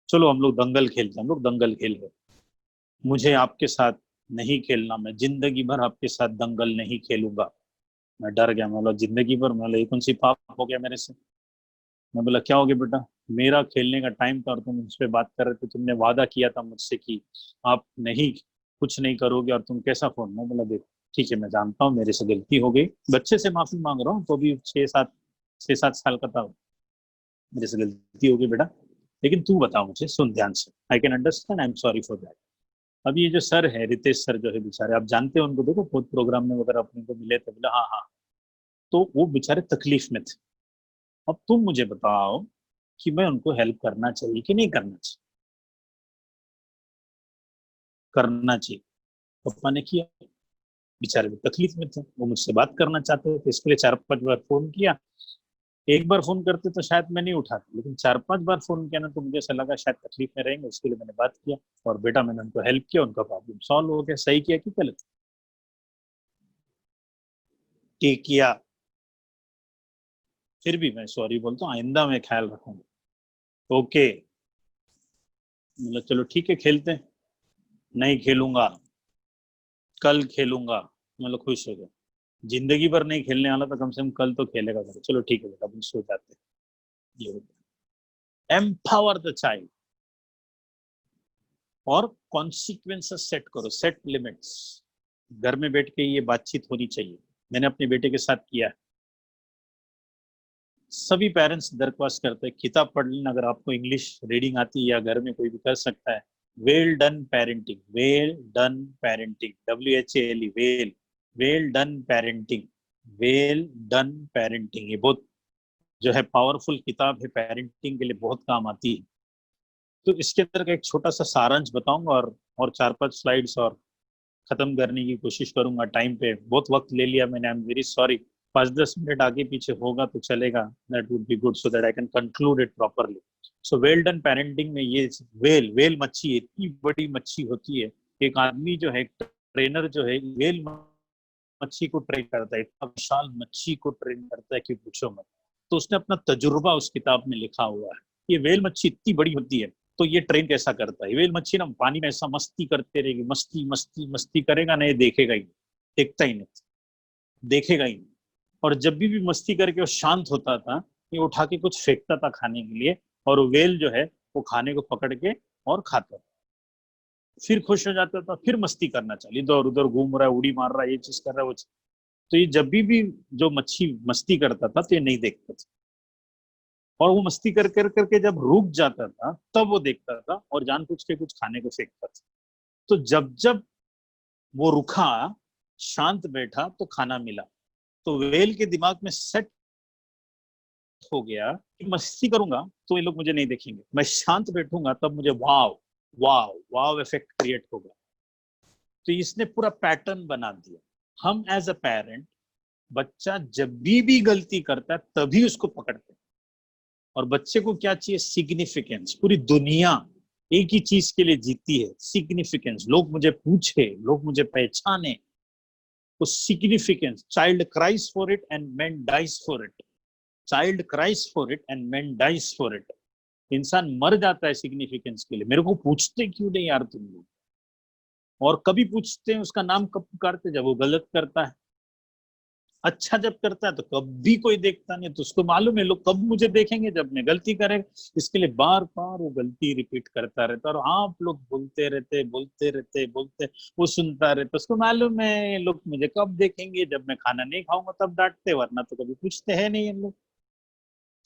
चलो हम लोग दंगल खेलते हैं। हम लोग दंगल खेल रहे, मुझे आपके साथ नहीं खेलना, मैं जिंदगी भर आपके साथ दंगल नहीं खेलूंगा। मैं डर गया, मैं बोला जिंदगी भर, मैं बोला ये कौन सी पाप हो गया मेरे से। मैं बोला क्या हो गया बेटा, मेरा खेलने का टाइम था और तुम उस पर बात कर रहे थे, तुमने वादा किया था मुझसे कि आप नहीं कुछ नहीं करोगे और तुम कैसा फोन। मैं बोला देखो ठीक है, मैं जानता हूँ मेरे से गलती हो गई, बच्चे से माफी मांग रहा हूँ, तो भी 6-7 साल का था, मेरे से गलती हो गई बेटा, लेकिन तू बता मुझे, सुन ध्यान से, I can understand, I am sorry for that. अब ये जो सर है, रितेश सर जो है बेचारे, आप जानते हैं उनको, देखो बहुत प्रोग्राम में वगैरह अपने को मिले थे, बोला हाँ हाँ, तो वो बेचारे तकलीफ में थे। अब तुम मुझे बताओ कि मैं उनको हेल्प करना चाहिए कि नहीं करना चाहिए। करना चाहिए। पापा ने किया, बेचारे भी तकलीफ में थे, वो मुझसे बात करना चाहते थे, इसके लिए 4-5 बार फोन किया। एक बार फोन करते तो शायद मैं नहीं उठाता, लेकिन 4-5 बार फोन किया ना, तो मुझे ऐसा लगा शायद तकलीफ में रहेंगे, उसके लिए मैंने बात किया। और बेटा मैंने उनको हेल्प किया, उनका प्रॉब्लम सॉल्व हो गया। सही किया कि गलत? ठीक किया। फिर भी मैं सॉरी बोलता हूँ, आइंदा मैं ख्याल रखूंगा। ओके, मतलब चलो ठीक है खेलते हैं। नहीं खेलूंगा, कल खेलूंगा। मतलब खुश हो गया, जिंदगी भर नहीं खेलने वाला तो कम से कम कल तो खेलेगा मेरे। चलो ठीक है बेटा, अपन सो जाते हैं। ये होता है एम्पावर द चाइल्ड। और कॉन्सिक्वेंसेस सेट करो, सेट लिमिट्स। घर में बैठ के ये बातचीत होनी चाहिए। मैंने अपने बेटे के साथ किया है। सभी पेरेंट्स दरख्वास्त करते हैं किताब पढ़ लेना, अगर आपको इंग्लिश रीडिंग आती है या घर में कोई भी कर सकता है। Well done parenting, well done parenting, WHALE, well, well done parenting, well done parenting, ये बहुत जो है पावरफुल किताब है, पेरेंटिंग के लिए बहुत काम आती है। तो इसके अंदर का एक छोटा सा सारांश बताऊंगा, और 4-5 स्लाइड्स और खत्म करने की कोशिश करूंगा। टाइम पे बहुत वक्त ले लिया मैंने, आई एम वेरी सॉरी। 5-10 मिनट आगे पीछे होगा तो चलेगा, that would be good, so that I can conclude it properly. So well done parenting में ये वेल, वेल मच्छी इतनी बड़ी मच्छी होती है। एक आदमी जो है, ट्रेनर जो है, वेल मच्छी को ट्रेन करता है, इतना विशाल मच्छी को ट्रेन करता है कि पूछो मत। तो उसने अपना तजुर्बा उस किताब में लिखा हुआ है। ये वेल मच्छी इतनी बड़ी होती है, तो ये ट्रेन कैसा करता है। वेल मच्छी ना पानी में ऐसा मस्ती करते रहेगी, मस्ती मस्ती मस्ती करेगा ना, ये देखेगा ही नहीं, देखता ही नहीं, देखेगा ही नहीं। और जब भी मस्ती करके वो शांत होता था, ये उठा के कुछ फेंकता था खाने के लिए, और वो वेल जो है वो खाने को पकड़ के और खाता था। फिर खुश हो जाता था, फिर मस्ती करना चाहिए, इधर उधर घूम रहा है, उड़ी मार रहा है, ये चीज कर रहा है, वो चीज। तो ये जब भी जो मच्छी मस्ती करता था तो ये नहीं देखता था, और वो मस्ती कर कर करके जब रुक जाता था तब वो देखता था और जानबूझ के कुछ खाने को फेंकता था। तो जब जब वो रुका, शांत बैठा, तो खाना मिला। तो वेल के दिमाग में सेट हो गया कि मस्ती करूंगा तो ये लोग मुझे नहीं देखेंगे, मैं शांत बैठूंगा तब मुझे वाव वाव वाव इफेक्ट क्रिएट होगा। तो इसने पूरा पैटर्न बना दिया। हम एज अ पेरेंट, बच्चा जब भी गलती करता है तभी उसको पकड़ते हैं। और बच्चे को क्या चाहिए? सिग्निफिकेंस। पूरी दुनिया एक ही चीज के लिए जीती है, सिग्निफिकेंस। लोग मुझे पूछे, लोग मुझे पहचाने, तो significance. Child cries for it and man dies for it, child cries for it and man dies for it. इंसान मर जाता है सिग्निफिकेंस के लिए। मेरे को पूछते क्यों नहीं यार तुम लोग? और कभी पूछते हैं उसका नाम कब पुकारते? जब वो गलत करता है। अच्छा जब करता है तो कभी कोई देखता नहीं, तो उसको मालूम है लोग कब मुझे देखेंगे, जब मैं गलती करेगा। इसके लिए बार बार वो गलती रिपीट करता रहता, और आप लोग बोलते रहते बोलते रहते बोलते, वो सुनता रहता। उसको मालूम है लोग मुझे कब देखेंगे, जब मैं खाना नहीं खाऊंगा तब डांटते, वरना तो कभी पूछते हैं नहीं हम लोग।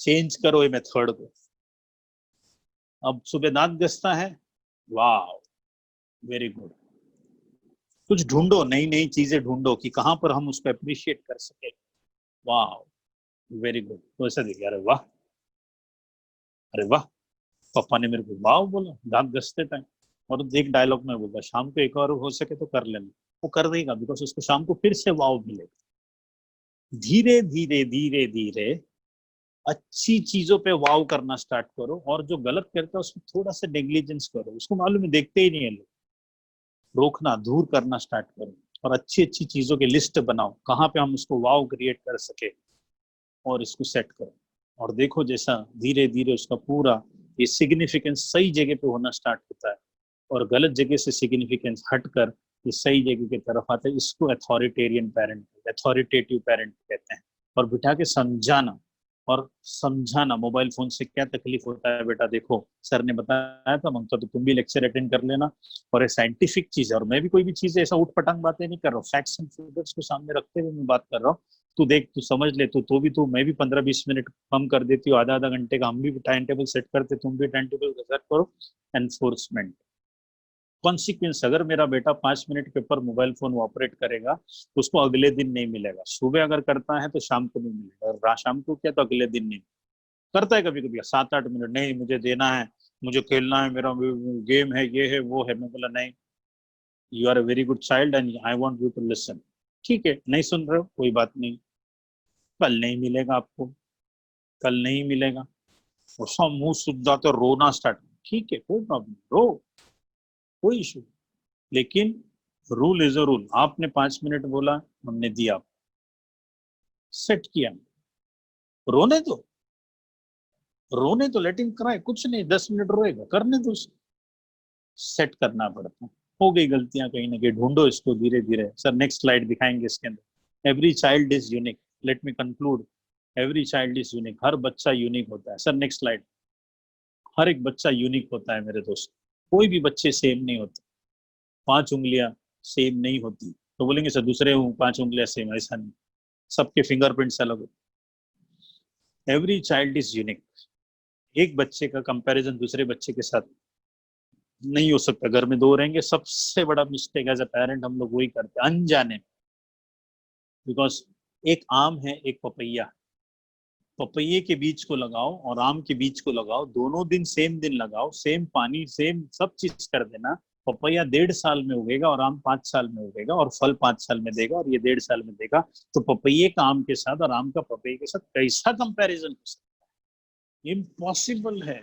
चेंज करो ये मेथड को। अब सुबह दांत घसता है, वाह वेरी गुड। कुछ ढूंढो, नई नई चीजें ढूंढो कि कहाँ पर हम उसको अप्रिशिएट कर सके। वाह वेरी गुड। तो ऐसा देखिए, अरे वाह, अरे वाह, पापा ने मेरे को वाह बोला दांत घसते टाइम। और एक डायलॉग में बोला, शाम को एक और हो सके तो कर लेना। वो कर देगा, बिकॉज उसको शाम को फिर से वाव मिलेगा। धीरे धीरे धीरे धीरे अच्छी चीजों पे वाव करना स्टार्ट करो, और जो गलत करता है उसमें थोड़ा सा नेग्लिजेंस करो। उसको मालूम है, देखते ही नहीं है लोग। रोकना, दूर करना स्टार्ट करो, और अच्छी अच्छी चीजों की लिस्ट बनाओ कहाँ पे हम उसको वाव क्रिएट कर सके, और इसको सेट करो। और देखो जैसा धीरे धीरे उसका पूरा ये सिग्निफिकेंस सही जगह पे होना स्टार्ट होता है, और गलत जगह से सिग्निफिकेंस हटकर ये सही जगह की तरफ आता है। इसको अथॉरिटेरियन पेरेंट, अथॉरिटेटिव पेरेंट कहते हैं। और बिठा के समझाना, और समझाना मोबाइल फोन से क्या तकलीफ होता है बेटा, देखो सर ने बताया था, मंगता तो तुम भी लेक्चर अटेंड कर लेना। और ये साइंटिफिक चीज है, और मैं भी कोई भी चीज ऐसा उठ पटांग बातें नहीं कर रहा हूँ, फैक्ट्स एंड फिगर्स को सामने रखते हुए मैं बात कर रहा हूँ। तू देख, तू समझ ले, तो भी तू, मैं भी 15-20 मिनट कम कर देती हूँ, आधा आधा घंटे का हम भी टाइम टेबल सेट करते, तुम भी टाइम टेबल सेट करो। एनफोर्समेंट, कॉन्सिक्वेंस, अगर मेरा बेटा 5 मिनट के ऊपर मोबाइल फोन ऑपरेट करेगा तो उसको अगले दिन नहीं मिलेगा। सुबह अगर करता है तो शाम को नहीं मिलेगा, और शाम को क्या तो अगले दिन नहीं करता है। कभी कभी 7-8 मिनट, नहीं मुझे देना है, मुझे खेलना है, मेरा गेम है, ये है वो है। मैं बोला नहीं, you are a very good child and I want you to listen. ठीक है, नहीं सुन रहे हो कोई बात नहीं, कल नहीं मिलेगा आपको, कल नहीं मिलेगा। और सब मुंह सूख जाते, रोना स्टार्ट। ठीक है, कोई प्रॉब्लम, रो, कोई इशू। लेकिन रूल इज अ रूल। आपने 5 मिनट बोला, हमने दिया, सेट किया, रोने दो, रोने तो लेट हिम क्राई, कुछ नहीं, 10 मिनट रोएगा, करने दो। सेट करना पड़ता है। हो गई गलतियां कहीं ना कहीं, ढूंढो इसको धीरे धीरे। सर नेक्स्ट स्लाइड दिखाएंगे इसके अंदर। Every child is unique, let me conclude. Every child is unique, हर बच्चा यूनिक होता है। Sir next slide. हर एक बच्चा यूनिक होता है मेरे दोस्त, कोई भी बच्चे सेम नहीं होते। 5 उंगलियां सेम नहीं होती, तो बोलेंगे सर दूसरे 5 उंगलियां सेम, ऐसा नहीं, सबके फिंगरप्रिंट्स अलग होते। Every child is unique. एक बच्चे का कंपैरिजन दूसरे बच्चे के साथ नहीं हो सकता। घर में दो रहेंगे, सबसे बड़ा मिस्टेक एज अ पेरेंट हम लोग वही करते हैं, अनजाने। बिकॉज एक आम है, एक पपैया, पपैये के बीज को लगाओ और आम के बीज को लगाओ, दोनों दिन सेम दिन लगाओ, सेम पानी, सेम सब चीज कर देना। पपैया 1.5 साल में उगेगा, और आम 5 साल में उगेगा, और फल 5 साल में देगा, और ये 1.5 साल में देगा। तो पपैये का आम के साथ और आम का पपैये के साथ कैसा कंपैरिजन हो सकता है? इम्पॉसिबल है।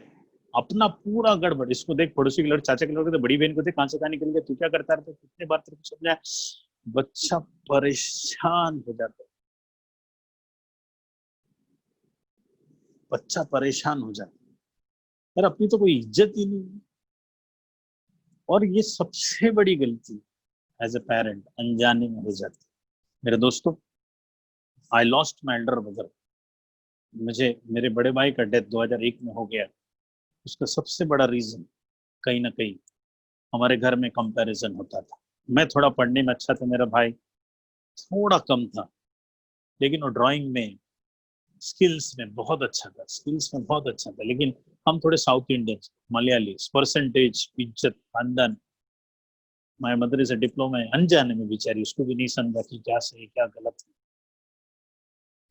अपना पूरा गड़बड़। इसको देख, पड़ोसी के लड़के, चाचा के लड़के, बड़ी बहन को देख, कहां से कहां निकल गया, तू क्या करता रहता, कितने बार तेरे को समझाया। बच्चा परेशान हो जाता है, बच्चा परेशान हो जाता है, यार अपनी तो कोई इज्जत ही नहीं। और ये सबसे बड़ी गलती एज ए पेरेंट अनजाने में हो जाती है। मेरे दोस्तों, I lost my elder brother. मुझे मेरे बड़े भाई का डेथ 2001 में हो गया। उसका सबसे बड़ा रीजन कहीं ना कहीं हमारे घर में कंपैरिजन होता था। मैं थोड़ा पढ़ने में अच्छा था, मेरा भाई थोड़ा कम था, लेकिन वो ड्राइंग में, स्किल्स में बहुत अच्छा था, स्किल्स में बहुत अच्छा था। लेकिन हम थोड़े साउथ इंडियन, मलयाली, परसेंटेज, इज्जत, खानदान। My mother is a diploma, अनजाने में बेचारी, उसको भी नहीं समझा कि क्या सही क्या गलत है।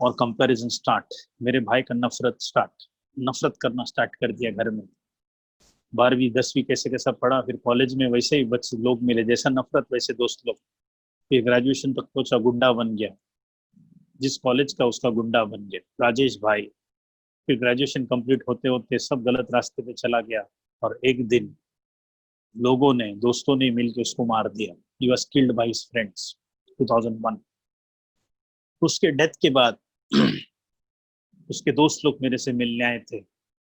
और कंपैरिजन स्टार्ट, मेरे भाई का नफरत स्टार्ट, नफरत करना स्टार्ट कर दिया घर में। 12वीं 10वीं कैसे कैसा पढ़ा, फिर कॉलेज में वैसे ही बच्चे लोग मिले, जैसा नफरत वैसे दोस्त लोग। फिर ग्रेजुएशन तक पहुंचा, गुंडा बन गया, जिस कॉलेज का उसका गुंडा बन गया, राजेश भाई। फिर ग्रेजुएशन कंप्लीट होते होते सब गलत रास्ते पे चला गया, और एक दिन लोगों ने, दोस्तों ने मिलकर उसको मार दिया। He was killed by his friends, 2001। उसके डेथ के बाद उसके दोस्त लोग मेरे से मिलने आए थे।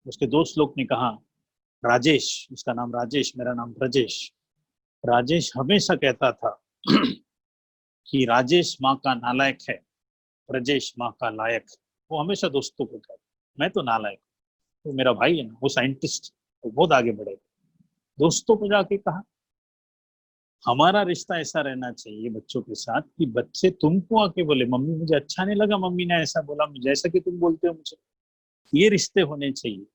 उसके दोस्त लोग ने कहा, राजेश, उसका नाम राजेश, मेरा नाम ब्रजेश, राजेश हमेशा कहता था कि राजेश माँ का नालायक है, ब्रजेश माँ का लायक। वो हमेशा दोस्तों को कहता, मैं तो नालायक, वो मेरा भाई है ना, वो साइंटिस्ट, वो बहुत आगे बढ़े। दोस्तों को जाके कहा। हमारा रिश्ता ऐसा रहना चाहिए बच्चों के साथ कि बच्चे तुमको आके बोले, मम्मी मुझे अच्छा नहीं लगा, मम्मी ने ऐसा बोला मुझे, ऐसा कि तुम बोलते हो मुझे। ये रिश्ते होने चाहिए।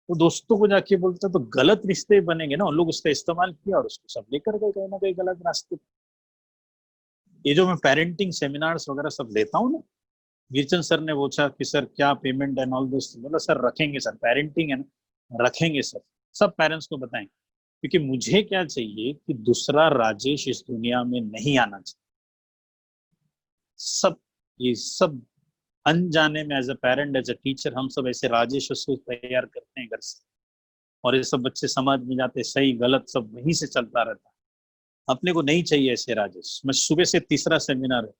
वो दोस्तों को जाके बोलता तो गलत रिश्ते बनेंगे ना, उन लोग उसका इस्तेमाल किया और उसको सब लेकर गए कहीं ना कहीं गलत रास्ते। ये जो मैं पेरेंटिंग सेमिनार्स वगैरह सब लेता हूँ ना, गिरचंद सर ने पूछा कि सर क्या पेमेंट एंड ऑल दिस, बोला सर रखेंगे सर, पेरेंटिंग है ना रखेंगे सर, सब पेरेंट्स को बताएं। क्योंकि मुझे क्या चाहिए कि दूसरा राजेश इस दुनिया में नहीं आना चाहिए। सब ये सब अनजाने में as a parent as a teacher हम सब ऐसे राजेश उसको तैयार करते हैं घर से, और ये सब बच्चे समाज में जाते सही गलत सब वहीं से चलता रहता है। अपने को नहीं चाहिए ऐसे राजेश। मैं सुबह से तीसरा सेमिनार है,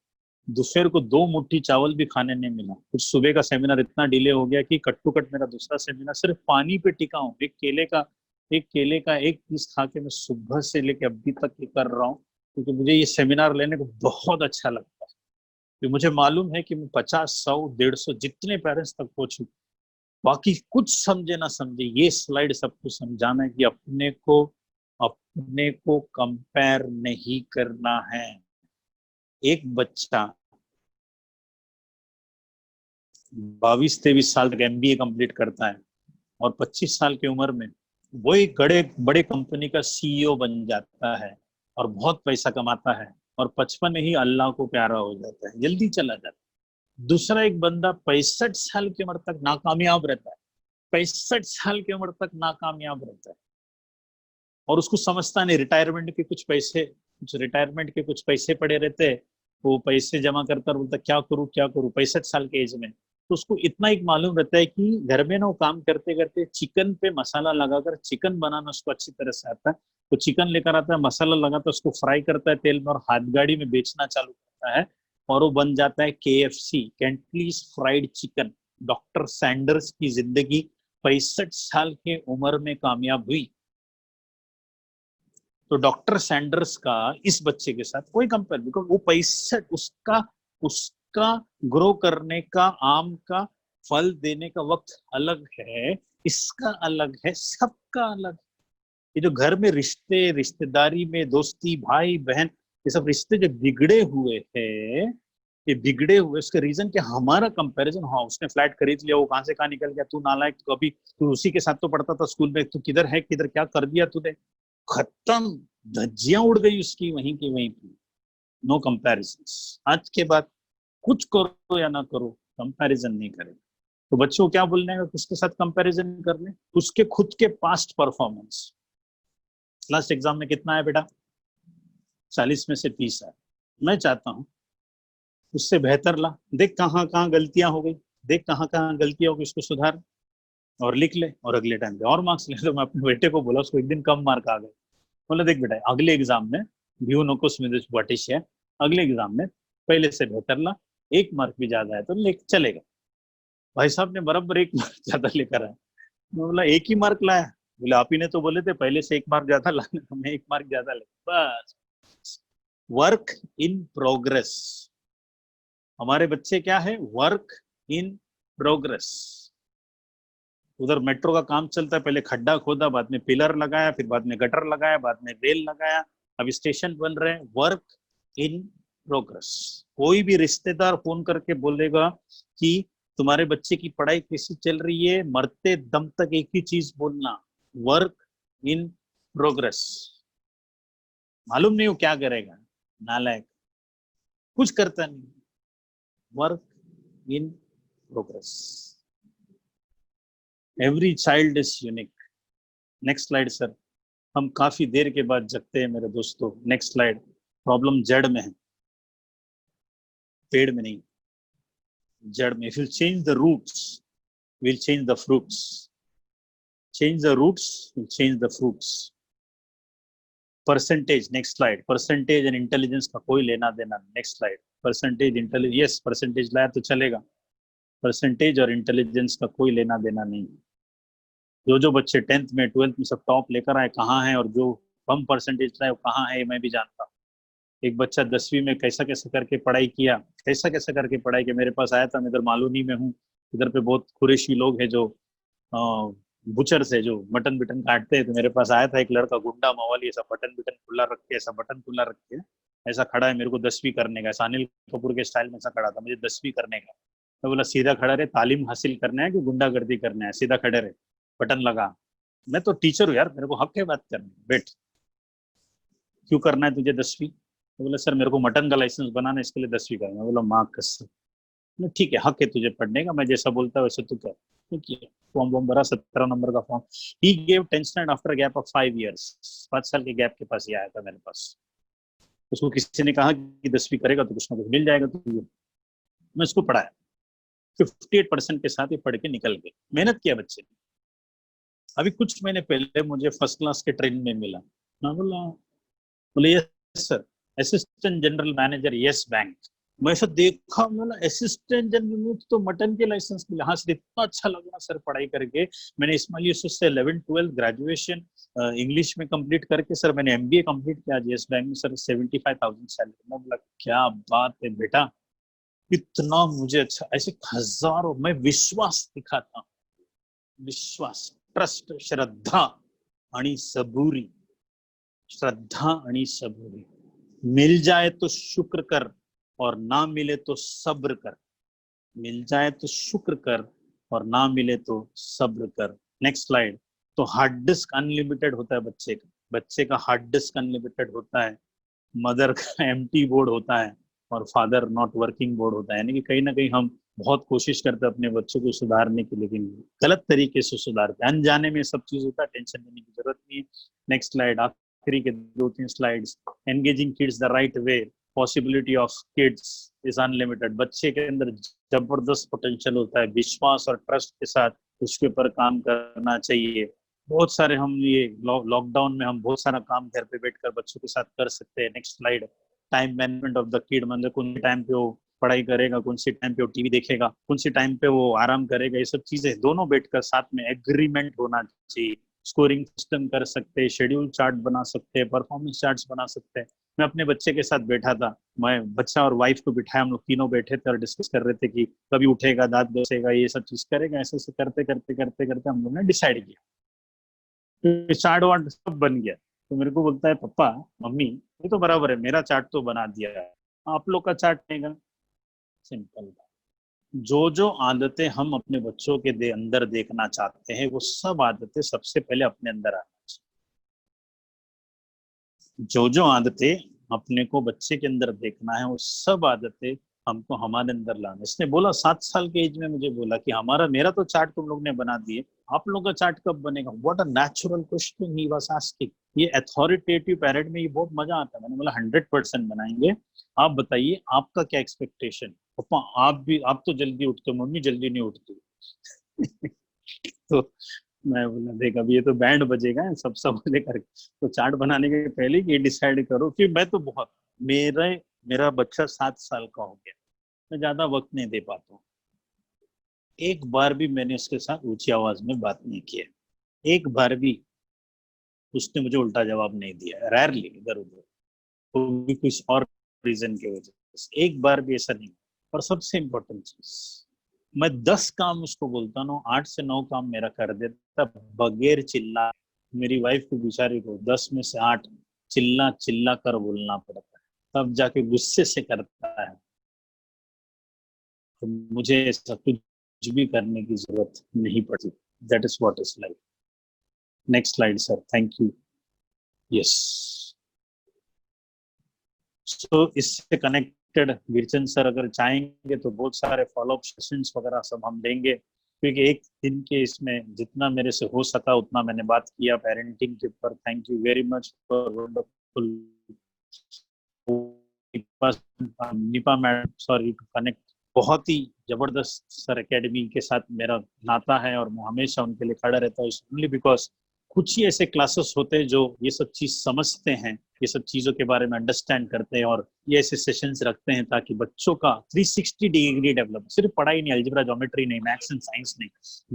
दोपहर को 2 मुट्ठी चावल भी खाने नहीं मिला। कुछ सुबह का सेमिनार इतना डिले हो गया कि कट टू कट मेरा दूसरा सेमिनार सिर्फ पानी पे टिका हूँ। एक केले का एक पीस खा के मैं सुबह से लेके अभी तक ये कर रहा हूँ, क्योंकि मुझे ये सेमिनार लेने को बहुत अच्छा लगता है। क्योंकि मुझे मालूम है कि मैं 50, 100, 150 जितने पेरेंट्स तक पहुंचू, बाकी कुछ समझे ना समझे, ये स्लाइड सबको समझाना है कि अपने को कंपेयर नहीं करना है। एक बच्चा 22-23 साल तक MBA कंप्लीट करता है और 25 साल की उम्र में वो एक बड़े बड़े कंपनी का CEO बन जाता है और बहुत पैसा कमाता है, और 55 में ही अल्लाह को प्यारा हो जाता है, जल्दी चला जाता है। दूसरा एक बंदा 65 साल की उम्र तक नाकामयाब रहता है, 65 साल की उम्र तक नाकामयाब रहता है, और उसको समझता नहीं रिटायरमेंट के कुछ पैसे पड़े रहते हैं, वो पैसे जमा करता बोलता क्या करूं क्या करूं 65 साल के एज में। तो उसको इतना एक मालूम रहता है कि घर में ना वो काम करते करते चिकन पे मसाला लगाकर चिकन बनाना उसको अच्छी तरह से आता है। तो चिकन लेकर आता है, मसाला लगाता है, उसको फ्राई करता है तेल में और हाथ गाड़ी में बेचना चालू करता है, और वो बन जाता है KFC, Kentucky fried chicken. Doctor Sanders की जिंदगी 65 साल के उम्र में कामयाब हुई। तो डॉक्टर सैंडर्स का इस बच्चे के साथ कोई कंपेयर, बिकॉज वो 65, उसका उसका ग्रो करने का, आम का फल देने का वक्त अलग है, इसका अलग है, सबका अलग। ये जो घर में रिश्ते, रिश्तेदारी में दोस्ती, भाई बहन, ये सब रिश्ते जो बिगड़े हुए हैं, ये बिगड़े हुए इसका रीजन क्या, हमारा कंपैरिजन। हाँ उसने फ्लैट खरीद लिया, वो कहां से कहां निकल गया, तू नालायक, तो अभी तू उसी के साथ तो पढ़ता था स्कूल में, तू किधर है, किधर क्या कर दिया तूने, खत्म, धज्जियां उड़ गई उसकी वहीं की वहीं पे। No comparison. आज के बाद कुछ करो या ना करो, कंपैरिजन नहीं करें। तो बच्चों को क्या बोलने का, किसके साथ कंपैरिजन करने, उसके खुद के पास्ट परफॉर्मेंस। लास्ट एग्जाम में कितना है बेटा, 40 में से 30 है। मैं चाहता हूं उससे बेहतर ला, देख कहाँ कहाँ गलतियां हो गई, देख कहाँ कहाँ गलतियां हो गई, उसको सुधार और लिख ले, और अगले टाइम पे और मार्क्स ले। तो मैं अपने बेटे को बोला, उसको एक दिन कम मार्क आ गए, बोला देख बेटा अगले एग्जाम में व्यू नोकोस में है, अगले एग्जाम में पहले से बेहतर ला, 1 मार्क भी ज्यादा है तो ले चलेगा। भाई साहब ने बराबर 1 मार्क ज्यादा लेकर आया। मैं बोला 1 ही मार्क लाया, बोले आप ही ने तो बोले थे पहले से 1 मार्क ज्यादा लाने, तो मैं 1 मार्क ज्यादा ले बस। Work in progress. हमारे बच्चे क्या है, वर्क इन प्रोग्रेस। उधर मेट्रो का काम चलता है, पहले खड्डा खोदा, बाद में पिलर लगाया, फिर बाद में गटर लगाया, बाद में रेल लगाया, अभी स्टेशन बन रहे हैं, वर्क इन प्रोग्रेस। कोई भी रिश्तेदार फोन करके बोलेगा कि तुम्हारे बच्चे की पढ़ाई कैसी चल रही है, मरते दम तक एक ही चीज बोलना, वर्क इन प्रोग्रेस। मालूम नहीं वो क्या करेगा, नालायक, कुछ करता नहीं, work in progress. Every child is unique. Next slide sir. हम काफी देर के बाद जगते हैं मेरे दोस्तों। Next slide. प्रॉब्लम जड़ में है, पेड़ में नहीं, जड़ में। Will change the roots, will change the fruits, change the roots will change the fruits. Percentage, next slide. Percentage and intelligence का कोई लेना देना। Next slide. Percentage intelligence, yes percentage लाया तो चलेगा, परसेंटेज और इंटेलिजेंस का कोई लेना देना नहीं। जो बच्चे 10th में 12th में सब टॉप लेकर आए कहाँ हैं, और जो कम परसेंटेज लाए वो कहाँ है, मैं भी जानता हूँ। एक बच्चा 10वीं में कैसा कैसा करके पढ़ाई किया, कैसा कैसा करके पढ़ाई किया, मेरे पास आया था। मैं इधर मालूनी में हूँ, इधर पे बहुत कुरैशी लोग हैं जो बुचर से जो मटन बिटन काटते हैं, तो मेरे पास आया था एक लड़का, गुंडा मवाली, ऐसा बटन बिटन खुला रख के, ऐसा बटन खुला रख के ऐसा खड़ा है, मेरे को 10वीं करने का, ऐसा अनिल कपूर के स्टाइल में ऐसा खड़ा था, मुझे 10वीं करने का। मैं बोला सीधा खड़ा रहे, तालीम हासिल करना है कि गुंडागर्दी करना है, सीधा खड़े रहे, बटन लगा। मैं तो टीचर हूँ यार, मेरे को हक है बात करने, बैठ। क्यों करना है तुझे 10वीं? तो बोला सर मेरे को मटन का लाइसेंस बनाना है, इसके लिए 10वीं का। मैं बोला माँ कसम। बोला, ठीक है, हक है तुझे पढ़ने का, मैं जैसा बोलता है वैसे तू कर। ठीक है, फॉर्म वॉर्म भरा, 17 नंबर का form. He gave 10 stand after gap of 5 years, 5 साल के गैप के पास ये आया था मेरे पास। उसको किसी ने कहा कि 10वीं करेगा तो कुछ ना कुछ मिल जाएगा तुझे। मैं उसको पढ़ाया, 58% के साथ ये पढ़ के निकल गए। मेहनत किया बच्चे ने। अभी कुछ महीने पहले मुझे फर्स्ट क्लास के ट्रेन में मिला। मैं बोला, बोले yes sir, assistant general manager yes bank. मैं ऐसा देखा, बोला असिस्टेंट जनरल तो मटन के लाइसेंस मिला। हाँ सर, इतना अच्छा लगा सर पढ़ाई करके। मैंने इस्माइल यूसुफ से 11-12 ग्रेजुएशन इंग्लिश में कंप्लीट करके सर मैंने एमबीए कंप्लीट किया यस बैंक में सर, 75,000 सैलरी। मैं बोला क्या बात है बेटा, इतना मुझे अच्छा। ऐसे हजारों, मैं विश्वास दिखाता, विश्वास, ट्रस्ट, श्रद्धा आणि सबुरी, श्रद्धा आणि सबुरी। मिल जाए तो शुक्र कर और ना मिले तो सब्र कर। मिल जाए तो शुक्र कर और ना मिले तो सब्र कर। Next slide. तो हार्ड डिस्क अनलिमिटेड होता है बच्चे का, बच्चे का हार्ड डिस्क अनलिमिटेड होता है, मदर का एम्प्टी बोर्ड होता है और फादर नॉट वर्किंग बोर्ड होता है। यानी कि कहीं ना कहीं हम बहुत कोशिश करते हैं अपने बच्चों को सुधारने की, लेकिन गलत तरीके से सुधारते हैं। अनजाने में सब चीज होता है, टेंशन लेने की जरूरत नहीं है। नेक्स्ट स्लाइड, आखिरी के 2-3 slides. Engaging kids the right way, possibility of kids is unlimited. बच्चे के अंदर जबरदस्त पोटेंशियल होता है, विश्वास और ट्रस्ट के साथ उसके ऊपर काम करना चाहिए। बहुत सारे हम ये लॉकडाउन में हम बहुत सारा काम घर पे बैठकर बच्चों के साथ कर सकते हैं। Next slide. Time management of the kid, मतलब कौन सी टाइम पे वो पढ़ाई करेगा, कौन सी टाइम पे वो टीवी देखेगा, कौन सी टाइम पे वो आराम करेगा, ये सब चीजें दोनों बैठकर साथ में एग्रीमेंट होना चाहिए। स्कोरिंग सिस्टम कर सकते हैं, शेड्यूल चार्ट बना सकते हैं, परफॉर्मेंस चार्ट्स बना सकते हैं। मैं अपने बच्चे के साथ बैठा था, मैं बच्चा और वाइफ को बिठाया, हम लोग तीनों बैठे थे और डिस्कस कर रहे थे कि कभी उठेगा, दांत घसेगा, ये सब चीज करेगा। ऐसे ऐसे करते करते करते करते हम लोग ने डिसाइड किया, चार्ट वार्ट सब बन गया। तो मेरे को बोलता है पापा मम्मी ये तो बराबर है, मेरा चार्ट तो बना दिया है, आप लोग का चार्ट बनेगा। सिंपल। जो जो आदतें हम अपने बच्चों के अंदर देखना चाहते हैं वो सब आदतें सबसे पहले अपने अंदर आना चाहिए। जो जो आदतें अपने को बच्चे के अंदर देखना है वो सब आदतें हमको हमारे अंदर लाना। इसने बोला 7 साल के एज में मुझे बोला कि हमारा मेरा तो चार्ट तुम लोग ने बना दिए, आप लोग का चार्ट कब बनेगा? What a natural question he was asking. ये अथॉरिटेटिव पेरेंट में ये बहुत मजा आता है। मैंने बोला 100% बनाएंगे। आप बताइए आपका क्या एक्सपेक्टेशन? पापा आप तो जल्दी उठते हो, मम्मी जल्दी नहीं उठती। तो मैं बोला देख अभी ये तो बैंड बजेगा, सब सब लेकर, तो चार्ट बनाने के पहले ये डिसाइड करो कि मैं तो बहुत, मेरा मेरा बच्चा 7 साल का हो गया, मैं ज्यादा वक्त नहीं दे पाता हूँ। एक बार भी मैंने उसके साथ ऊंची आवाज में बात नहीं की है, एक बार भी उसने मुझे उल्टा जवाब नहीं दिया, रैरली इधर उधर, वो भी कुछ और रीजन की वजह से, एक बार भी ऐसा नहीं। और सबसे इम्पोर्टेंट चीज, मैं 10 काम उसको बोलता ना, 8 से 9 काम मेरा कर देता बगैर चिल्ला। मेरी वाइफ को बेचारी को 10 में से 8 चिल्ला चिल्ला कर बोलना पड़ता है, तब जाके गुस्से से करता है। तो मुझे ऐसा कुछ भी करने की जरूरत नहीं पड़ती। That is what is life. Next slide sir, thank you. Yes, so इससे कनेक्टेड वीरचंद सर अगर चाहेंगे तो बहुत सारे फॉलोअप सेशंस वगैरह सब हम देंगे, क्योंकि एक दिन के इसमें जितना मेरे से हो सका उतना मैंने बात किया पेरेंटिंग के ऊपर। Thank you very much for wonderful Nipa madam, sorry to connect. बहुत ही जबरदस्त सर एकेडमी के साथ मेरा नाता है और मैं हमेशा उनके लिए खड़ा रहता हूँ, ओनली बिकॉज कुछ ही ऐसे क्लासेस होते हैं जो ये सब चीज समझते हैं, ये सब चीजों के बारे में अंडरस्टैंड करते हैं, और ये ऐसे सेशंस रखते हैं ताकि बच्चों का 360 डिग्री डेवलप, सिर्फ पढ़ाई नहीं, अलजेब्रा ज्योमेट्री नहीं, मैथ्स एंड साइंस नहीं,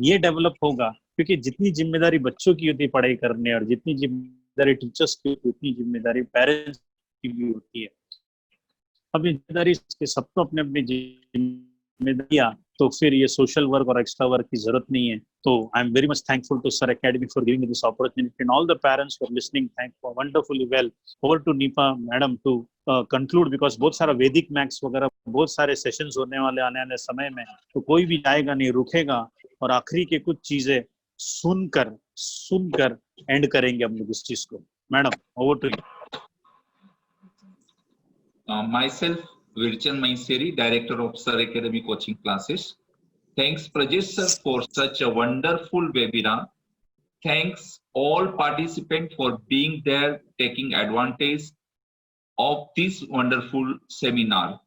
ये डेवलप होगा। क्योंकि जितनी जिम्मेदारी बच्चों की होती है पढ़ाई करने, और जितनी जिम्मेदारी टीचर्स की होती है उतनी जिम्मेदारी पेरेंट्स की भी होती है। अब जिम्मेदारी के सबको अपने अपनी जिम्मेदारियां तो फिर ये सोशल वर्क और एक्स्ट्रा वर्क की जरूरत नहीं है. तो I am very much thankful to sir academy for giving this opportunity and all the parents for listening. Thank for wonderfully well. Over to Nipa madam to conclude, because बहुत सारा वैदिक maths वगैरह बहुत सारे सेशंस होने वाले आने वाले समय में, तो कोई भी जाएगा नहीं, रुकेगा, और आखिरी के कुछ चीजें सुनकर एंड करेंगे हम लोग इस चीज को. Madam, over to you. Myself, Virchan Maiseri, Director of Sir Academy Coaching Classes. Thanks, Prajesh sir, for such a wonderful webinar. Thanks all participants for being there, taking advantage of this wonderful seminar.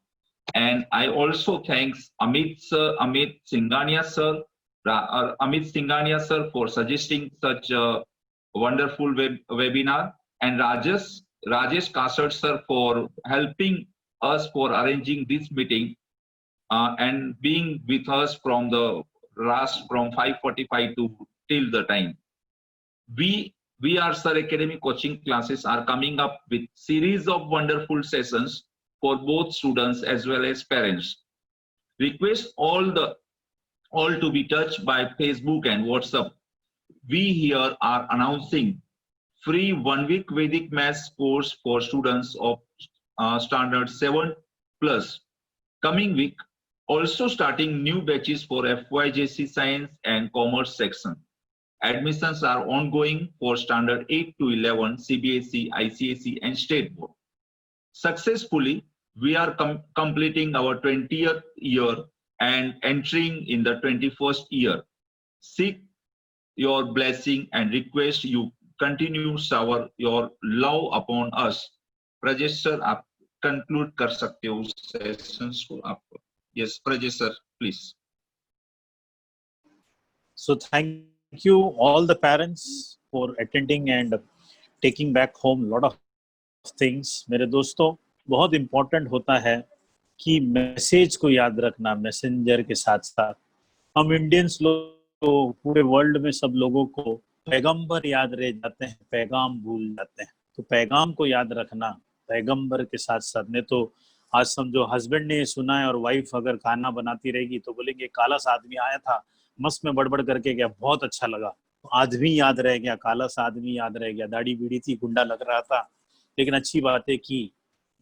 And I also thanks Amit Singhania sir for suggesting such a wonderful webinar, and Rajesh Kasad sir for helping us for arranging this meeting and being with us from the last from 5:45 to till the time. We are Sir Academy coaching classes are coming up with series of wonderful sessions for both students as well as parents. Request all to be touched by Facebook and WhatsApp. We here are announcing free 1-week Vedic Maths course for students of standard 7 plus. Coming week, also starting new batches for FYJC Science and Commerce section. Admissions are ongoing for standard 8 to 11, CBSE, ICSE and State Board. Successfully, we are completing our 20th year and entering in the 21st year. Seek your blessing and request you continue shower your love upon us. Prajesh sir, आप conclude कर सकते हो sessions को आप. Yes, Prajesh sir, please. So thank you all the parents for attending and taking back home lot of things. मेरे दोस्तों, बहुत important होता है कि मैसेज को याद रखना. मैसेंजर के साथ साथ हम इंडियंस लोग तो पूरे वर्ल्ड में सब लोगों को पैगंबर याद रह जाते हैं, पैगाम भूल जाते हैं. तो पैगाम को याद रखना पैगंबर के साथ साथ. नहीं तो आज समझो हस्बैंड ने सुना है और वाइफ अगर खाना बनाती रहेगी तो बोलेंगे काला सा आदमी आया था, मस्त में बड़बड़ करके गया, बहुत अच्छा लगा. तो आदमी याद रह गया, काला सा आदमी याद रह गया, दाढ़ी बीड़ी थी, गुंडा लग रहा था. लेकिन अच्छी बात है कि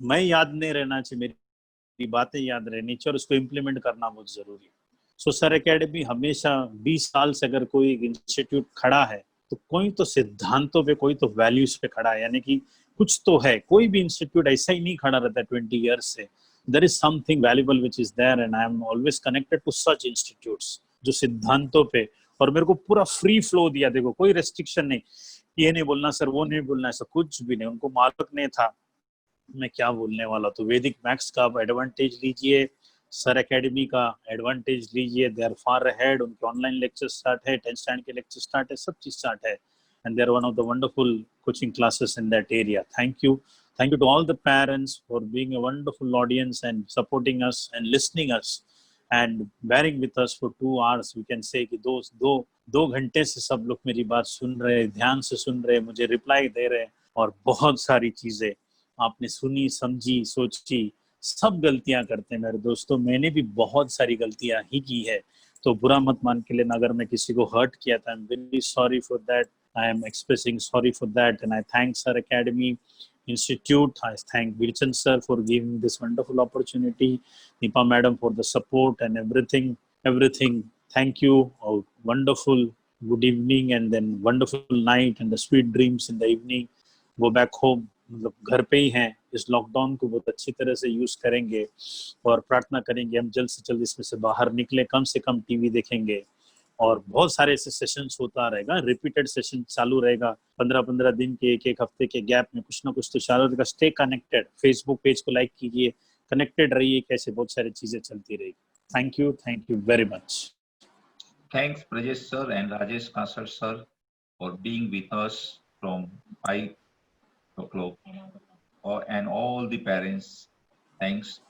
मैं याद नहीं रहना चाहिए, मेरी बातें याद रहनी चाहिए और उसको इम्प्लीमेंट करना बहुत जरूरी है. सो सर एकेडमी हमेशा 20 साल से अगर कोई इंस्टीट्यूट खड़ा है तो कोई तो सिद्धांतों पे, कोई तो वैल्यूज पे खड़ा है, यानी कि कुछ तो है. कोई भी इंस्टीट्यूट ऐसा ही नहीं खड़ा रहता है 20 ईयर्स से. There is something valuable which is there and I am always connected to such institutes जो सिद्धांतों पे, और मेरे को पूरा फ्री फ्लो दिया. देखो कोई रेस्ट्रिक्शन नहीं, ये नहीं बोलना सर, वो नहीं बोलना, ऐसा कुछ भी नहीं. उनको मालूम नहीं था मैं क्या बोलने वाला. तो वैदिक मैथ्स का एडवांटेज लीजिए, सर एकेडमी का एडवांटेज लीजिए. They are far ahead. उनके ऑनलाइन लेक्चर स्टार्ट है, 10th स्टैंडर्ड के लेक्चर स्टार्ट है, सब चीज स्टार्ट है, and they are one of the wonderful coaching classes in that area. Thank you to all the parents for being a wonderful audience and supporting us and listening us and bearing with us for 2 hours. We can say कि दो घंटे से सब लोग मेरी बात सुन रहे, ध्यान से सुन रहे, मुझे रिप्लाई दे रहे, और बहुत सारी चीजें आपने सुनी, समझी, सोची. सब गलतियां करते हैं मेरे दोस्तों, मैंने भी बहुत सारी गलतियां ही की है, तो बुरा मत मान के लेना. अगर मैं किसी को हर्ट किया था, आई am very sorry for that. I am expressing sorry for that and I thank sir academy Institute. I thank Virchan sir for giving this wonderful opportunity, Nipa madam for the support and everything. Thank you. Oh, wonderful good evening and then wonderful night and the sweet dreams in the evening. Go back home. मतलब घर पे ही हैं, इस lockdown को बहुत अच्छी तरह से यूज करेंगे और प्रार्थना करेंगे हम जल्द से जल्द इसमें से बाहर निकले. कम से कम टीवी देखेंगे और बहुत सारे ऐसे सेशंस होता रहेगा, रिपीटेड सेशन चालू रहेगा. 15-15 दिन के, एक हफ्ते के गैप में कुछ ना कुछ तो चालू रहेगा. Stay connected. फेसबुक पेज को लाइक कीजिए, कनेक्टेड रहिए, कैसे बहुत सारी चीजें चलती रहेगी. Thank you very much. Thanks Prajesh sir and Rajesh Kasad sir for being with us from 5 o'clock, and all the parents. Thanks.